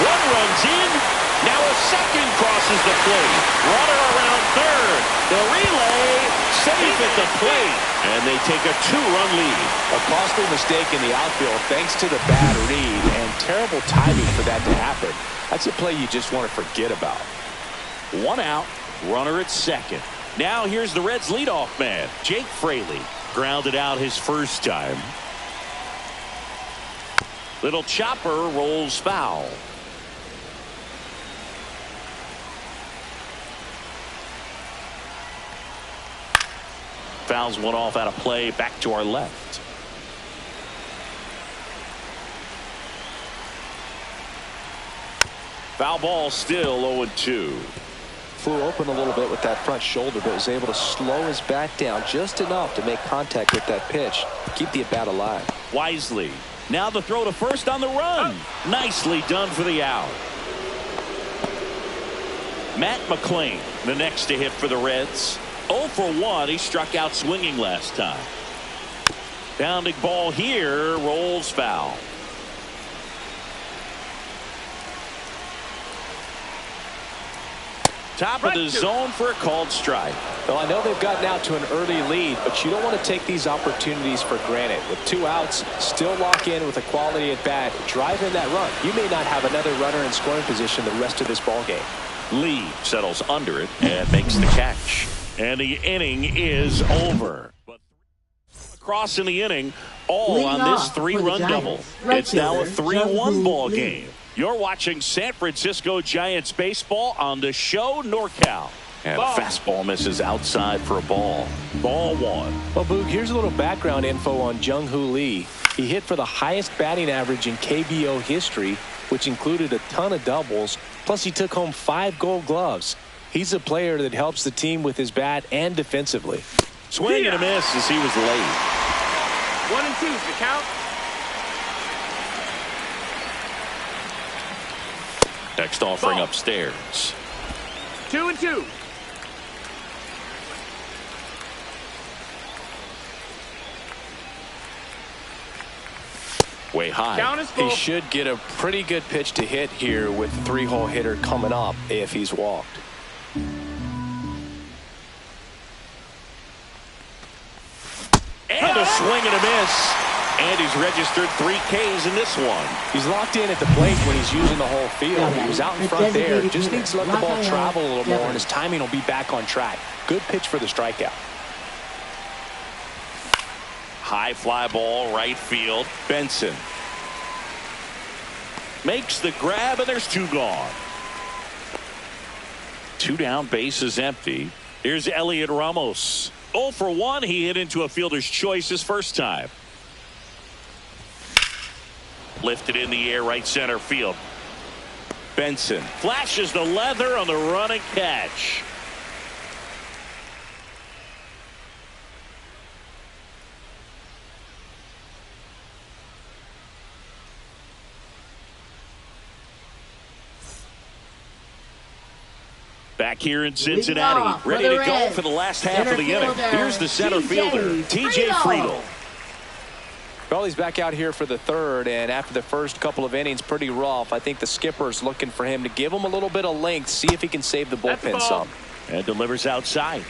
One runs in. Now a second crosses the plate. Runner around third. The relay safe at the plate, and they take a 2-run lead. A costly mistake in the outfield thanks to the bad read and terrible timing for that to happen. That's a play you just want to forget about. 1 out, runner at second. Now here's the Reds' leadoff man, Jake Fraley. Grounded out his first time. Little chopper rolls foul. Fouls one off out of play, back to our left. Foul ball, still 0-2. Flew open a little bit with that front shoulder, but was able to slow his bat down just enough to make contact with that pitch, keep the at-bat alive. Wisely. Now the throw to first on the run. Nicely done for the out. Matt McClain, the next to hit for the Reds. 0 for 1. He struck out swinging last time. Bounding ball here, rolls foul. Top of the zone for a called strike. Well, I know they've gotten out to an early lead, but you don't want to take these opportunities for granted. With 2 outs, still lock in with a quality at bat, drive in that run. You may not have another runner in scoring position the rest of this ball game. Lee settles under it and makes the catch. And the inning is over. But across in the inning, all on this 3-run double. It's now a 3-1 ball game. You're watching San Francisco Giants baseball on the show NorCal. And a fastball misses outside for a ball. Ball 1. Well, Boog, here's a little background info on Jung-Hoo Lee. He hit for the highest batting average in KBO history, which included a ton of doubles. Plus, he took home 5 Gold Gloves. He's a player that helps the team with his bat and defensively. Swing and a miss as he was late. 1 and 2 is the count. Next offering Ball. upstairs. 2 and 2. Way high. Count is full. He should get a pretty good pitch to hit here with the 3-hole hitter coming up if he's walked. And a swing and a miss. And he's registered 3 Ks in this one. He's locked in at the plate when he's using the whole field. He was out in front there. Just needs to let the ball travel a little more, and his timing will be back on track. Good pitch for the strikeout. High fly ball, right field. Benson makes the grab, and there's 2 gone. 2 down, base is empty. Here's Elliot Ramos. 0 for 1. He hit into a fielder's choice his first time. Lifted in the air, right center field. Benson flashes the leather on the run and catch. Back here in Cincinnati, ready to go for the last half of the inning. Here's the center fielder, TJ Friedl. Well, he's back out here for the third, and after the first couple of innings, pretty rough. I think the skipper's looking for him to give him a little bit of length, see if he can save the bullpen some. And delivers outside.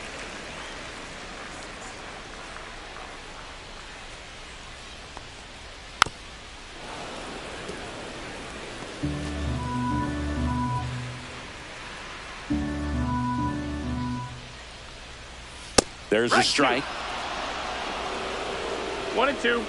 There's a strike. 1 and 2.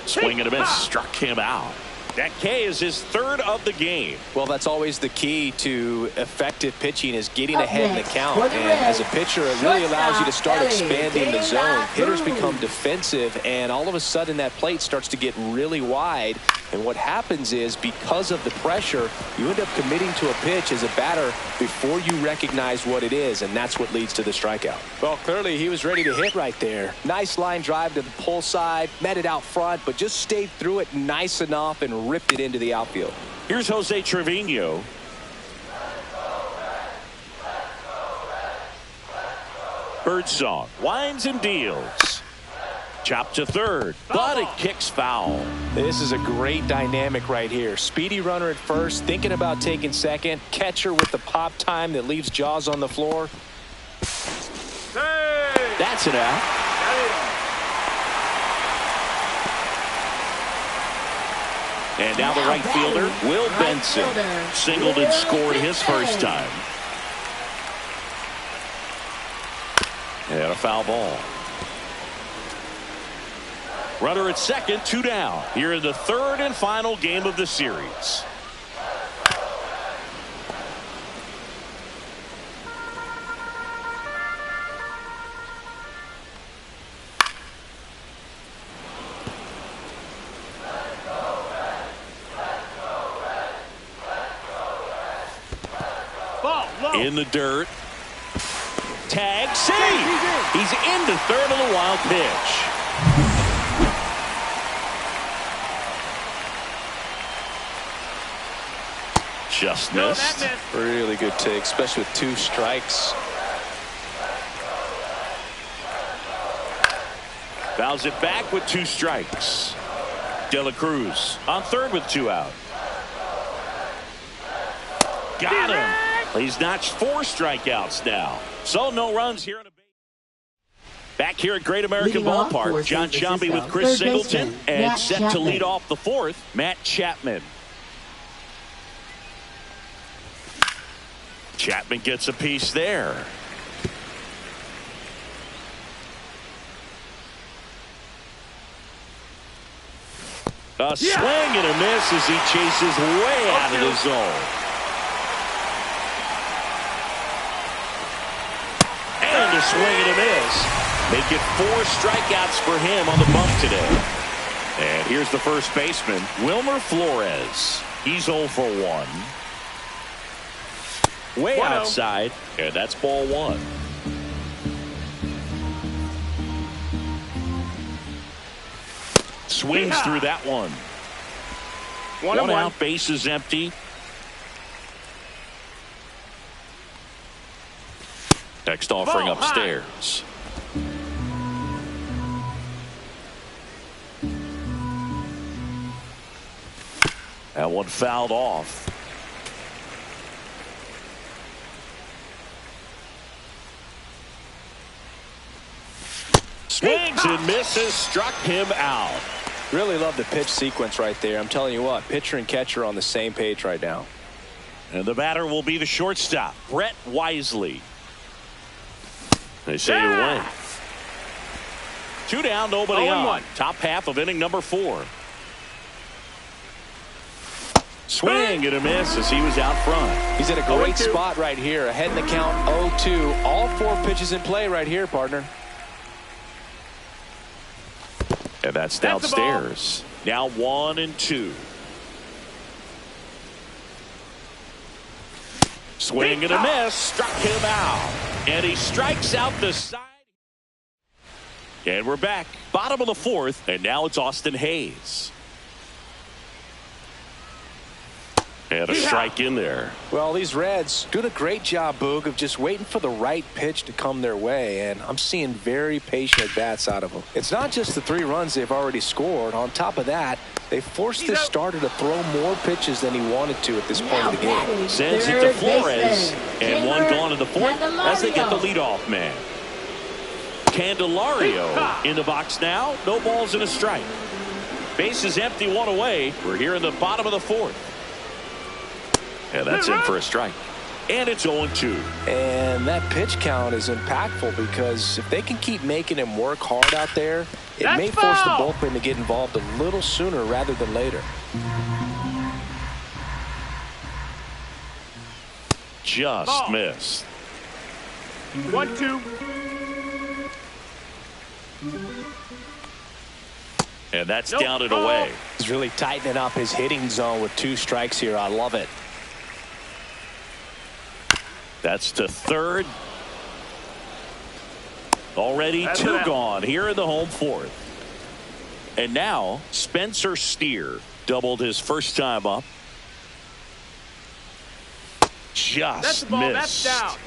Swing and a miss. Struck him out. That K is his 3rd of the game. Well, that's always the key to effective pitching, is getting ahead in the count. And as a pitcher, it really allows you to start expanding the zone. Hitters become defensive, and all of a sudden that plate starts to get really wide. And what happens is, because of the pressure, you end up committing to a pitch as a batter before you recognize what it is, and that's what leads to the strikeout. Well, clearly he was ready to hit right there. Nice line drive to the pull side, met it out front, but just stayed through it nice enough and ripped it into the outfield. Here's Jose Trevino. Birdsong winds and deals. Chop to third, but it kicks foul. This is a great dynamic right here. Speedy runner at first, thinking about taking second. Catcher with the pop time that leaves Jaws on the floor. Hey! That's an out. And now the right fielder, Will Benson, singled and scored his first time. And a foul ball. Runner at second, 2 down. Here in the 3rd and final game of the series. In the dirt. Tag, save. He's into third on the wild pitch. Just missed. Really good take, especially with 2 strikes. Fouls it back with 2 strikes. De La Cruz on third with 2 out. Got him. He's notched 4 strikeouts now. So no runs here in a base. Back here at Great American Ballpark, John Sciambi with Chris Singleton, and set to lead off the 4th, Matt Chapman. Chapman gets a piece there. A swing and a miss as he chases way out of the zone. And a swing and a miss. Make it 4 strikeouts for him on the bump today. And here's the first baseman, Wilmer Flores. He's 0 for 1. Way 1-0. outside, and that's ball 1. Swings through that one. One out, base is empty. Next offering Ball high. upstairs. That one fouled off. Swings and misses, struck him out. Really love the pitch sequence right there. I'm telling you what, pitcher and catcher are on the same page right now. And the batter will be the shortstop, Brett Wisely. They say it away. 2 down, nobody on. Top half of inning number 4. Swing and a miss as he was out front. He's in a great spot right here. Ahead in the count, 0-2. All 4 pitches in play right here, partner. And that's downstairs. Now 1-2. Swing and a miss. Struck him out. And he strikes out the side. And we're back. Bottom of the 4th. And now it's Austin Hayes. And a strike in there. Well, these Reds doing a great job, Boog, of just waiting for the right pitch to come their way, and I'm seeing very patient at-bats out of them. It's not just the 3 runs they've already scored. On top of that, they forced this starter to throw more pitches than he wanted to at this point of the game. Sends it to Flores, and 1 gone in the 4th as they get the leadoff man. Candelario in the box now. No balls and a strike. Base is empty, 1 away. We're here in the bottom of the 4th. And that's in for a strike. And it's 0-2. And that pitch count is impactful because if they can keep making him work hard out there, it may force the bullpen to get involved a little sooner rather than later. Just missed. 1-2. And that's down and away. He's really tightening up his hitting zone with 2 strikes here. I love it. That's to 3rd. Already 2 gone here in the home 4th. And now Spencer Steer doubled his first time up. Just missed. That's down.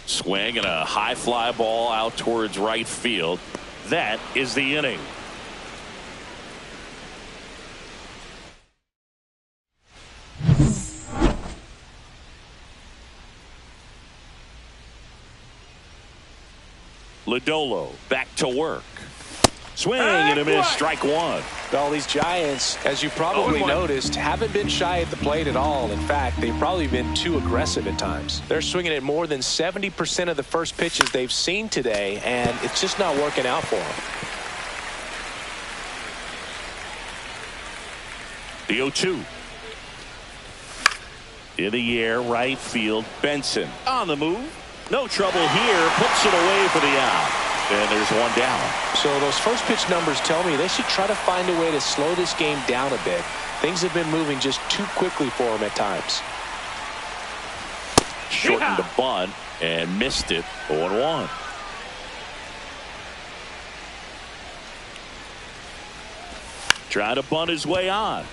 Swing and a high fly ball out towards right field. That is the inning. Lodolo back to work. Swing and a miss, strike 1. Well, these Giants, as you probably noticed, haven't been shy at the plate at all. In fact, they've probably been too aggressive at times. They're swinging at more than 70% of the first pitches they've seen today, and it's just not working out for them. The 0-2. In the air, right field, Benson on the move. No trouble here, puts it away for the out. And there's 1 down. So those first pitch numbers tell me they should try to find a way to slow this game down a bit. Things have been moving just too quickly for them at times. Shortened the bunt and missed it. 0-1. Trying to bunt his way on.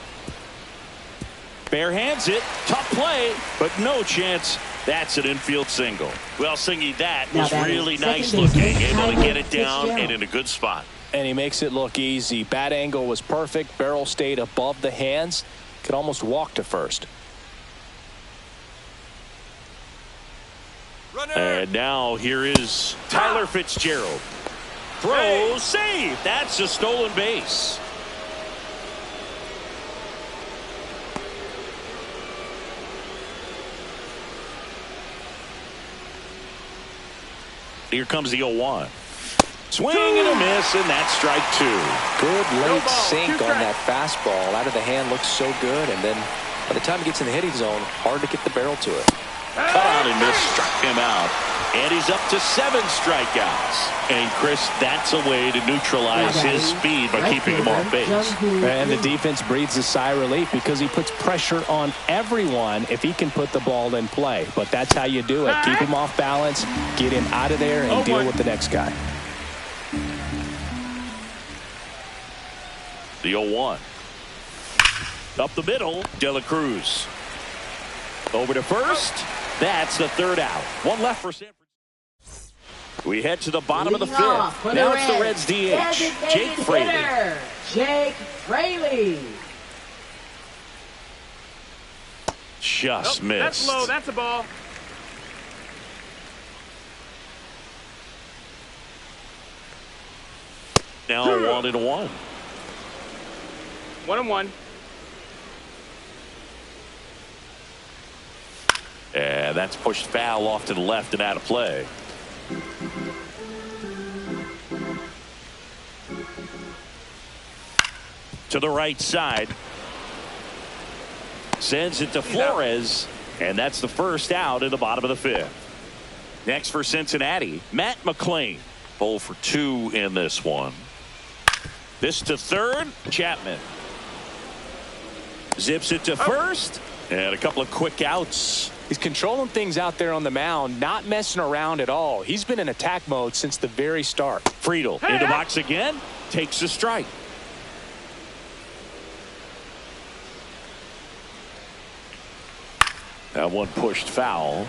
Bare hands it. Tough play, but no chance. That's an infield single. Well, Singy, that was really nice looking. Able to get it down and in a good spot. And he makes it look easy. Bat angle was perfect. Barrel stayed above the hands. Could almost walk to first. And now here is Tyler Fitzgerald. Throw, save. That's a stolen base. Here comes the 0-1. Swing and a miss, and that's strike 2. Good late sink on that fastball. Out of the hand looks so good, and then By the time he gets in the hitting zone, hard to get the barrel to it. Cut on and miss, struck him out. And he's up to 7 strikeouts. And Chris, that's a way to neutralize his speed by keeping him off base. And the defense breathes a sigh of relief because he puts pressure on everyone if he can put the ball in play. But that's how you do it. Keep him off balance, get him out of there, and deal with the next guy. The 0-1. Up the middle, De La Cruz. Over to first. That's the 3rd out. 1 left for San Francisco. We head to the bottom of the 5th. Now it's the Reds DH, Jake Fraley. Jake Fraley. Just missed. That's low. That's a ball. Now 1-1. 1-1. And that's pushed foul off to the left and out of play. To the right side. Sends it to Flores. And that's the 1st out in the bottom of the 5th. Next for Cincinnati, Matt McClain. 0 for 2 in this one. This to 3rd, Chapman. Zips it to 1st. And a couple of quick outs. He's controlling things out there on the mound, not messing around at all. He's been in attack mode since the very start. Friedel in the box again, takes a strike. That one pushed foul.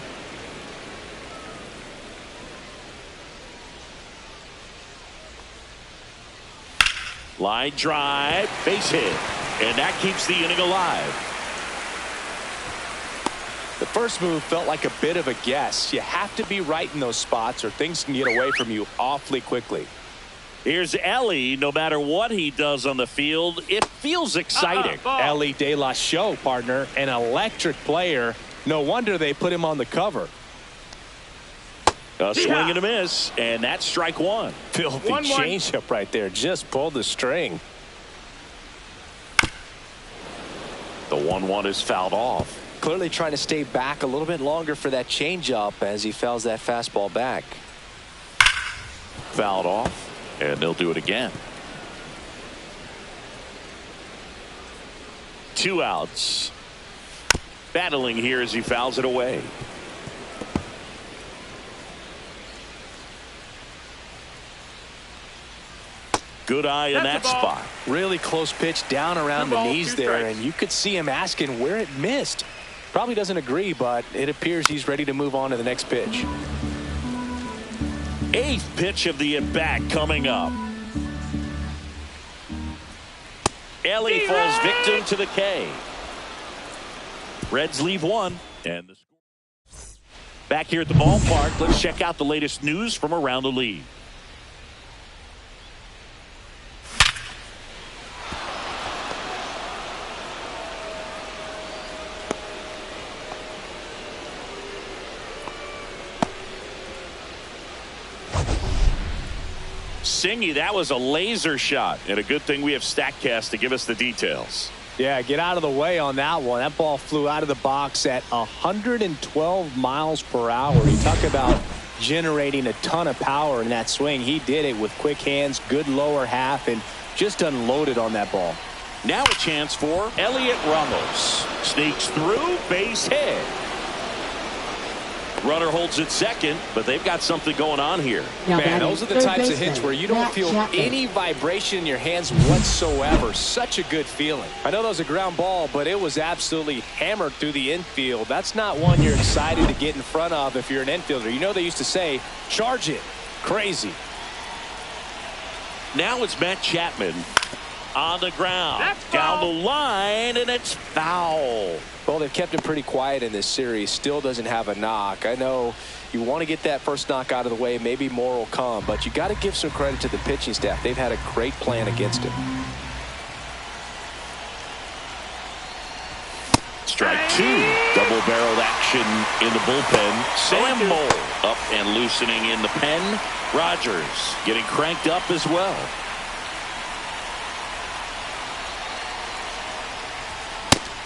Line drive, base hit, and that keeps the inning alive. The first move felt like a bit of a guess. You have to be right in those spots or things can get away from you awfully quickly. Here's Ellie. No matter what he does on the field, it feels exciting. Ellie De La Show, partner, an electric player. No wonder they put him on the cover. A swing and a miss, and that's strike 1. Filthy changeup right there. Just pulled the string. The 1-1 is fouled off. Clearly trying to stay back a little bit longer for that changeup as he fouls that fastball back. Fouled off, and they'll do it again. 2 outs. Battling here as he fouls it away. Good eye in that spot. Really close pitch down around the knees there, and you could see him asking where it missed. Probably doesn't agree, but it appears he's ready to move on to the next pitch. 8th pitch of the at-bat coming up. Ellie falls victim to the K. Reds leave 1, and the score. Back here at the ballpark, let's check out the latest news from around the league. Singy, that was a laser shot, and a good thing we have StatCast to give us the details. Yeah, get out of the way on that one. That ball flew out of the box at 112 miles per hour. You talk about generating a ton of power in that swing. He did it with quick hands, good lower half, and just unloaded on that ball. Now a chance for Elliot Ramos. Sneaks through, base hit. Runner holds it second, but they've got something going on here. Man, those are the types of hits where you don't feel any vibration in your hands whatsoever. Such a good feeling. I know that was a ground ball, but it was absolutely hammered through the infield. That's not one you're excited to get in front of if you're an infielder. You know they used to say, charge it. Crazy. Now it's Matt Chapman on the ground. Down the line, and it's foul. Well, they've kept him pretty quiet in this series. Still doesn't have a knock. I know you want to get that first knock out of the way. Maybe more will come, but you got to give some credit to the pitching staff. They've had a great plan against him. Strike 2. Double-barreled action in the bullpen. Sam Moll up and loosening in the pen. Rogers getting cranked up as well.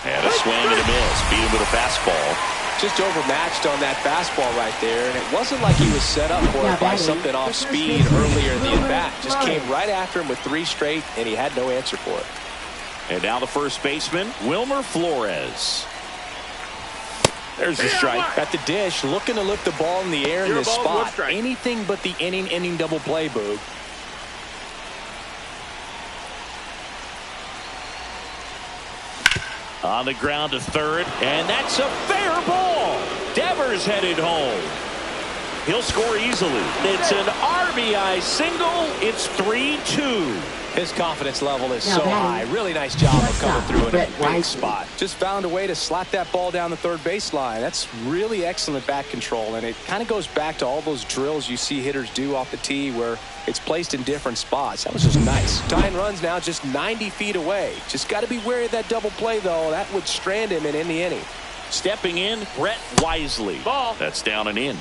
And a swing and a Beat him with a fastball. Just overmatched on that fastball right there, and it wasn't like he was set up for it by something off speed earlier in the at-bat. Just came right after him with 3 straight, and he had no answer for it. And now the first baseman, Wilmer Flores. There's the strike. At the dish, looking to lift the ball in the air in this spot. Anything but the inning double play, Boog. On the ground to third, and that's a fair ball. Devers headed home. He'll score easily. It's an RBI single. It's 3-2. His confidence level is so high. Really nice job of coming through in a big spot. Just found a way to slap that ball down the third baseline. That's really excellent bat control, and it kind of goes back to all those drills you see hitters do off the tee where it's placed in different spots. That was just nice. Tying runs now just 90 feet away. Just got to be wary of that double play, though. That would strand him and end the inning. Stepping in, Brett Wisely. Ball. That's down and in.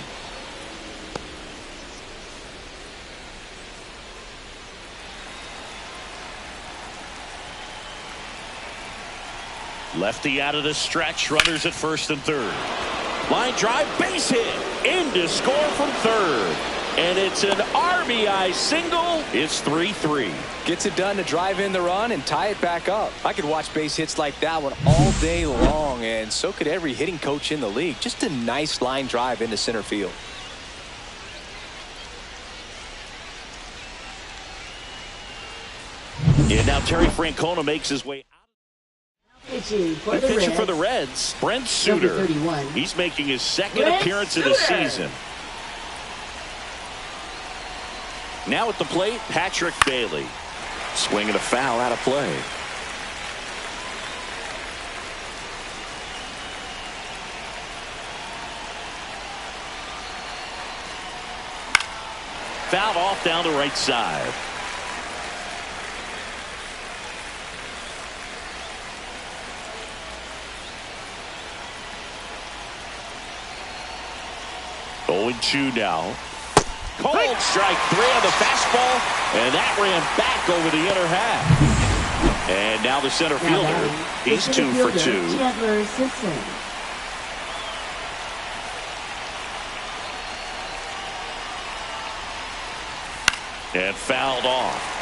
Lefty out of the stretch. Runners at first and third. Line drive, base hit. In to score from third. And it's an RBI single. It's 3-3. Gets it done to drive in the run and tie it back up. I could watch base hits like that one all day long, and so could every hitting coach in the league. Just a nice line drive into center field. And now Terry Francona makes his way out. Pitching for The the pitcher Reds. for the Reds, Brent Number Suter. 31. He's making his second Brent appearance of the Suter. season. Now at the plate, Patrick Bailey. Swinging a foul out of play. Fouled off down the right side. Oh, 0-2 now. Cold strike 3 on the fastball, and that ran back over the inner half. And now the center fielder, he's 2 for 2. Chandler Simpson. And fouled off.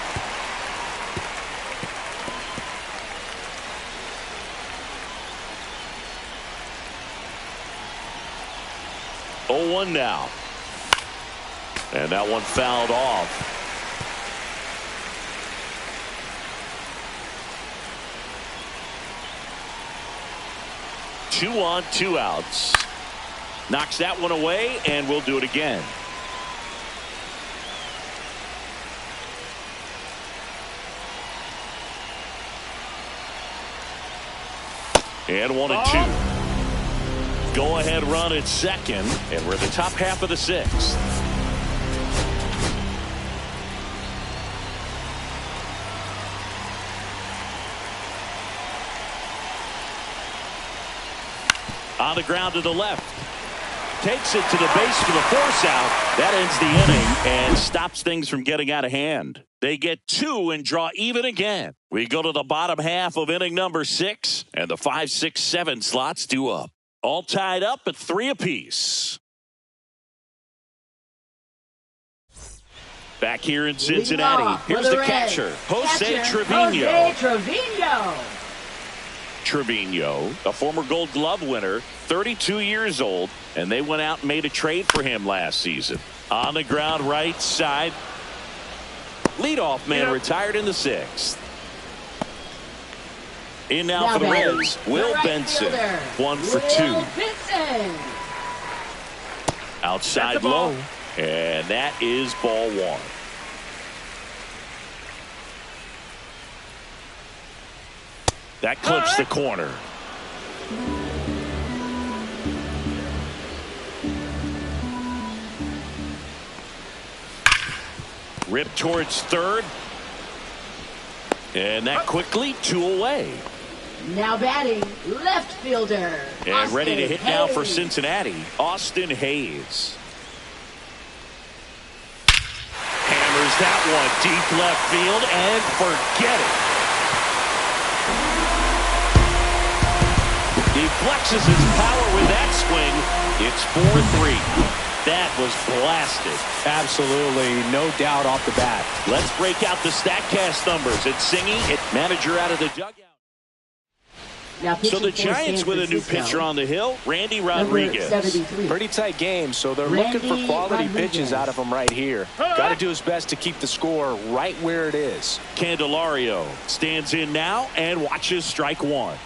Oh, 1 now. And that one fouled off. Two on, 2 outs. Knocks that one away, and we'll do it again. And 1-2. Go ahead run at second, and we're at the top half of the 6th. On the ground to the left. Takes it to the base for the force out. That ends the inning and stops things from getting out of hand. They get 2 and draw even again. We go to the bottom half of inning number 6, and the 5, 6, 7 slots due up. All tied up at 3 apiece. Back here in Cincinnati, here's the catcher, Jose Trevino. Trevino, a former Gold Glove winner, 32 years old, and they went out and made a trade for him last season. On the ground right side, leadoff man retired in the 6th. In now for the Reds, Will Benson, 1 for 2. Outside low, and that is ball 1. That clips the corner. Ripped towards third. And that quickly 2 away. Now batting, left fielder. And Austin ready to hit Hayes. now for Cincinnati, Austin Hayes. Hammers that one deep left field and forget it. He flexes his power with that swing. It's 4-3. That was blasted. Absolutely, no doubt off the bat. Let's break out the StatCast numbers. It's Singy, manager out of the dugout. Now So the Giants with a new pitcher on the hill, Randy Rodriguez. Pretty tight game, so they're looking for quality pitches out of him right here. Got to do his best to keep the score right where it is. Candelario stands in now and watches strike one.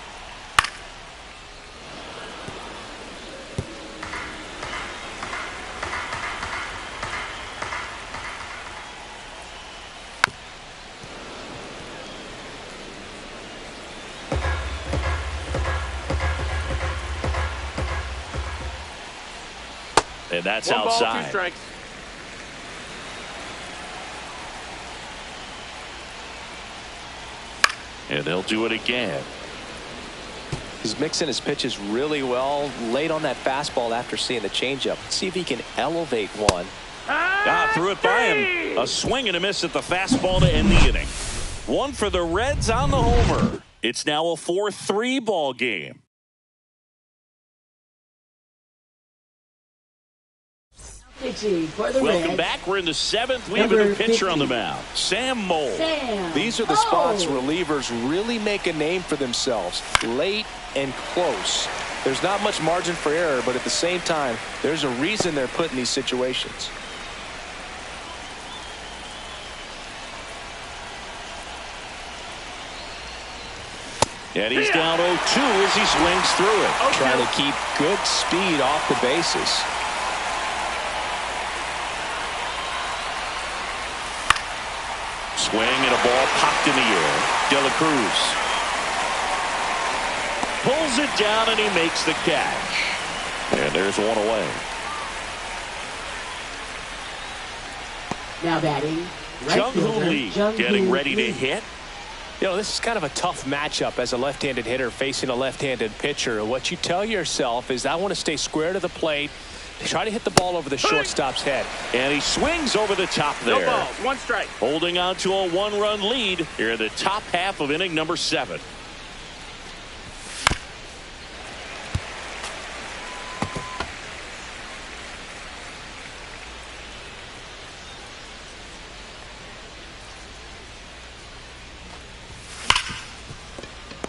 And that's One outside. ball, 2 strikes. And they'll do it again. He's mixing his pitches really well. Late on that fastball after seeing the changeup. Let's see if he can elevate one. Threw it by him. A swing and a miss at the fastball to end the inning. One for the Reds on the homer. It's now a 4-3 ball game. Welcome back. We're in the 7th. We have a new pitcher on the mound, Sam Moll. These are the spots relievers really make a name for themselves. Late and close. There's not much margin for error, but at the same time, there's a reason they're put in these situations. And he's down 0-2 as he swings through it. Trying to keep good speed off the bases. Swing and a ball popped in the air. De La Cruz pulls it down and he makes the catch. And there's one away. Now batting, right fielder, Lee getting ready to hit. You know, this is kind of a tough matchup as a left-handed hitter facing a left-handed pitcher. What you tell yourself is, I want to stay square to the plate, try to hit the ball over the shortstop's head. And he swings over the top there. No balls, 1 strike. Holding on to a 1-run lead here in the top half of inning number 7.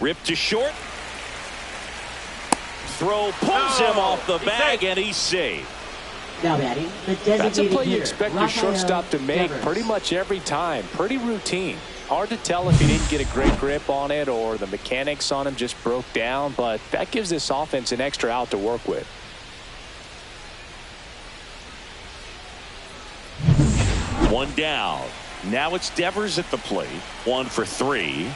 Ripped to short. Throw pulls him off the bag and he's safe. Now batting, the That's a designated play you hitter, expect your Rafael shortstop to make Devers. pretty much every time. Pretty routine. Hard to tell if he didn't get a great grip on it or the mechanics on him just broke down, but that gives this offense an extra out to work with. One down. Now it's Devers at the plate. 1 for 3.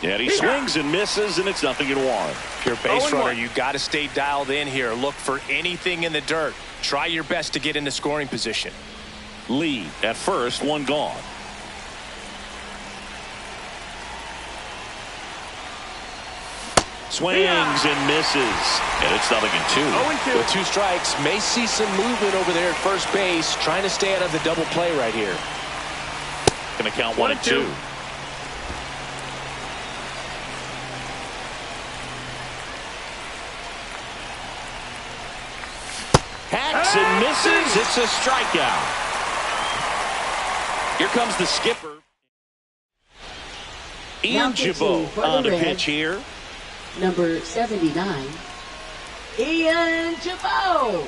And he swings and misses, and it's 0-1. If you're a base runner, you got to stay dialed in here. Look for anything in the dirt. Try your best to get into scoring position. Lee at first, 1 gone. Swings and misses, and it's 0-2. With 2 strikes, may see some movement over there at first base, trying to stay out of the double play right here. Going to count 1-2. Hacks and misses. It's a strikeout. Here comes the skipper. Ian Jabot on the pitch here. Number 79, Ian Jabot.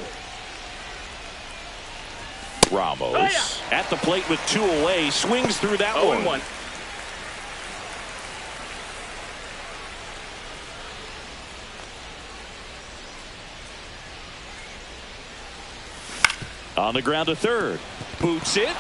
Ramos at the plate with 2 away. Swings through that one. 0-1. On the ground to third. Boots it.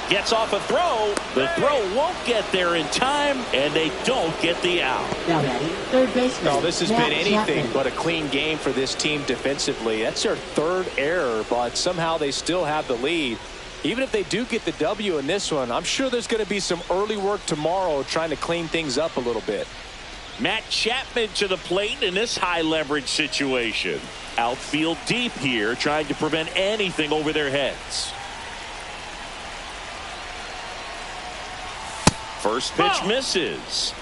Gets off a throw. The throw won't get there in time, and they don't get the out. Now batting, third baseman. No, this has Matt been anything Chapman. but a clean game for this team defensively. That's their 3rd error, but somehow they still have the lead. Even if they do get the W in this one, I'm sure there's going to be some early work tomorrow trying to clean things up a little bit. Matt Chapman to the plate in this high leverage situation. Outfield deep here, trying to prevent anything over their heads. First pitch misses.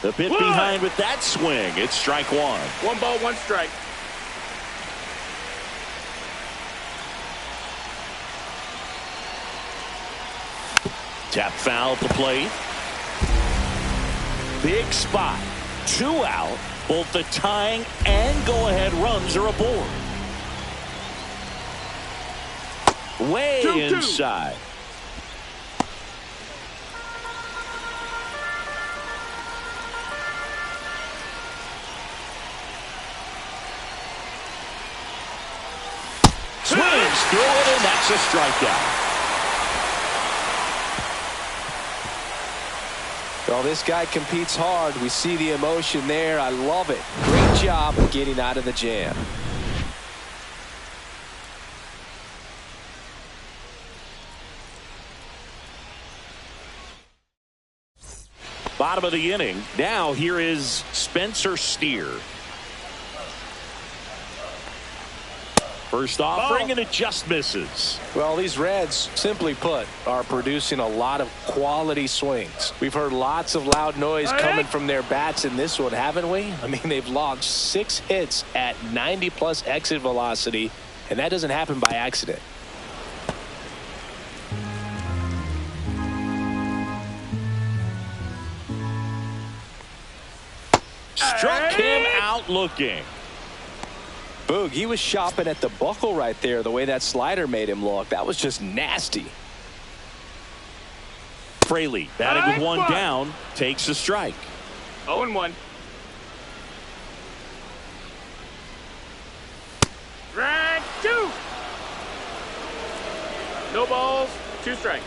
The bit behind with that swing. It's strike one. 1 ball, 1 strike. Tap foul at the plate. Big spot. 2 out. Both the tying and go-ahead runs are aboard. Way 2-2. inside. Swings through it, and that's a strikeout. Well, this guy competes hard. We see the emotion there. I love it. Great job of getting out of the jam. Bottom of the inning. Now here is Spencer Steer. First offering, and it just misses. Well, these Reds, simply put, are producing a lot of quality swings. We've heard lots of loud noise coming from their bats in this one, haven't we? I mean, they've launched 6 hits at 90+ exit velocity, and that doesn't happen by accident. Struck him out looking. Boog, he was shopping at the buckle right there, the way that slider made him look. That was just nasty. Fraley batting with 1 down, takes a strike. 0-1. Strike 2. No balls, 2 strikes.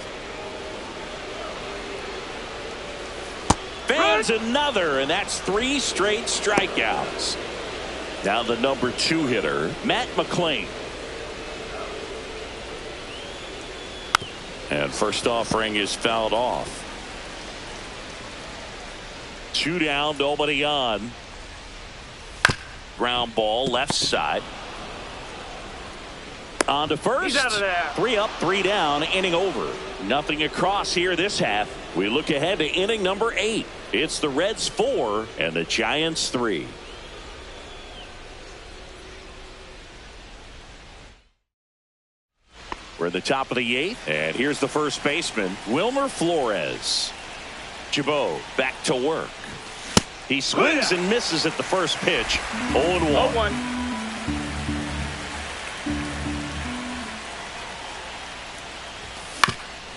Fans another, and that's 3 straight strikeouts. Now the number 2 hitter, Matt McClain. And first offering is fouled off. 2 down, nobody on. Ground ball, left side. On to first. He's out of there. 3 up, 3 down, inning over. Nothing across here this half. We look ahead to inning number 8. It's the Reds 4 and the Giants 3. We're at the top of the 8th, and here's the first baseman, Wilmer Flores. Jabot back to work. He swings and misses at the first pitch. 0-1. 0-1.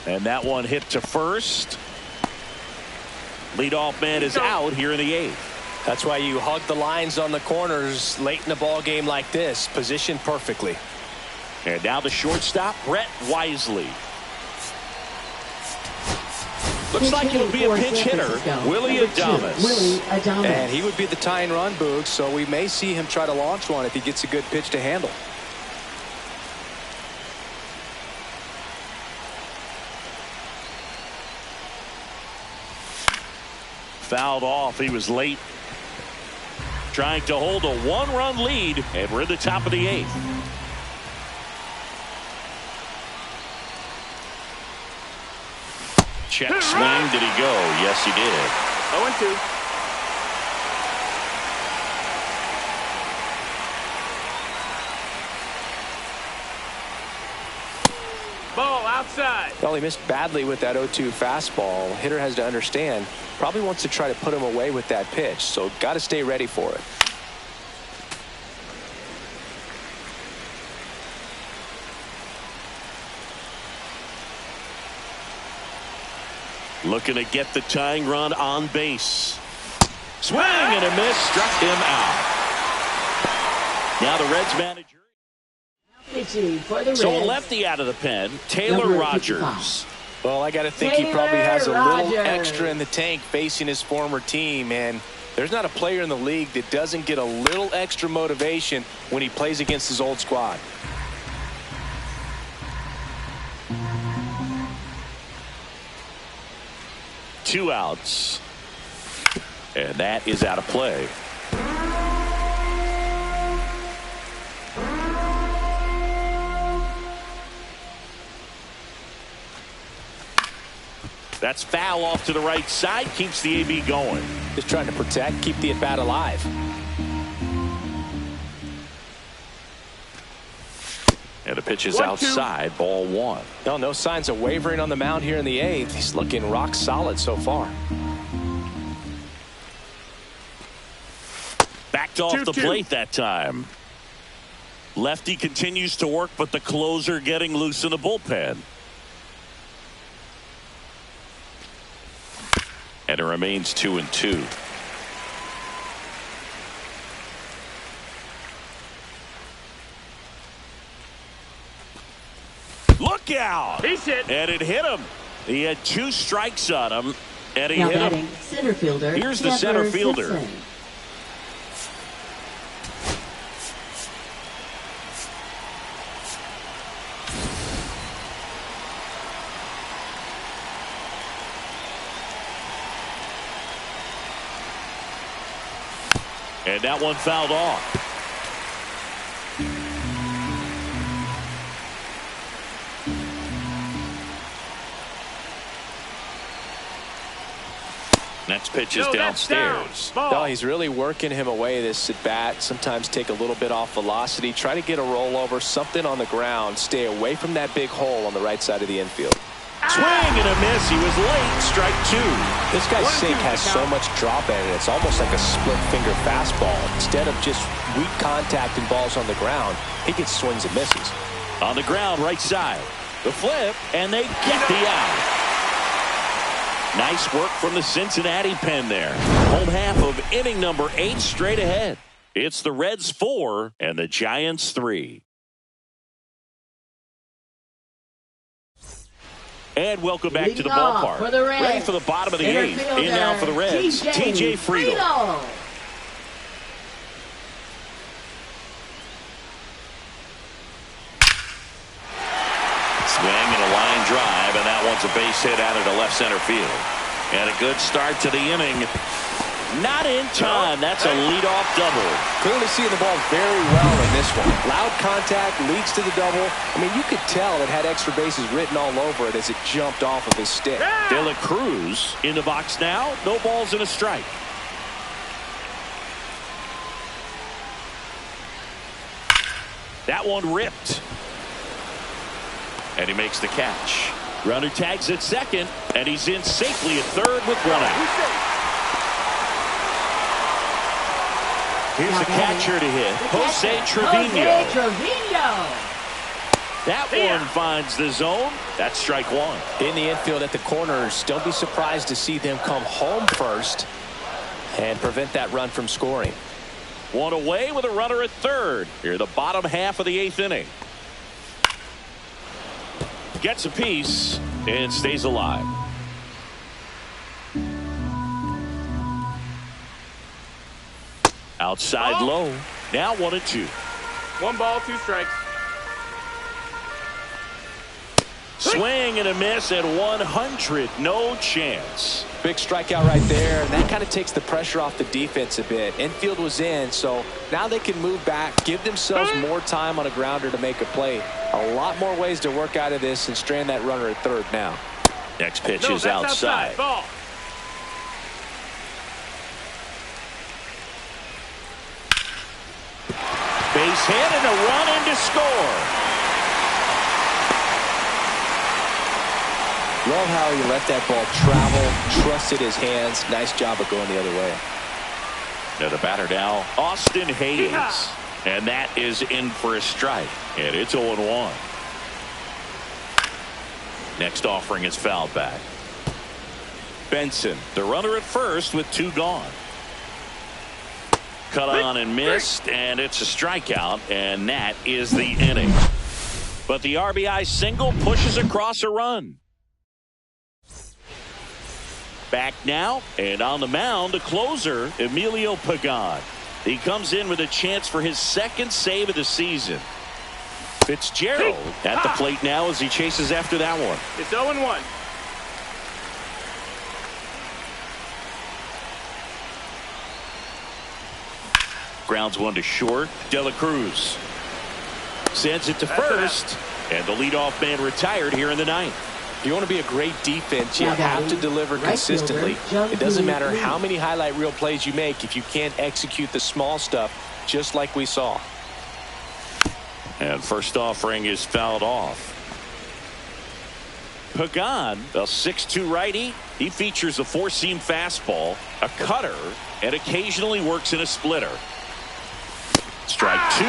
And that one hit to first. Leadoff man is out here in the 8th. That's why you hug the lines on the corners late in a ball game like this. Positioned perfectly. And now the shortstop, Brett Wisely. Looks like it'll be a pinch hitter, Willie Adames. And he would be the tying run, Boog, so we may see him try to launch one if he gets a good pitch to handle. Fouled off. He was late. Trying to hold a 1-run lead, and we're at the top of the 8th. Check swing. Did he go? Yes, he did. 0-2. Ball outside. Well, he missed badly with that 0-2 fastball. Hitter has to understand, probably wants to try to put him away with that pitch, so got to stay ready for it. Looking to get the tying run on base. Swing and a miss, struck him out. Now the Reds manager. So a lefty out of the pen, Taylor Rogers. Well, I got to think he probably has a little extra in the tank facing his former team, and there's not a player in the league that doesn't get a little extra motivation when he plays against his old squad. Two outs, and that is out of play. That's foul off to the right side. Keeps the AB going. Just trying to protect, keep the at-bat alive. And the pitch is outside. Ball one. No signs of wavering on the mound here in the eighth. He's looking rock solid so far. Backed off the plate that time. Lefty continues to work, but the closer getting loose in the bullpen. And it remains 2-2. Look out! He's hit. And it hit him. He had 2 strikes on him, and he Now hit batting, him. center fielder. Here's the center fielder. Simpson. And that one fouled off. Next pitch is downstairs. No, he's really working him away this at bat. Sometimes take a little bit off velocity. Try to get a rollover, something on the ground. Stay away from that big hole on the right side of the infield. Swing and a miss. He was late. Strike 2. This guy's sink has so much drop in it. It's almost like a split finger fastball. Instead of just weak contact and balls on the ground, he gets swings and misses. On the ground, right side. The flip, and they get the out. Nice work from the Cincinnati pen there. Home half of inning number 8 straight ahead. It's the Reds 4 and the Giants 3. And welcome back to the ballpark. For the Reds, ready for the bottom of the 8th. In now for the Reds, TJ Friedl. Swing and a line drive, and that one's a base hit out into left center field. And a good start to the inning. Not in time. That's a leadoff double. Clearly seeing the ball very well in this one. Loud contact leads to the double. I mean, you could tell it had extra bases written all over it as it jumped off of his stick. De La Cruz in the box now. No balls and a strike. That one ripped. And he makes the catch. Runner tags at second, and he's in safely at third with run out. Here's the catcher to hit, Jose Trevino. That one finds the zone. That's strike 1. In the infield at the corners, don't be surprised to see them come home first and prevent that run from scoring. One away with a runner at third. Here the bottom half of the 8th inning. Gets a piece and stays alive. Outside low. Now 1-2. 1 ball, 2 strikes. Swing and a miss at 100. No chance. Big strikeout right there, and that kind of takes the pressure off the defense a bit. Infield was in, so now they can move back, give themselves more time on a grounder to make a play. A lot more ways to work out of this and strand that runner at third now. Next pitch is outside. Ball. Base hit and a run in to score. Love how he let that ball travel, trusted his hands. Nice job of going the other way. Now the batter now, Austin Hayes. And that is in for a strike. And it's 0-1. Next offering is fouled back. Benson, the runner at first with 2 gone. Cut on and missed, and it's a strikeout, and that is the inning. But the RBI single pushes across a run. Back now, and on the mound, a closer, Emilio Pagan. He comes in with a chance for his 2nd save of the season. Fitzgerald at the plate now as he chases after that one. It's 0-1. Grounds one to short. De La Cruz sends it to first, and the leadoff man retired here in the 9th. You want to be a great defense, you have to deliver consistently. It doesn't matter how many highlight reel plays you make if you can't execute the small stuff, just like we saw. And first offering is fouled off. Pagan, a 6'2 righty. He features a four-seam fastball, a cutter, and occasionally works in a splitter. Strike two.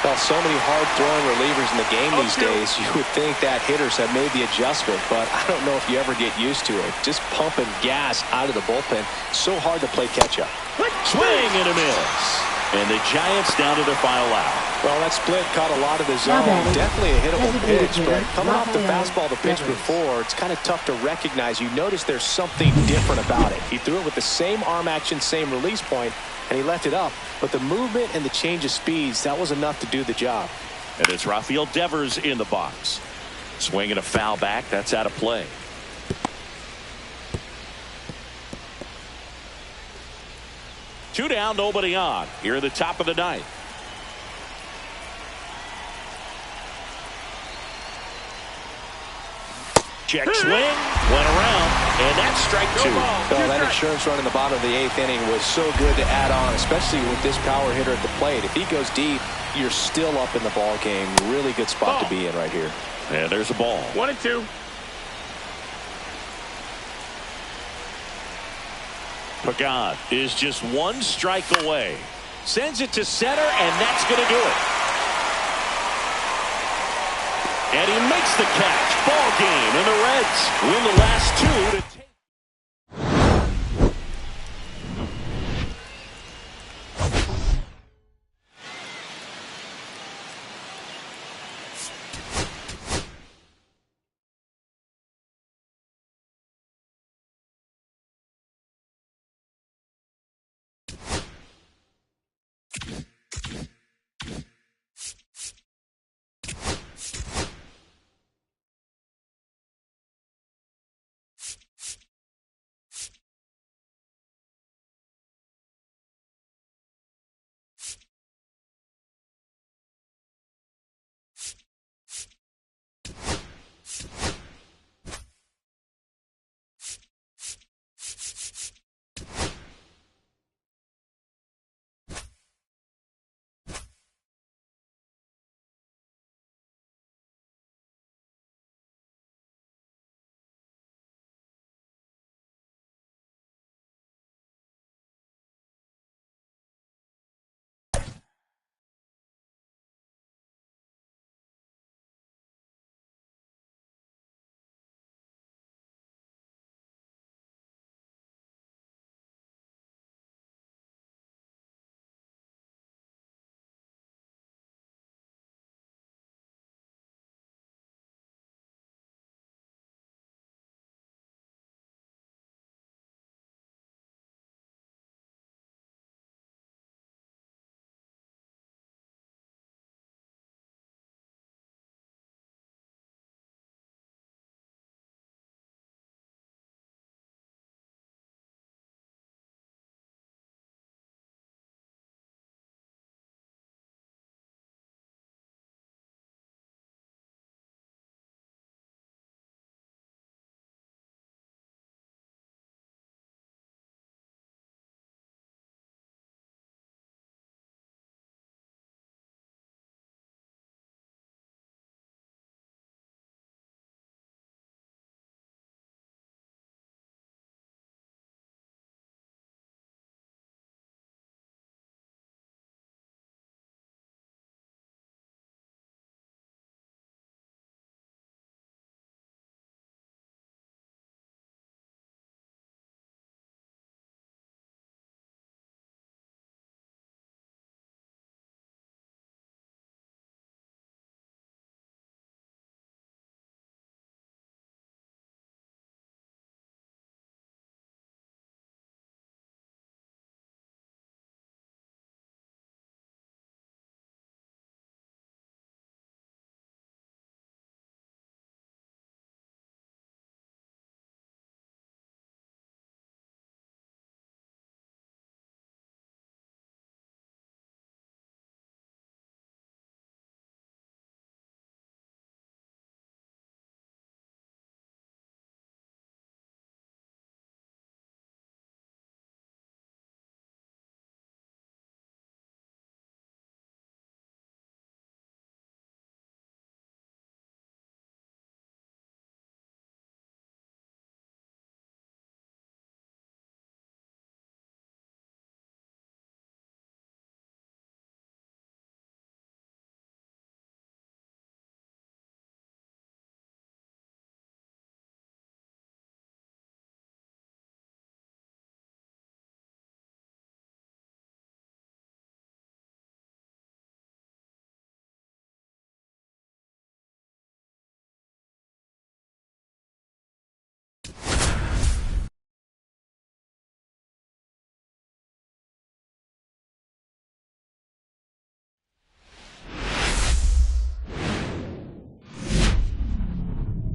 Well, so many hard-throwing relievers in the game these days, you would think that hitters have made the adjustment, but I don't know if you ever get used to it. Just pumping gas out of the bullpen. So hard to play catch-up. Swing and a miss. And the Giants down to their final out. Well, that split caught a lot of the zone. Definitely a hittable pitch, but coming off the fastball the pitch before, it's kind of tough to recognize. You notice there's something different about it. He threw it with the same arm action, same release point, and he left it up. But the movement and the change of speeds, that was enough to do the job. And it's Rafael Devers in the box. Swinging a foul back. That's out of play. Two down, nobody on. Here at the top of the ninth. Check swing, went around, and that's strike two. Oh, that insurance run in the bottom of the eighth inning was so good to add on, especially with this power hitter at the plate. If he goes deep, you're still up in the ball game. Really good spot to be in right here. And there's a ball. 1-2. Pagan is just one strike away. Sends it to center, and that's going to do it. And he makes the catch. Ball game, and the Reds win the last two to take.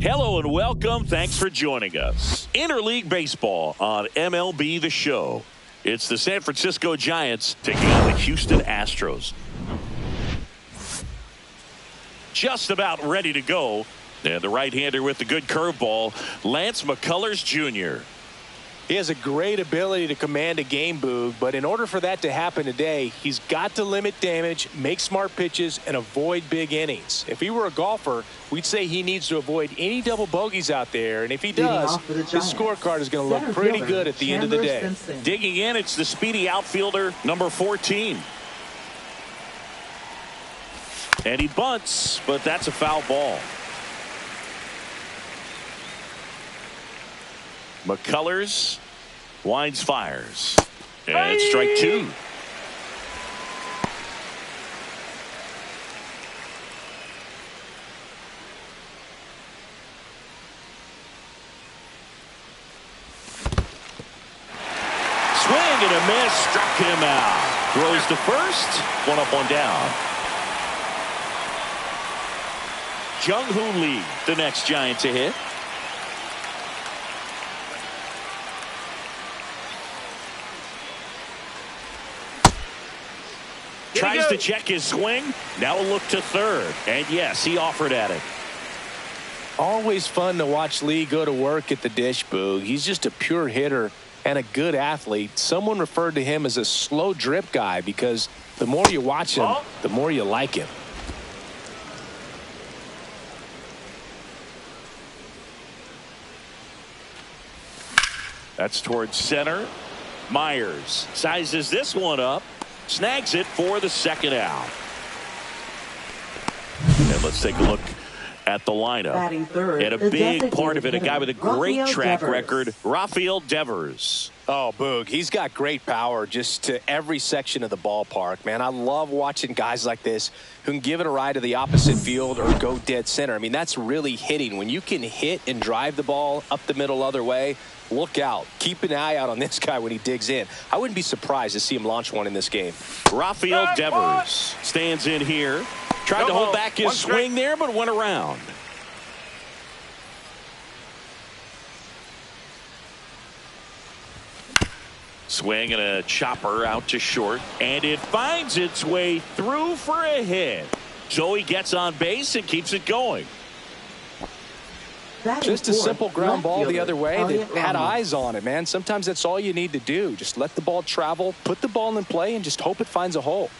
Hello and welcome. Thanks for joining us. Interleague Baseball on MLB The Show. It's the San Francisco Giants taking on the Houston Astros. Just about ready to go. And the right-hander with the good curveball, Lance McCullers Jr. He has a great ability to command a game, Boog, but in order for that to happen today, he's got to limit damage, make smart pitches, and avoid big innings. If he were a golfer, we'd say he needs to avoid any double bogeys out there, and if he does, his scorecard is going to look pretty good at the end of the day. Digging in, it's the speedy outfielder, number 14. And he bunts, but that's a foul ball. McCullers winds, fires, and strike two. Swing and a miss, struck him out. Throws to first, one up, one down. Jung-Hoo Lee, the next Giant to hit. Tries to check his swing. Now a look to third. And yes, he offered at it. Always fun to watch Lee go to work at the dish, Boog. He's just a pure hitter and a good athlete. Someone referred to him as a slow drip guy because the more you watch him, the more you like him. That's towards center. Myers sizes this one up. Snags it for the second out. And let's take a look at the lineup. And a big part of it, a guy with a great track record, Rafael Devers. Oh, Boog, he's got great power just to every section of the ballpark, man. I love watching guys like this who can give it a ride to the opposite field or go dead center. I mean, that's really hitting. When you can hit and drive the ball up the middle other way, look out. Keep an eye out on this guy when he digs in. I wouldn't be surprised to see him launch one in this game. Rafael Devers stands in here. Tried to hold back his swing there, but went around. Swing and a chopper out to short. And it finds its way through for a hit. So he gets on base and keeps it going. Just a simple ground ball the other way that had eyes on it, man. Sometimes that's all you need to do. Just let the ball travel, put the ball in play, and just hope it finds a hole.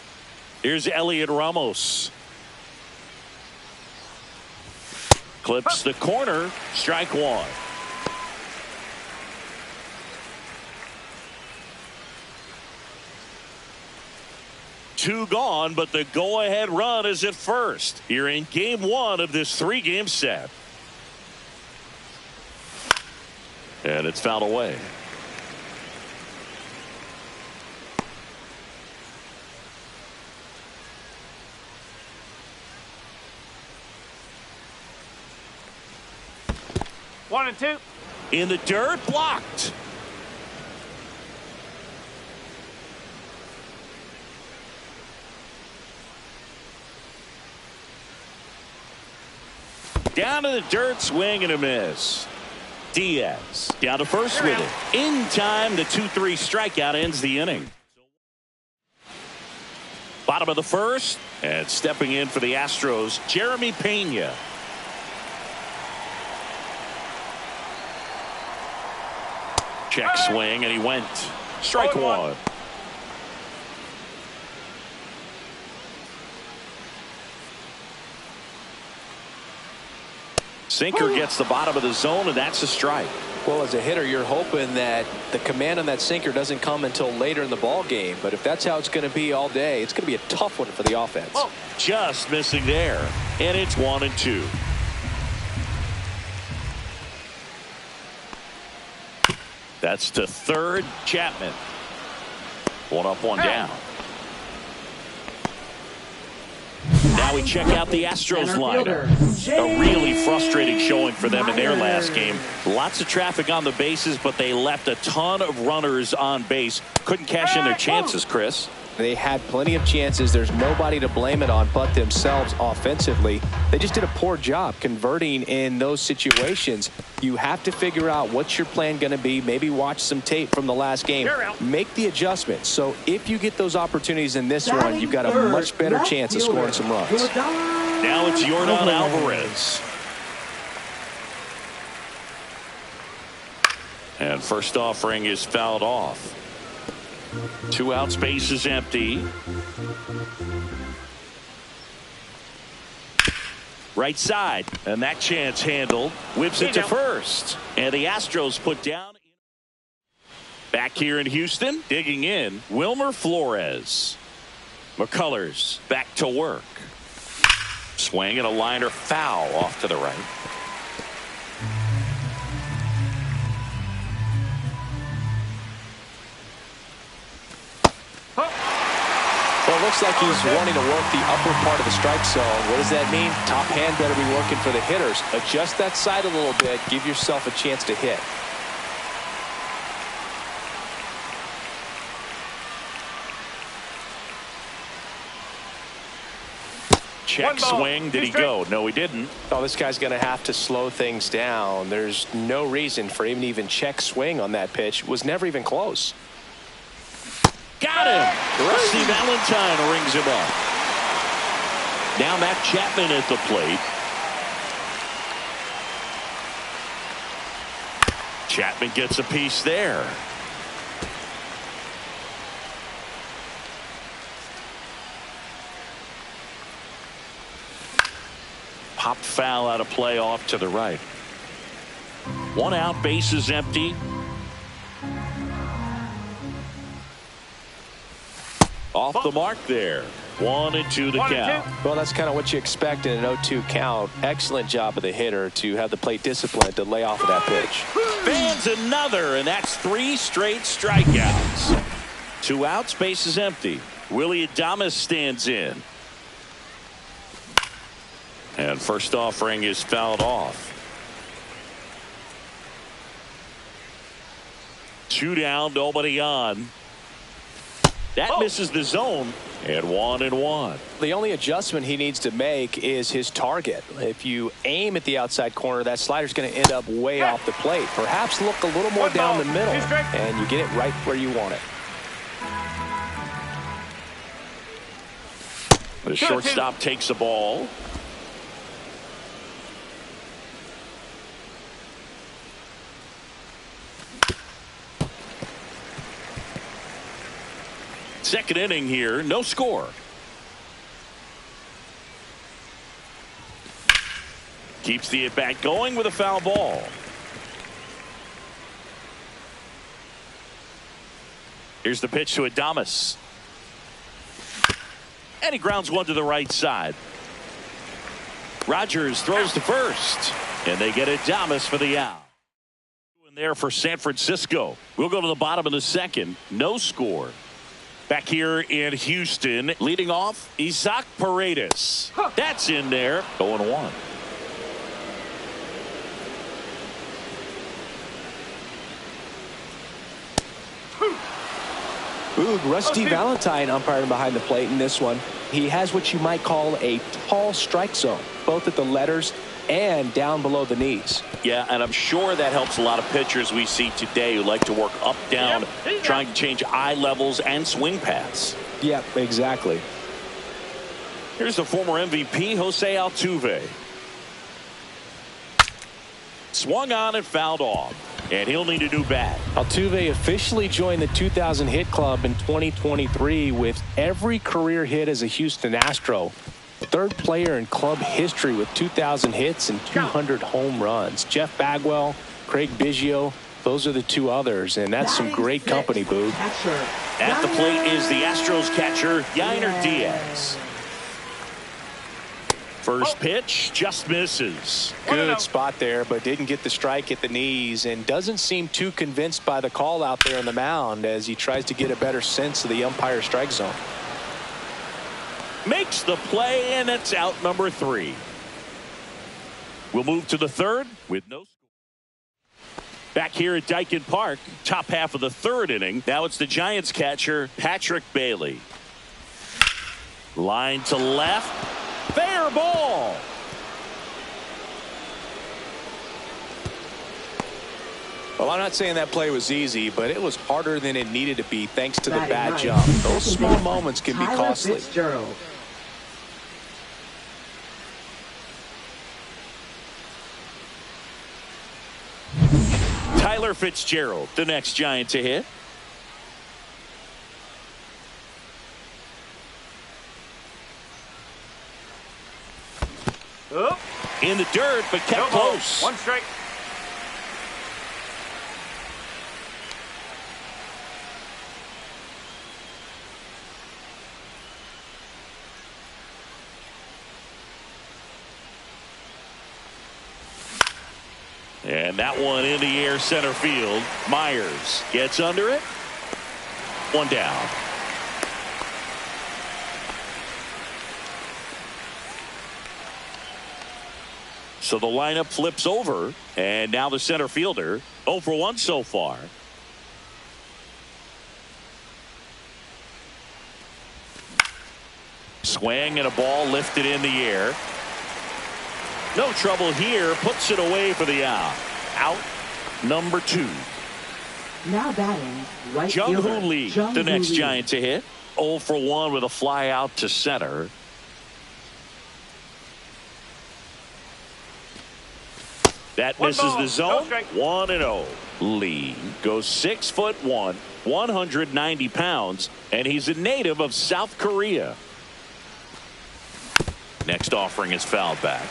Here's Elliot Ramos. Clips the corner. Strike one. Two gone, but the go-ahead run is at first. You're in game one of this three-game set. And it's fouled away. One and two. In the dirt, blocked. Down to the dirt, swing and a miss. Diaz down to first with it. In time, the 2-3 strikeout ends the inning. Bottom of the first, and stepping in for the Astros, Jeremy Pena. Check swing, and he went. Strike one. Sinker gets the bottom of the zone, and that's a strike. Well, as a hitter, you're hoping that the command on that sinker doesn't come until later in the ball game. But if that's how it's going to be all day, it's going to be a tough one for the offense. Just missing there, and it's 1-2. That's to third, Chapman. One up, one down. Now we check out the Astros lineup. A really frustrating showing for them in their last game. Lots of traffic on the bases, but they left a ton of runners on base. Couldn't cash in their chances, Chris. They had plenty of chances. There's nobody to blame it on but themselves offensively. They just did a poor job converting in those situations. You have to figure out what's your plan going to be. Maybe watch some tape from the last game. Make the adjustments. So if you get those opportunities in this run, you've got a much better chance of scoring some runs. Now it's Yordan Alvarez. And first offering is fouled off. 2 outs, base is empty. Right side, and that chance handled. Whips it to first. And the Astros put down. Back here in Houston, digging in, Wilmer Flores. McCullers back to work. Swing and a liner foul off to the right. Well, it looks like he's wanting to work the upper part of the strike zone. What does that mean? Top hand better be working for the hitters. Adjust that side a little bit. Give yourself a chance to hit. Check swing. Did he go? No, he didn't. Oh, this guy's going to have to slow things down. There's no reason for him to even check swing on that pitch. It was never even close. Got him. Rusty Valentine rings him up. Now Matt Chapman at the plate. Chapman gets a piece there. Popped foul out of play off to the right. 1 out, base is empty. Off the mark there. 1-2 to count. Well, that's kind of what you expect in an 0-2 count. Excellent job of the hitter to have the plate discipline to lay off of that pitch. Fans another, and that's 3 straight strikeouts. 2 outs, base is empty. Willie Adames stands in. And first offering is fouled off. 2 down, nobody on. That misses the zone, and 1-1. The only adjustment he needs to make is his target. If you aim at the outside corner, that slider's going to end up way off the plate. Perhaps look a little more down the middle, and you get it right where you want it. The shortstop takes the ball. Second inning here, no score. Keeps the at-bat going with a foul ball. Here's the pitch to Adames. And he grounds one to the right side. Rogers throws to first. And they get Adames for the out. In there for San Francisco. We'll go to the bottom of the second. No score. Back here in Houston, leading off, Isaac Paredes. That's in there. 0-1. Rusty Valentine umpiring behind the plate in this one. He has what you might call a tall strike zone, both at the letters and down below the knees. Yeah, and I'm sure that helps a lot of pitchers we see today who like to work up, down, trying to change eye levels and swing paths. Yeah, exactly. Here's the former MVP, Jose Altuve. Swung on and fouled off. And he'll need a new bat. Altuve officially joined the 2,000 hit club in 2023 with every career hit as a Houston Astro. Third player in club history with 2,000 hits and 200 home runs. Jeff Bagwell, Craig Biggio, those are the 2 others, and that's some great company, Boog. At the plate is the Astros catcher, Yainer Diaz. First pitch just misses. Good spot there, but didn't get the strike at the knees and doesn't seem too convinced by the call out there on the mound as he tries to get a better sense of the umpire strike zone. Makes the play, and it's out number 3. We'll move to the third with no score. Back here at Dyken Park, top half of the third inning. Now it's the Giants catcher, Patrick Bailey. Line to left. Fair ball. Well, I'm not saying that play was easy, but it was harder than it needed to be thanks to the bad jump. Those small moments can be costly. Tyler Fitzgerald, the next Giant to hit. Oh. In the dirt, but kept close. One strike. And that one in the air center field. Myers gets under it. One down. So the lineup flips over, and now the center fielder 0 for 1 so far. Swing and a ball lifted in the air. No trouble here. Puts it away for the out. Out number 2. Now batting, right Jung fielder, Hoo Lee, the next Giant to hit. 0 for 1 with a fly out to center. That misses the zone. 1-0. Lee goes 6'1", 190 pounds, and he's a native of South Korea. Next offering is fouled back.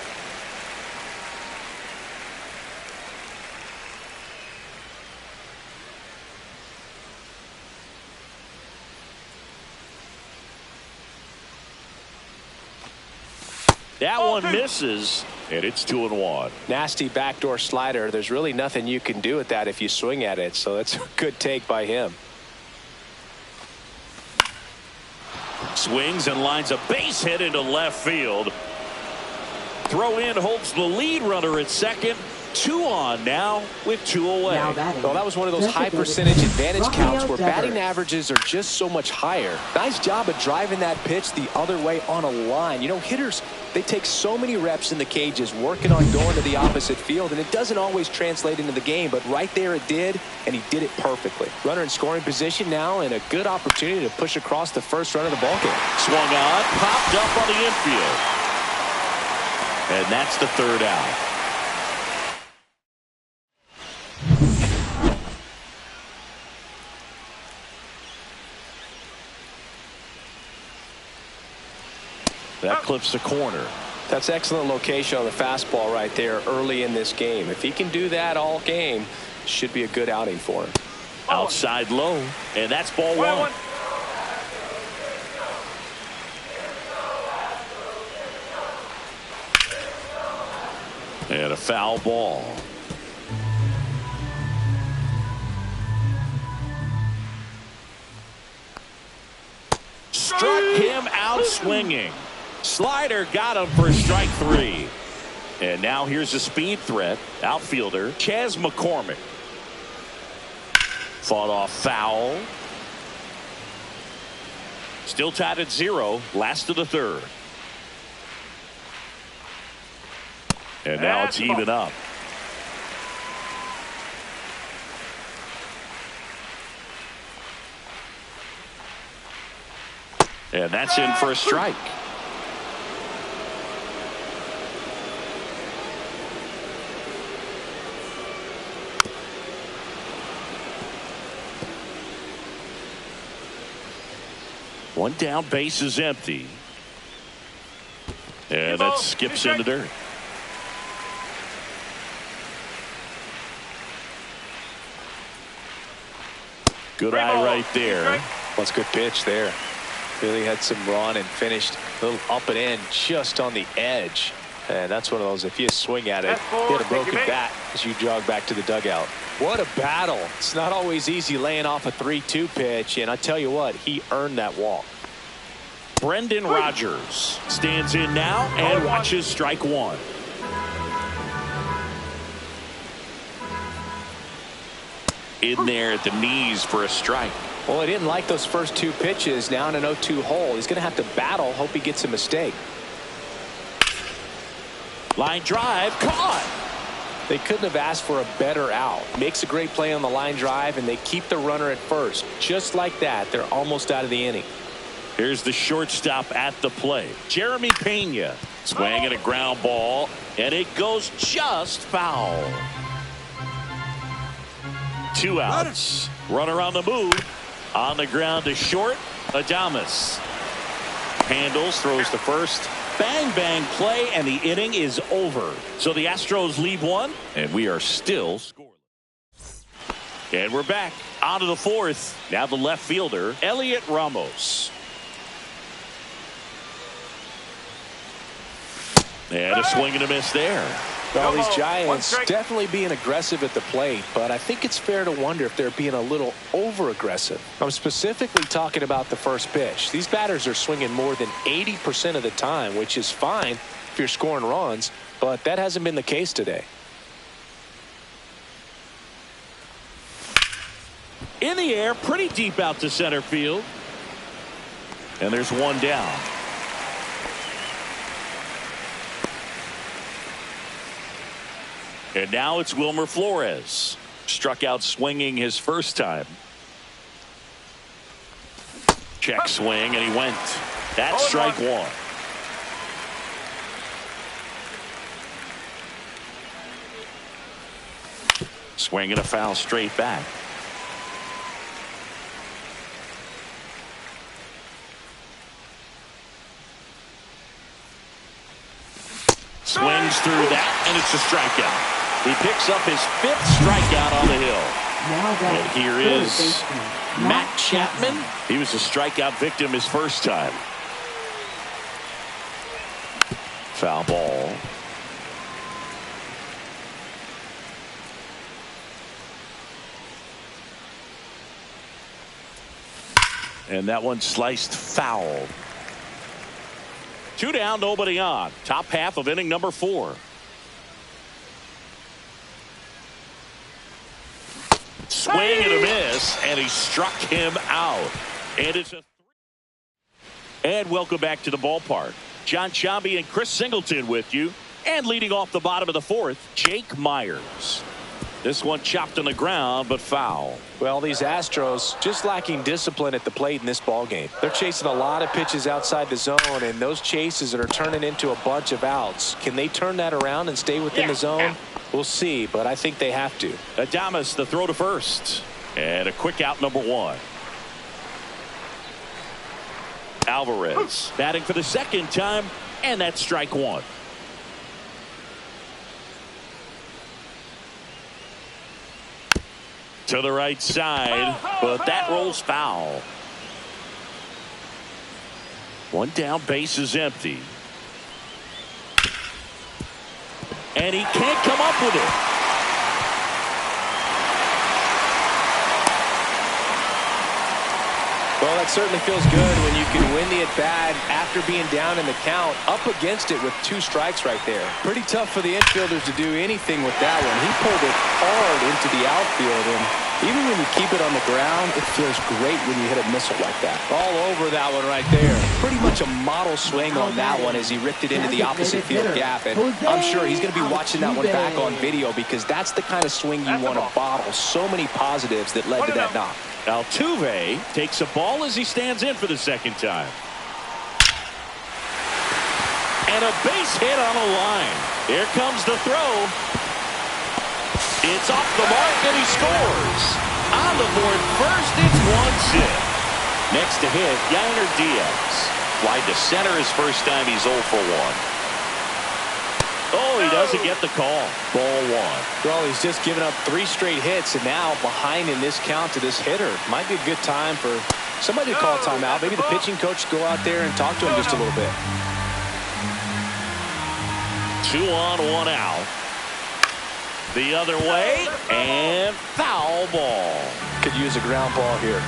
That one misses, and it's 2-1. Nasty backdoor slider. There's really nothing you can do with that if you swing at it, so that's a good take by him. Swings and lines a base hit into left field. Throw in holds the lead runner at second. 2 on now with 2 away. Well, that was one of those high percentage advantage counts where batting averages are just so much higher. Nice job of driving that pitch the other way on a line. You know, hitters, they take so many reps in the cages working on going to the opposite field, and it doesn't always translate into the game, but right there it did, and he did it perfectly. Runner in scoring position now, and a good opportunity to push across the first run of the ballgame. Swung on, popped up on the infield. And that's the 3rd out. That clips the corner. That's excellent location on the fastball right there early in this game. If he can do that all game, should be a good outing for him. Outside low, and that's ball 1. And a foul ball. Struck him out swinging. Slider got him for strike 3. And now here's a speed threat. Outfielder Chas McCormick. Fought off foul. Still tied at 0. Last of the 3rd. And now it's even up. And that's in for a strike. One down, base is empty. And that skips in the dirt. Good eye right there. That's a good pitch there. Really had some run and finished a little up and in just on the edge. And that's one of those, if you swing at it, hit a broken bat as you jog back to the dugout. What a battle. It's not always easy laying off a 3-2 pitch, and I tell you what, he earned that walk. Brendan Rodgers stands in now and watches strike 1. In there at the knees for a strike. Well, he didn't like those first two pitches. Now in an 0-2 hole, he's going to have to battle. Hope he gets a mistake. Line drive, caught. They couldn't have asked for a better out. Makes a great play on the line drive, and they keep the runner at first. Just like that, they're almost out of the inning. Here's the shortstop at the plate, Jeremy Pena. Swinging a ground ball, and it goes just foul. 2 outs. Runner on the move. On the ground to short. Adames handles, throws to first. Bang, bang play, and the inning is over. So the Astros leave one, and we are still scoreless. And we're back on to the fourth. Now the left fielder, Elliot Ramos. And a swing and a miss there. Well, these Giants definitely being aggressive at the plate, but I think it's fair to wonder if they're being a little over-aggressive. I'm specifically talking about the first pitch. These batters are swinging more than 80% of the time, which is fine if you're scoring runs, but that hasn't been the case today. In the air, pretty deep out to center field. And there's one down. And now it's Wilmer Flores. Struck out swinging his first time. Check swing, and he went. That's strike one. Swing and a foul straight back. Swings through that, and it's a strikeout. He picks up his 5th strikeout on the hill. And here is Matt Chapman. He was a strikeout victim his first time. Foul ball. And that one sliced foul. 2 down, nobody on. Top half of inning number 4. Swing and a miss, and he struck him out. And it's a 3. And welcome back to the ballpark. John Sciambi and Chris Singleton with you. And leading off the bottom of the 4th, Jake Myers. This one chopped on the ground, but foul. Well, these Astros just lacking discipline at the plate in this ball game. They're chasing a lot of pitches outside the zone, and those chases are turning into a bunch of outs. Can they turn that around and stay within the zone? We'll see, but I think they have to. Adames, the throw to first. And a quick out, number 1. Alvarez batting for the second time, and that's strike 1. To the right side, but that rolls foul. 1 down, base is empty. And he can't come up with it. Well, that certainly feels good when you can win the at-bat after being down in the count, up against it with 2 strikes right there. Pretty tough for the infielders to do anything with that one. He pulled it hard into the outfield, and even when you keep it on the ground, it feels great when you hit a missile like that. All over that one right there. Pretty much a model swing on that one as he ripped it into the opposite field gap, and I'm sure he's going to be watching that one back on video because that's the kind of swing you want to bottle. So many positives that led to that knock. Altuve takes a ball as he stands in for the second time. And a base hit on a line. Here comes the throw. It's off the mark, and he scores. On the board first, it's 1-0. Next to hit, Yainer Diaz. Fly to center his first time. He's 0 for 1. Oh, he doesn't get the call. Ball 1. Well, he's just given up 3 straight hits, and now behind in this count to this hitter. Might be a good time for somebody to call a timeout. Maybe the pitching coach go out there and talk to him just a little bit. 2 on, 1 out. The other way, and foul ball. Could use a ground ball here.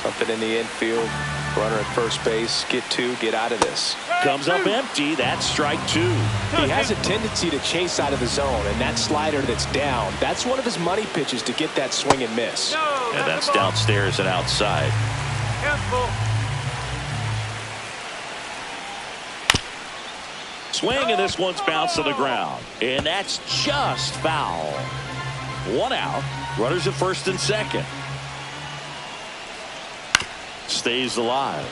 Something in the infield. Runner at first base. Get two. Get out of this. Comes up empty. That's strike two. He has a tendency to chase out of the zone, and that slider that's down, that's one of his money pitches to get that swing and miss. And that's downstairs and outside. Swing, and this one's bounced to the ground. And that's just foul. One out. Runners at first and second. Stays alive.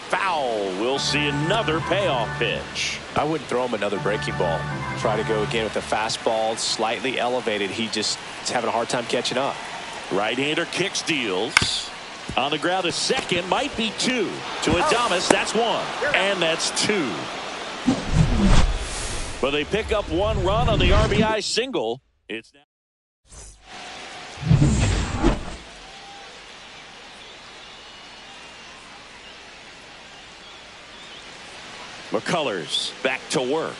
Foul. We'll see another payoff pitch. I wouldn't throw him another breaking ball. Try to go again with the fastball, slightly elevated. He just is having a hard time catching up. Right-hander kicks, deals. On the ground to second, might be two. To Adames, that's one. And that's two. But they pick up one run on the RBI single. It's now McCullers back to work.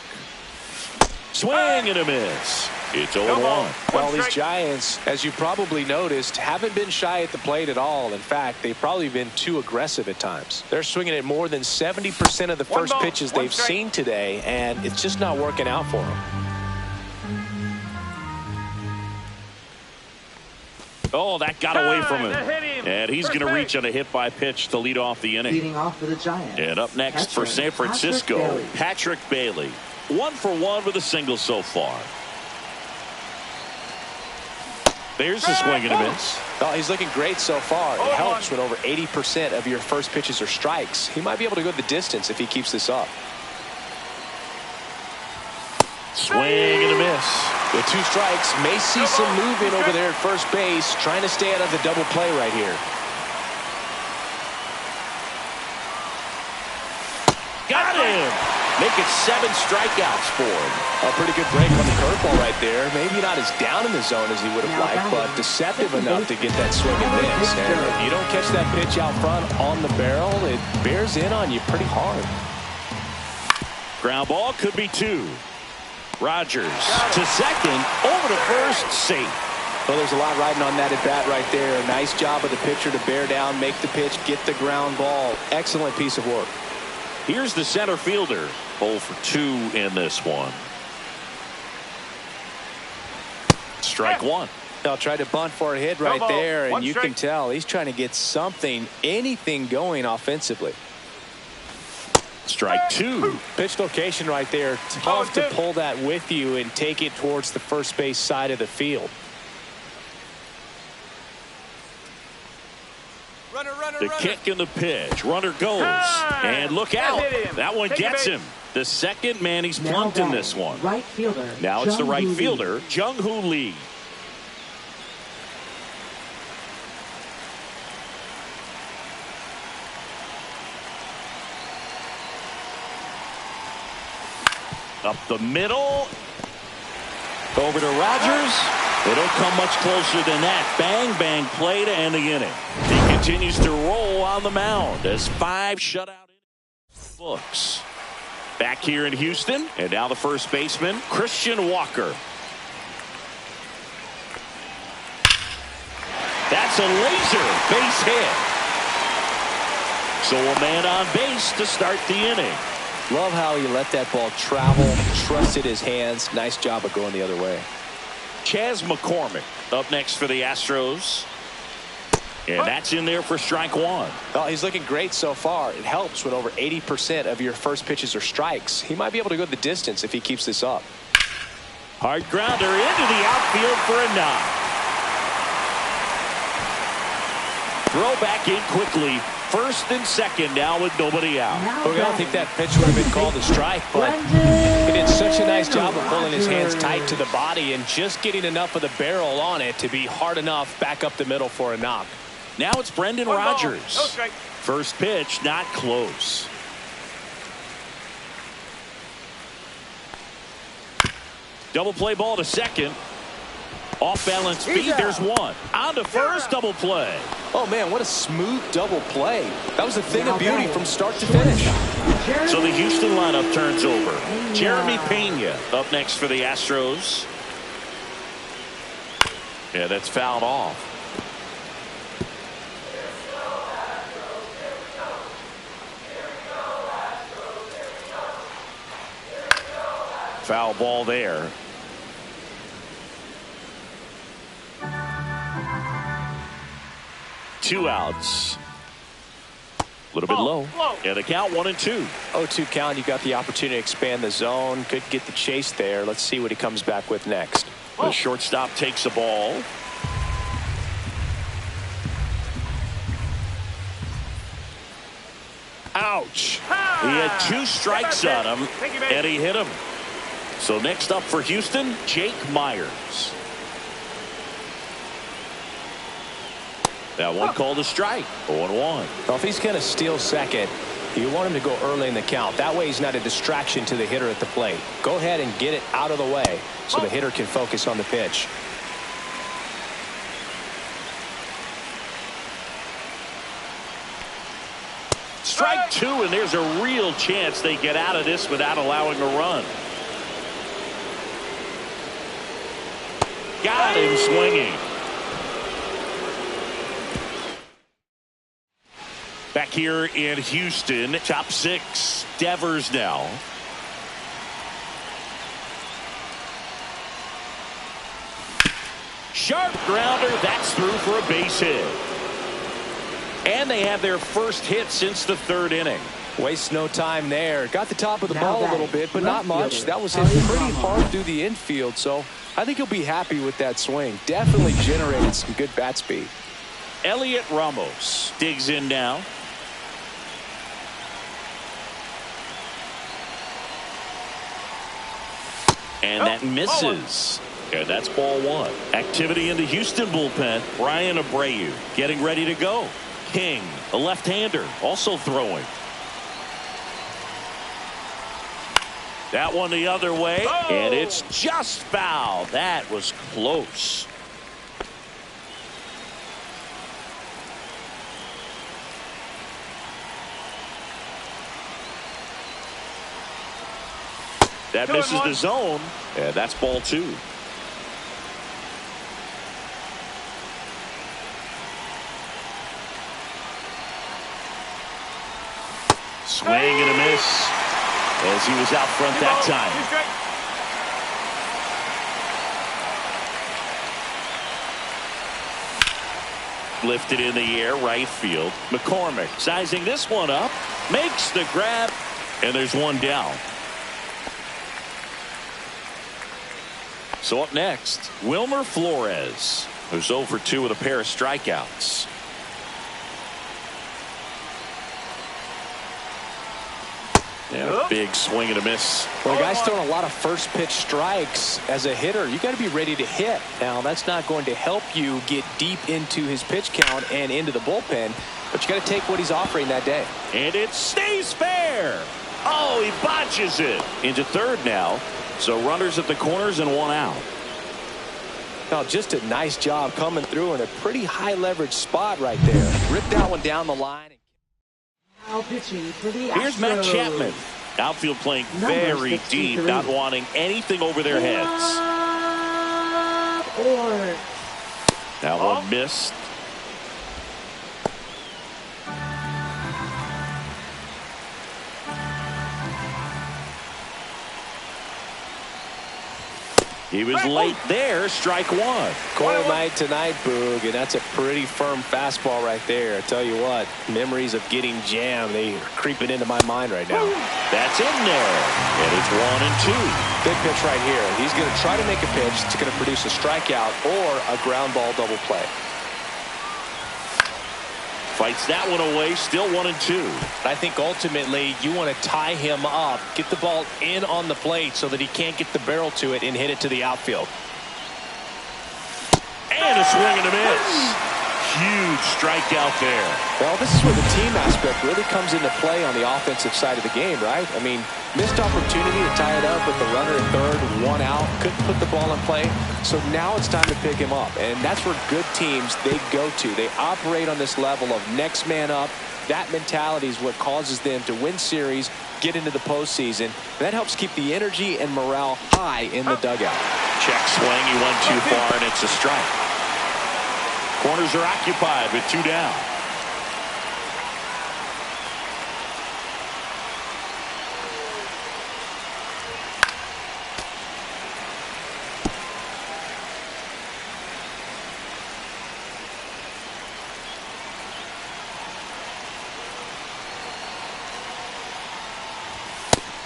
Swing and a miss. It's 0-1. Well, these Giants, as you probably noticed, haven't been shy at the plate at all. In fact, they've probably been too aggressive at times. They're swinging at more than 70% of the first pitches they've seen today, and it's just not working out for them. Oh, that got away from him. And he's going to reach on a hit by pitch to lead off the inning. Leading off for the Giants. And up next for San Francisco, Patrick Bailey. 1 for 1 with a single so far. There's the swing and a miss. Oh, he's looking great so far. It helps when over 80% of your first pitches are strikes. He might be able to go the distance if he keeps this up. Swing and a miss. With 2 strikes, may see some movement over there at first base, trying to stay out of the double play right here. Got him. Make it 7 strikeouts for him. A pretty good break on the curveball right there. Maybe not as down in the zone as he would have liked, but deceptive enough to get that swing and miss. And if you don't catch that pitch out front on the barrel, it bears in on you pretty hard. Ground ball could be 2. Rogers to second, over to first, safe. Well, there's a lot riding on that at bat right there. Nice job of the pitcher to bear down, make the pitch, get the ground ball. Excellent piece of work. Here's the center fielder. 0 for 2 in this one. Strike 1. They'll try to bunt for a hit right there, and you can tell he's trying to get something, anything going offensively. Strike 2. Pitch location right there. Tough to pull that with you and take it towards the first base side of the field. The kick and the pitch. Runner goes. And look out. That one gets him. The second man he's plunked in this one. Right fielder. Now it's the right fielder, Jung-Hoo Lee. Up the middle. Over to Rogers. They don't come much closer than that. Bang, bang play to end the inning. He continues to roll on the mound as 5 shutout innings books. Back here in Houston, and now the first baseman, Christian Walker. That's a laser base hit. So a man on base to start the inning. Love how he let that ball travel, trusted his hands. Nice job of going the other way. Chas McCormick up next for the Astros. And that's in there for strike 1. Well, he's looking great so far. It helps when over 80% of your first pitches are strikes. He might be able to go the distance if he keeps this up. Hard grounder into the outfield for a knock. Throw back in quickly. First and second now with nobody out. Look, I don't think that pitch would have been called a strike, but he did such a nice job of pulling his hands tight to the body and just getting enough of the barrel on it to be hard enough back up the middle for a knock. Now it's Brendan Rodgers. First pitch, not close. Double play ball to second. Off balance feed, there's one. On to first, double play. Oh, man, what a smooth double play. That was a thing of beauty from start to finish. So the Houston lineup turns over. Jeremy Pena up next for the Astros. Yeah, that's fouled off. Foul ball there. Two outs. A little bit low. Yeah, the count 1-2. 0-2 count. You got the opportunity to expand the zone. Could get the chase there. Let's see what he comes back with next. The shortstop takes the ball. Ouch. He had 2 strikes on him, and he hit him. So next up for Houston, Jake Myers. That one called a strike. 0-1. Well, if he's going to steal second, you want him to go early in the count. That way he's not a distraction to the hitter at the plate. Go ahead and get it out of the way so the hitter can focus on the pitch. Strike 2, and there's a real chance they get out of this without allowing a run. Got him swinging. Back here in Houston, top 6, Devers now. Sharp grounder, that's through for a base hit. And they have their first hit since the 3rd inning. Waste no time there. Got the top of the ball a little bit, but not much. That was hit pretty hard through the infield, so I think he'll be happy with that swing. Definitely generated some good bat speed. Elliot Ramos digs in now. And that misses. Okay, that's ball 1. Activity in the Houston bullpen. Brian Abreu getting ready to go. King, a left-hander, also throwing. That one the other way, and it's just foul. That was close. That misses the zone, and that's ball 2. Swing and a miss as he was out front that time. Lifted in the air, right field. McCormick sizing this one up, makes the grab, and there's one down. So up next, Wilmer Flores, who's 0 for 2 with a pair of strikeouts. And a big swing and a miss. Well, the guy's throwing a lot of first pitch strikes. As a hitter, you got to be ready to hit. Now, that's not going to help you get deep into his pitch count and into the bullpen, but you got to take what he's offering that day. And it stays fair. Oh, he botches it into 3rd now. So runners at the corners and 1 out. Now, just a nice job coming through in a pretty high leverage spot right there. Rip that one down the line. Now pitching for the Astros. Here's Matt Chapman. Outfield playing very deep, not wanting anything over their heads. That one missed. He was late there. Strike 1. Cold night tonight, Boog, and that's a pretty firm fastball right there. I tell you what, memories of getting jammed, they are creeping into my mind right now. That's in there, and it's 1-2. Big pitch right here. He's going to try to make a pitch that's going to produce a strikeout or a ground ball double play. Fights that one away, still 1-2. I think ultimately you want to tie him up, get the ball in on the plate so that he can't get the barrel to it and hit it to the outfield. And a swing and a miss. huge strikeout there. Well, this is where the team aspect really comes into play on the offensive side of the game, right? I mean, missed opportunity to tie it up with the runner at third, one out, couldn't put the ball in play. So now it's time to pick him up. And that's where good teams, they go to. They operate on this level of next man up. That mentality is what causes them to win series, get into the postseason. And that helps keep the energy and morale high in the dugout. Check swing. He went too far, and it's a strike. Corners are occupied with 2 down.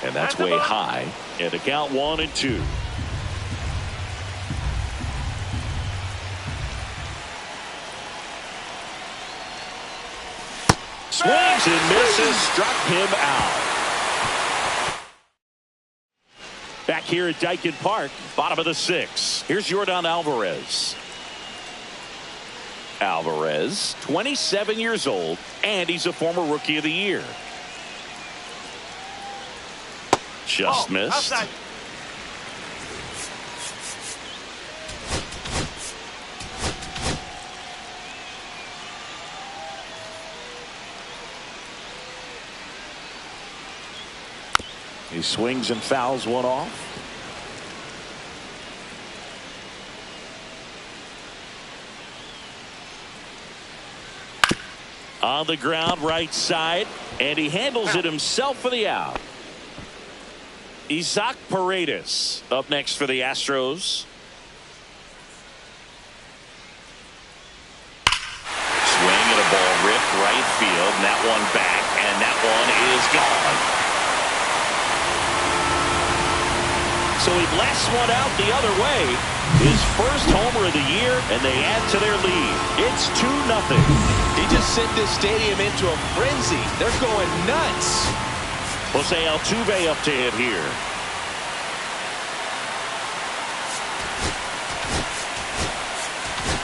And that's way high. And the count 1-2. Swings and misses, struck him out. Back here at Dyken Park, bottom of the 6th. Here's Yordan Alvarez. Alvarez, 27 years old, and he's a former Rookie of the Year. Just missed. Outside. He swings and fouls one off. On the ground, right side, and he handles it himself for the out. Isaac Paredes up next for the Astros. Swing and a ball ripped right field, and that one back, and that one is gone. So he blasts one out the other way. His first homer of the year, and they add to their lead. It's 2-0. He just sent this stadium into a frenzy. They're going nuts. Jose Altuve up to hit here.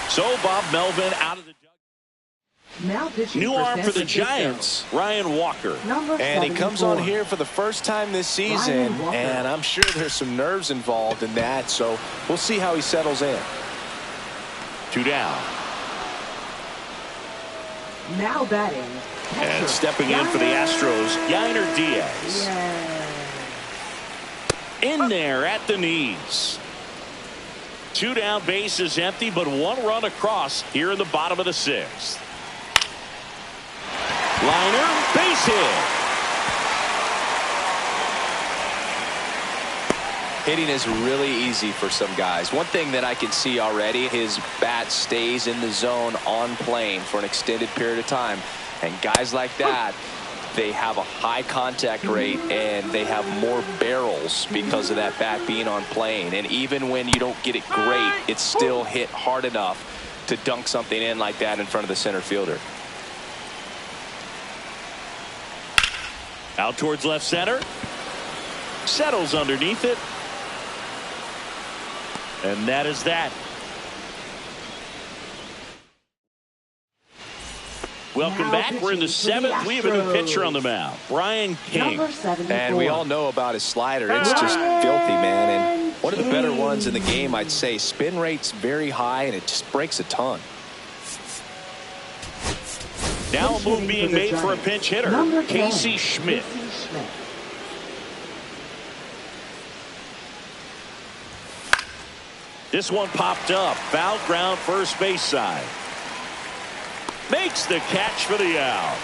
So Bob Melvin out of the Now new arm for the Giants, Ryan Walker. And he comes on here for the first time this season, and I'm sure there's some nerves involved in that, so we'll see how he settles in. 2 down. Now batting. And stepping in for the Astros, Yainer Diaz. In there at the knees. 2 down, base is empty, but 1 run across here in the bottom of the 6th. Liner, base hit. Hitting is really easy for some guys. One thing that I can see already, his bat stays in the zone on plane for an extended period of time. And guys like that, they have a high contact rate and they have more barrels because of that bat being on plane. And even when you don't get it great, it's still hit hard enough to dunk something in like that in front of the center fielder. Out towards left center. Settles underneath it. And that is that. Welcome back. We're in the 7th. We have a new pitcher on the mound, Brian King. And we all know about his slider. It's just filthy, man. And one of the better ones in the game, I'd say. Spin rate's very high, and it just breaks a ton. Now a move being made for a pinch hitter, Casey Schmidt. This one popped up. Foul ground, first base side. Makes the catch for the out.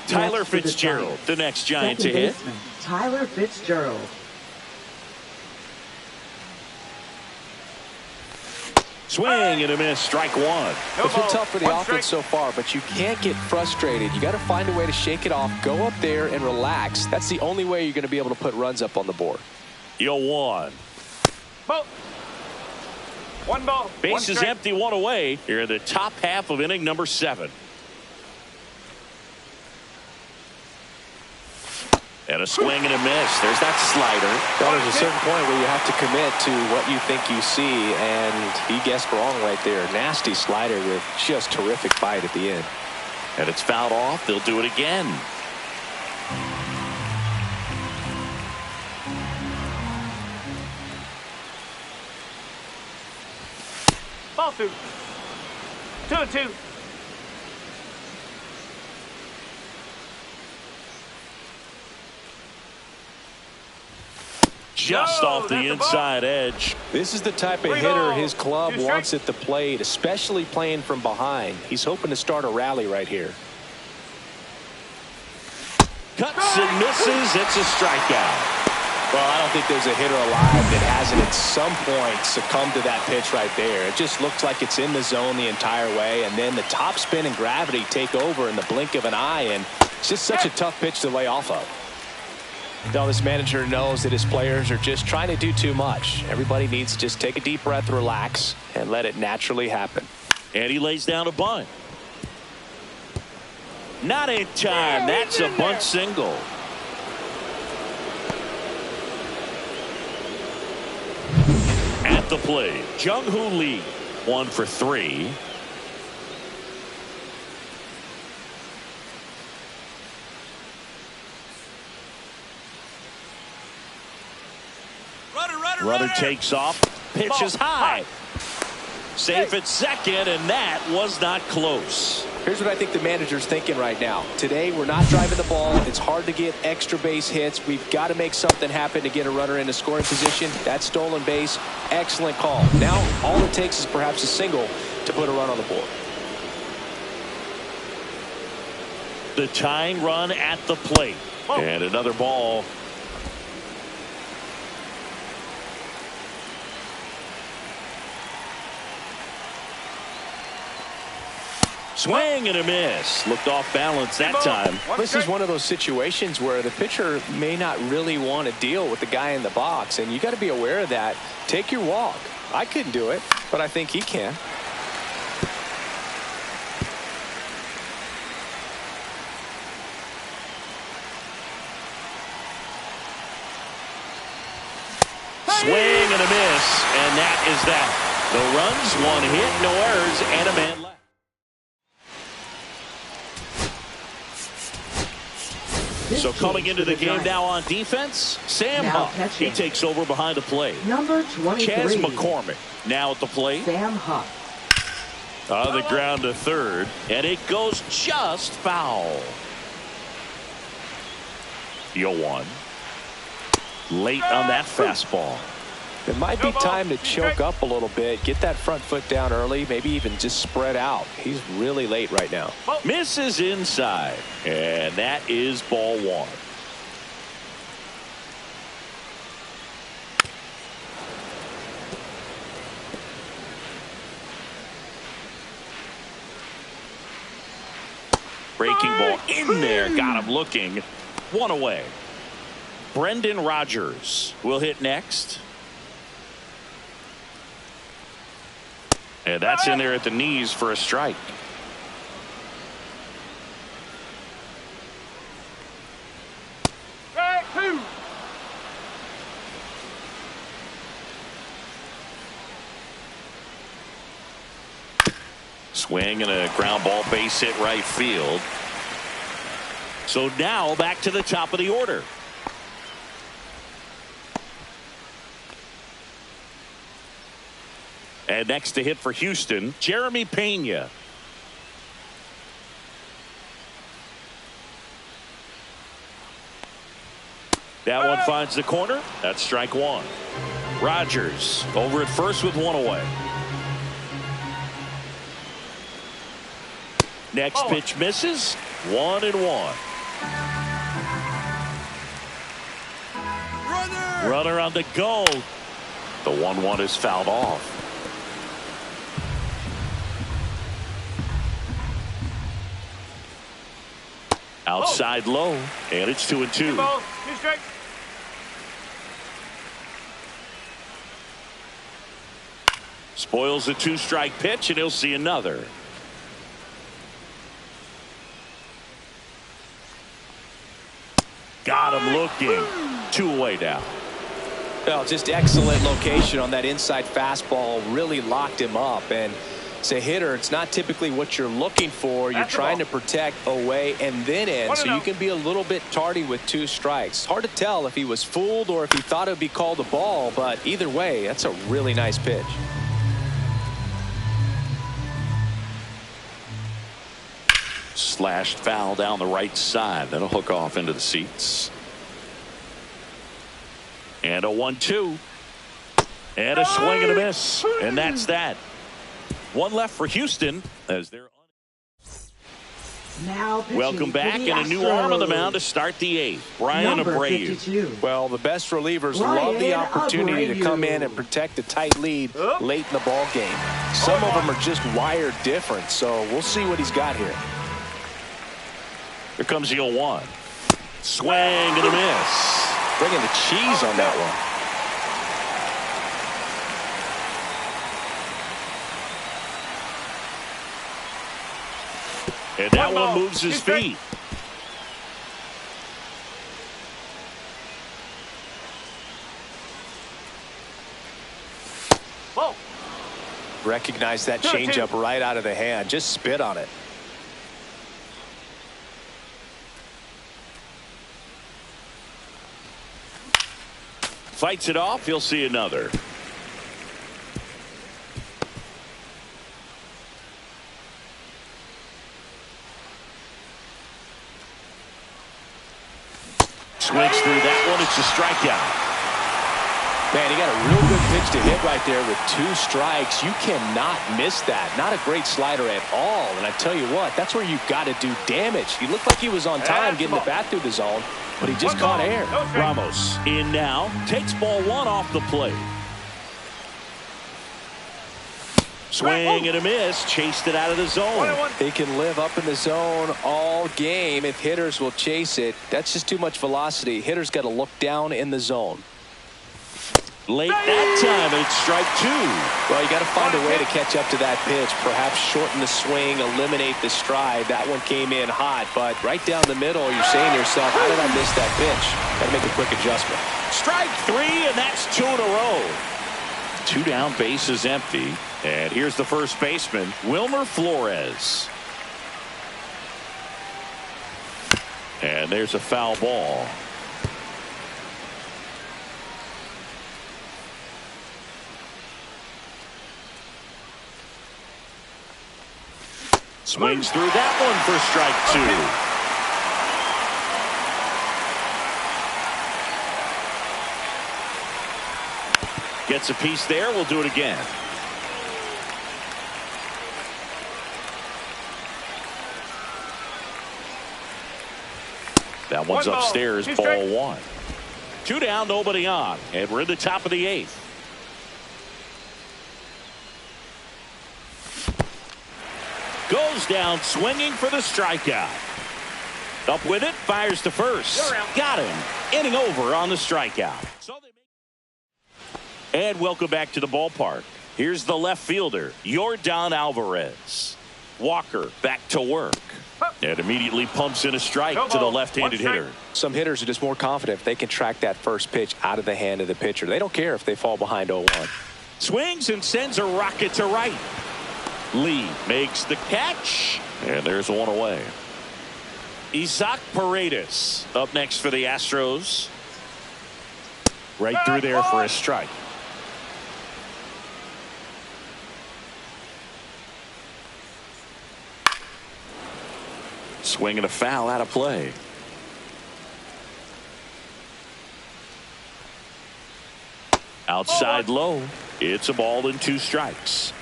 Tyler Fitzgerald, the next Giant to hit. Tyler Fitzgerald. Swing and a miss, strike 1. It's been tough for the offense so far, but you can't get frustrated. You got to find a way to shake it off, go up there and relax. That's the only way you're going to be able to put runs up on the board. 0-1. Ball. 1 ball. Base is empty, 1 away. Here in the top half of inning number 7. And a swing and a miss. There's that slider. Well, there's a certain point where you have to commit to what you think you see, and he guessed wrong right there. Nasty slider with just terrific bite at the end. And it's fouled off. They'll do it again. Ball 2. 2-2. Just off the inside edge. This is the type of hitter his club wants at the plate, especially playing from behind. He's hoping to start a rally right here. Cuts and misses. It's a strikeout. Well, I don't think there's a hitter alive that hasn't at some point succumbed to that pitch right there. It just looks like it's in the zone the entire way, and then the top spin and gravity take over in the blink of an eye, and it's just such a tough pitch to lay off of. Now, this manager knows that his players are just trying to do too much. Everybody needs to just take a deep breath, relax, and let it naturally happen. And he lays down a bunt. Not in time. That's a bunt single. At the plate, Jung-Hoo Lee, 1 for 3. Runner takes off, pitches high. Safe at second, and that was not close. Here's what I think the manager's thinking right now. Today, we're not driving the ball. It's hard to get extra base hits. We've got to make something happen to get a runner in a scoring position. That stolen base, excellent call. Now, all it takes is perhaps a single to put a run on the board. The tying run at the plate. And another ball. Swing and a miss. Looked off balance that time. This is one of those situations where the pitcher may not really want to deal with the guy in the box, and you got to be aware of that. Take your walk. I couldn't do it, but I think he can. Swing and a miss, and that is that. The runs, 1 hit, no errors, and a man left. So coming into the game now on defense, Sam Huff. He takes over behind the plate. Number 23. Chas McCormick now at the plate. Sam Huff. On the ground to third, and it goes just foul. 0-1. Late on that fastball. It might be time to choke up a little bit, get that front foot down early, maybe even just spread out. He's really late right now. Misses inside, and that is ball 1. Breaking ball in there, got him looking. 1 away. Brendan Rodgers will hit next. And that's in there at the knees for a strike. Swing and a ground ball, base hit right field. So now back to the top of the order. And next to hit for Houston, Jeremy Pena. That one finds the corner. That's strike 1. Rodgers over at first with 1 away. Next pitch misses. 1-1. Runner on the go. The 1-1 is fouled off. Outside low, and it's 2-2. Spoils a 2-strike pitch, and he'll see another. Got him looking. 2 away now. Well, just excellent location on that inside fastball. Really locked him up. And as a hitter, it's not typically what you're looking for. You're trying to protect away and then in, so you can be a little bit tardy with 2 strikes. Hard to tell if he was fooled or if he thought it would be called a ball, but either way, that's a really nice pitch. Slashed foul down the right side. That'll hook off into the seats. And a 1-2. And a swing and a miss. And that's that. 1 left for Houston as they're Now welcome back, and a new arm on the mound to start the 8th. Brian Abreu. Well, the best relievers love the opportunity to come in and protect a tight lead late in the ball game. Some of them are just wired different, so we'll see what he's got here. Here comes the 0-1. Swing and a miss. Bringing the cheese on that one. And that one moves his feet. Whoa. Recognize that changeup right out of the hand. Just spit on it. Fights it off. He'll see another. Swings through that one. It's a strikeout. Man, he got a real good pitch to hit right there with 2 strikes. You cannot miss that. Not a great slider at all. And I tell you what, that's where you've got to do damage. He looked like he was on time getting the bat through the zone, but he just caught air. Ramos in now. Takes ball 1 off the plate. Swing and a miss. Chased it out of the zone. He can live up in the zone all game if hitters will chase it. That's just too much velocity. Hitters got to look down in the zone. Late that time, and it's strike 2. Well, you got to find a way to catch up to that pitch. Perhaps shorten the swing, eliminate the stride. That one came in hot, but right down the middle, you're saying to yourself, how did I miss that pitch? Got to make a quick adjustment. Strike 3, and that's 2 in a row. 2 down, base is empty. And here's the first baseman, Wilmer Flores. And there's a foul ball. Swings through that one for strike 2. Gets a piece there. We'll do it again. That one's upstairs, ball 1. 2 down, nobody on. And we're in the top of the 8th. Goes down swinging for the strikeout. Up with it, fires to first. Got him. Inning over on the strikeout. And welcome back to the ballpark. Here's the left fielder, Yordan Alvarez. Walker back to work. And immediately pumps in a strike to the left-handed hitter. Some hitters are just more confident if they can track that first pitch out of the hand of the pitcher. They don't care if they fall behind 0-1. Swings and sends a rocket to right. Lee makes the catch, and there's 1 away. Isaac Paredes up next for the Astros. Right through there for a strike. Swing and a foul out of play. Outside low. It's a ball and 2 strikes.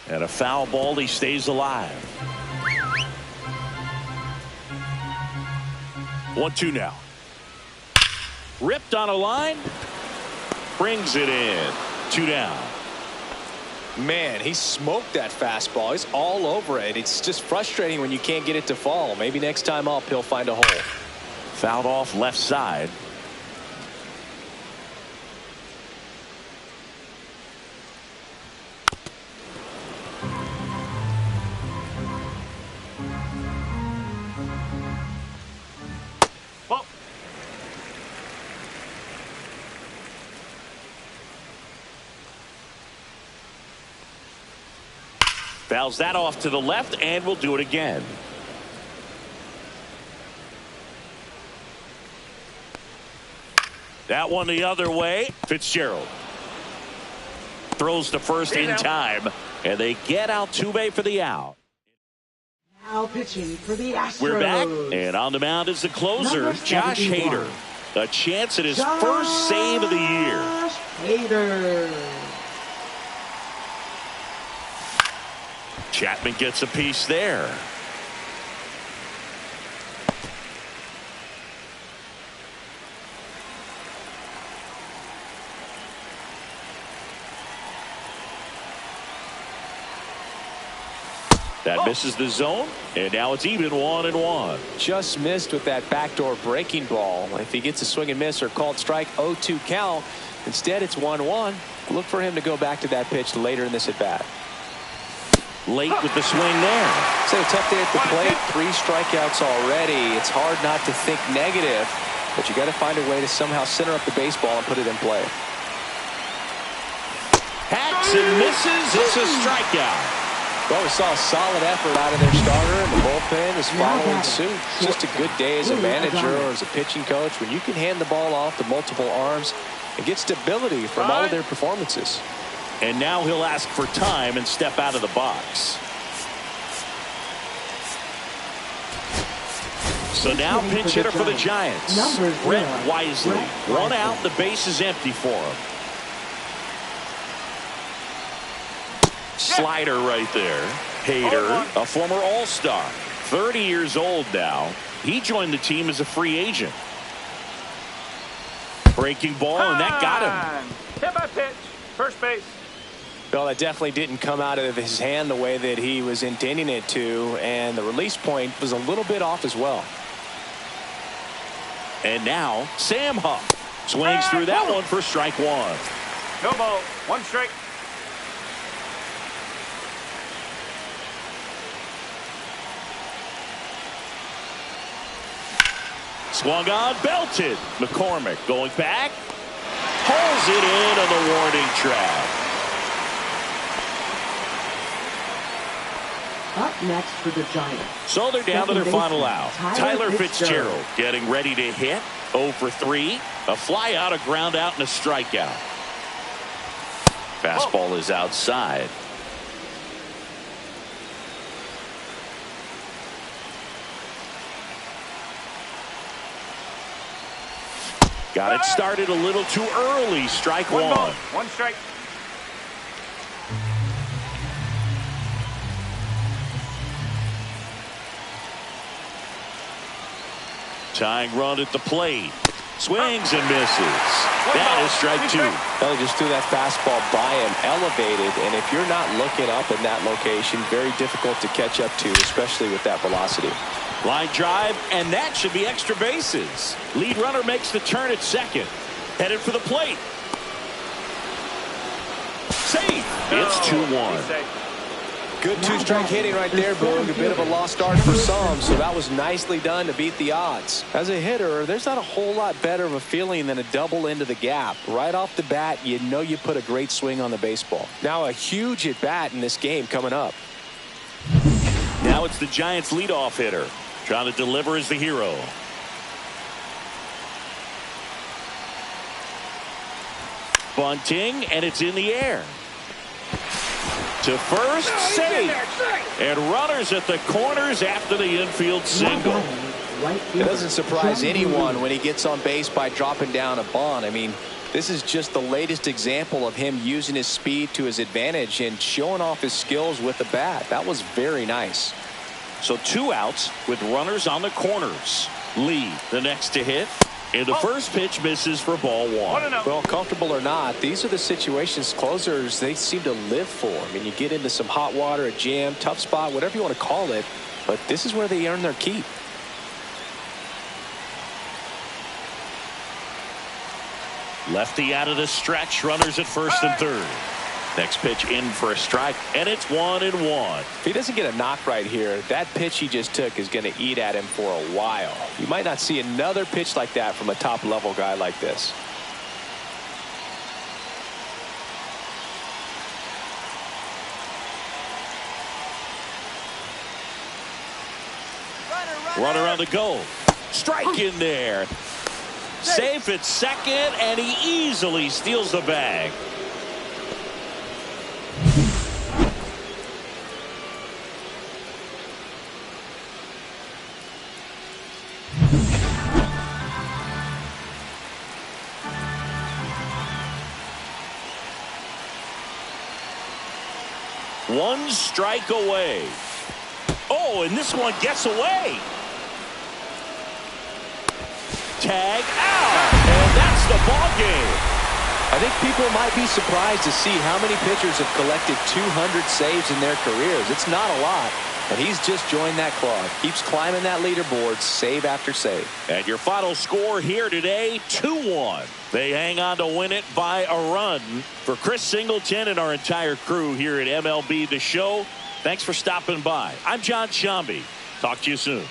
And a foul ball. He stays alive. 1-2 now. Ripped on a line. Brings it in. 2 down. Man, he smoked that fastball. He's all over it. It's just frustrating when you can't get it to fall. Maybe next time up he'll find a hole. Fouled off left side. Fouls that off to the left, and will do it again. That one the other way. Fitzgerald throws to first in time, and they get Altuve for the out. Now pitching for the Astros. We're back, and on the mound is the closer, Josh Hader. A chance at his first save of the year. Hader. Chapman gets a piece there. That misses the zone, and now it's even 1-1. Just missed with that backdoor breaking ball. If he gets a swing and miss or called strike, 0-2 count. Instead, it's 1-1. Look for him to go back to that pitch later in this at bat. Late with the swing there. It's a tough day at the plate. 3 strikeouts already. It's hard not to think negative, but you got to find a way to somehow center up the baseball and put it in play. Hacks and misses. It's a strikeout. Well, we saw a solid effort out of their starter, and the bullpen is following suit. Just a good day as a manager or as a pitching coach when you can hand the ball off to multiple arms and get stability from all of their performances. And now he'll ask for time and step out of the box. So now pinch hitter for the Giants. Brett Wisely. 1 out, the base is empty for him. Slider right there. Hader, a former All-Star, 30 years old now. He joined the team as a free agent. Breaking ball, and that got him. Hit by pitch. First base. Well, that definitely didn't come out of his hand the way that he was intending it to, and the release point was a little bit off as well. And now Sam Huff swings through that one for strike 1. No ball. 1 strike. Swung on, belted. McCormick going back. Pulls it in on the warning track. Up next for the Giants. So they're down to their final out. Tyler Fitzgerald getting ready to hit. 0 for 3. A fly out, a ground out, and a strikeout. Fastball is outside. Got it started a little too early. Strike 1. 1 ball. 1 strike. Tying run at the plate. Swings and misses. That is strike 2. Well, he just threw that fastball by him, elevated, and if you're not looking up in that location, very difficult to catch up to, especially with that velocity. Line drive, and that should be extra bases. Lead runner makes the turn at second. Headed for the plate. Safe. It's 2-1. Good 2-strike hitting right there, Boog. A bit of a lost start for some, so that was nicely done to beat the odds. As a hitter, there's not a whole lot better of a feeling than a double into the gap. Right off the bat, you know you put a great swing on the baseball. Now a huge at-bat in this game coming up. Now it's the Giants' leadoff hitter. Trying to deliver as the hero. Bunting, and it's in the air. To first, safe. And runners at the corners after the infield single. It doesn't surprise anyone when he gets on base by dropping down a bunt. I mean, this is just the latest example of him using his speed to his advantage and showing off his skills with the bat. That was very nice. So 2 outs with runners on the corners. Lee, the next to hit. And the first pitch misses for ball 1. Well, comfortable or not, these are the situations closers they seem to live for. I mean, you get into some hot water, a jam, tough spot, whatever you want to call it, but this is where they earn their keep. Lefty out of the stretch, runners at first and third. Next pitch in for a strike, and it's 1-1. If he doesn't get a knock right here, that pitch he just took is going to eat at him for a while. You might not see another pitch like that from a top-level guy like this. Runner on the goal. Strike in there. Safe at second, and he easily steals the bag. One strike away. Oh, and this one gets away. Tag out, and that's the ball game. I think people might be surprised to see how many pitchers have collected 200 saves in their careers. It's not a lot, but he's just joined that club. Keeps climbing that leaderboard, save after save. And your final score here today, 2-1. They hang on to win it by a run. For Chris Singleton and our entire crew here at MLB The Show, thanks for stopping by. I'm John Shambi. Talk to you soon.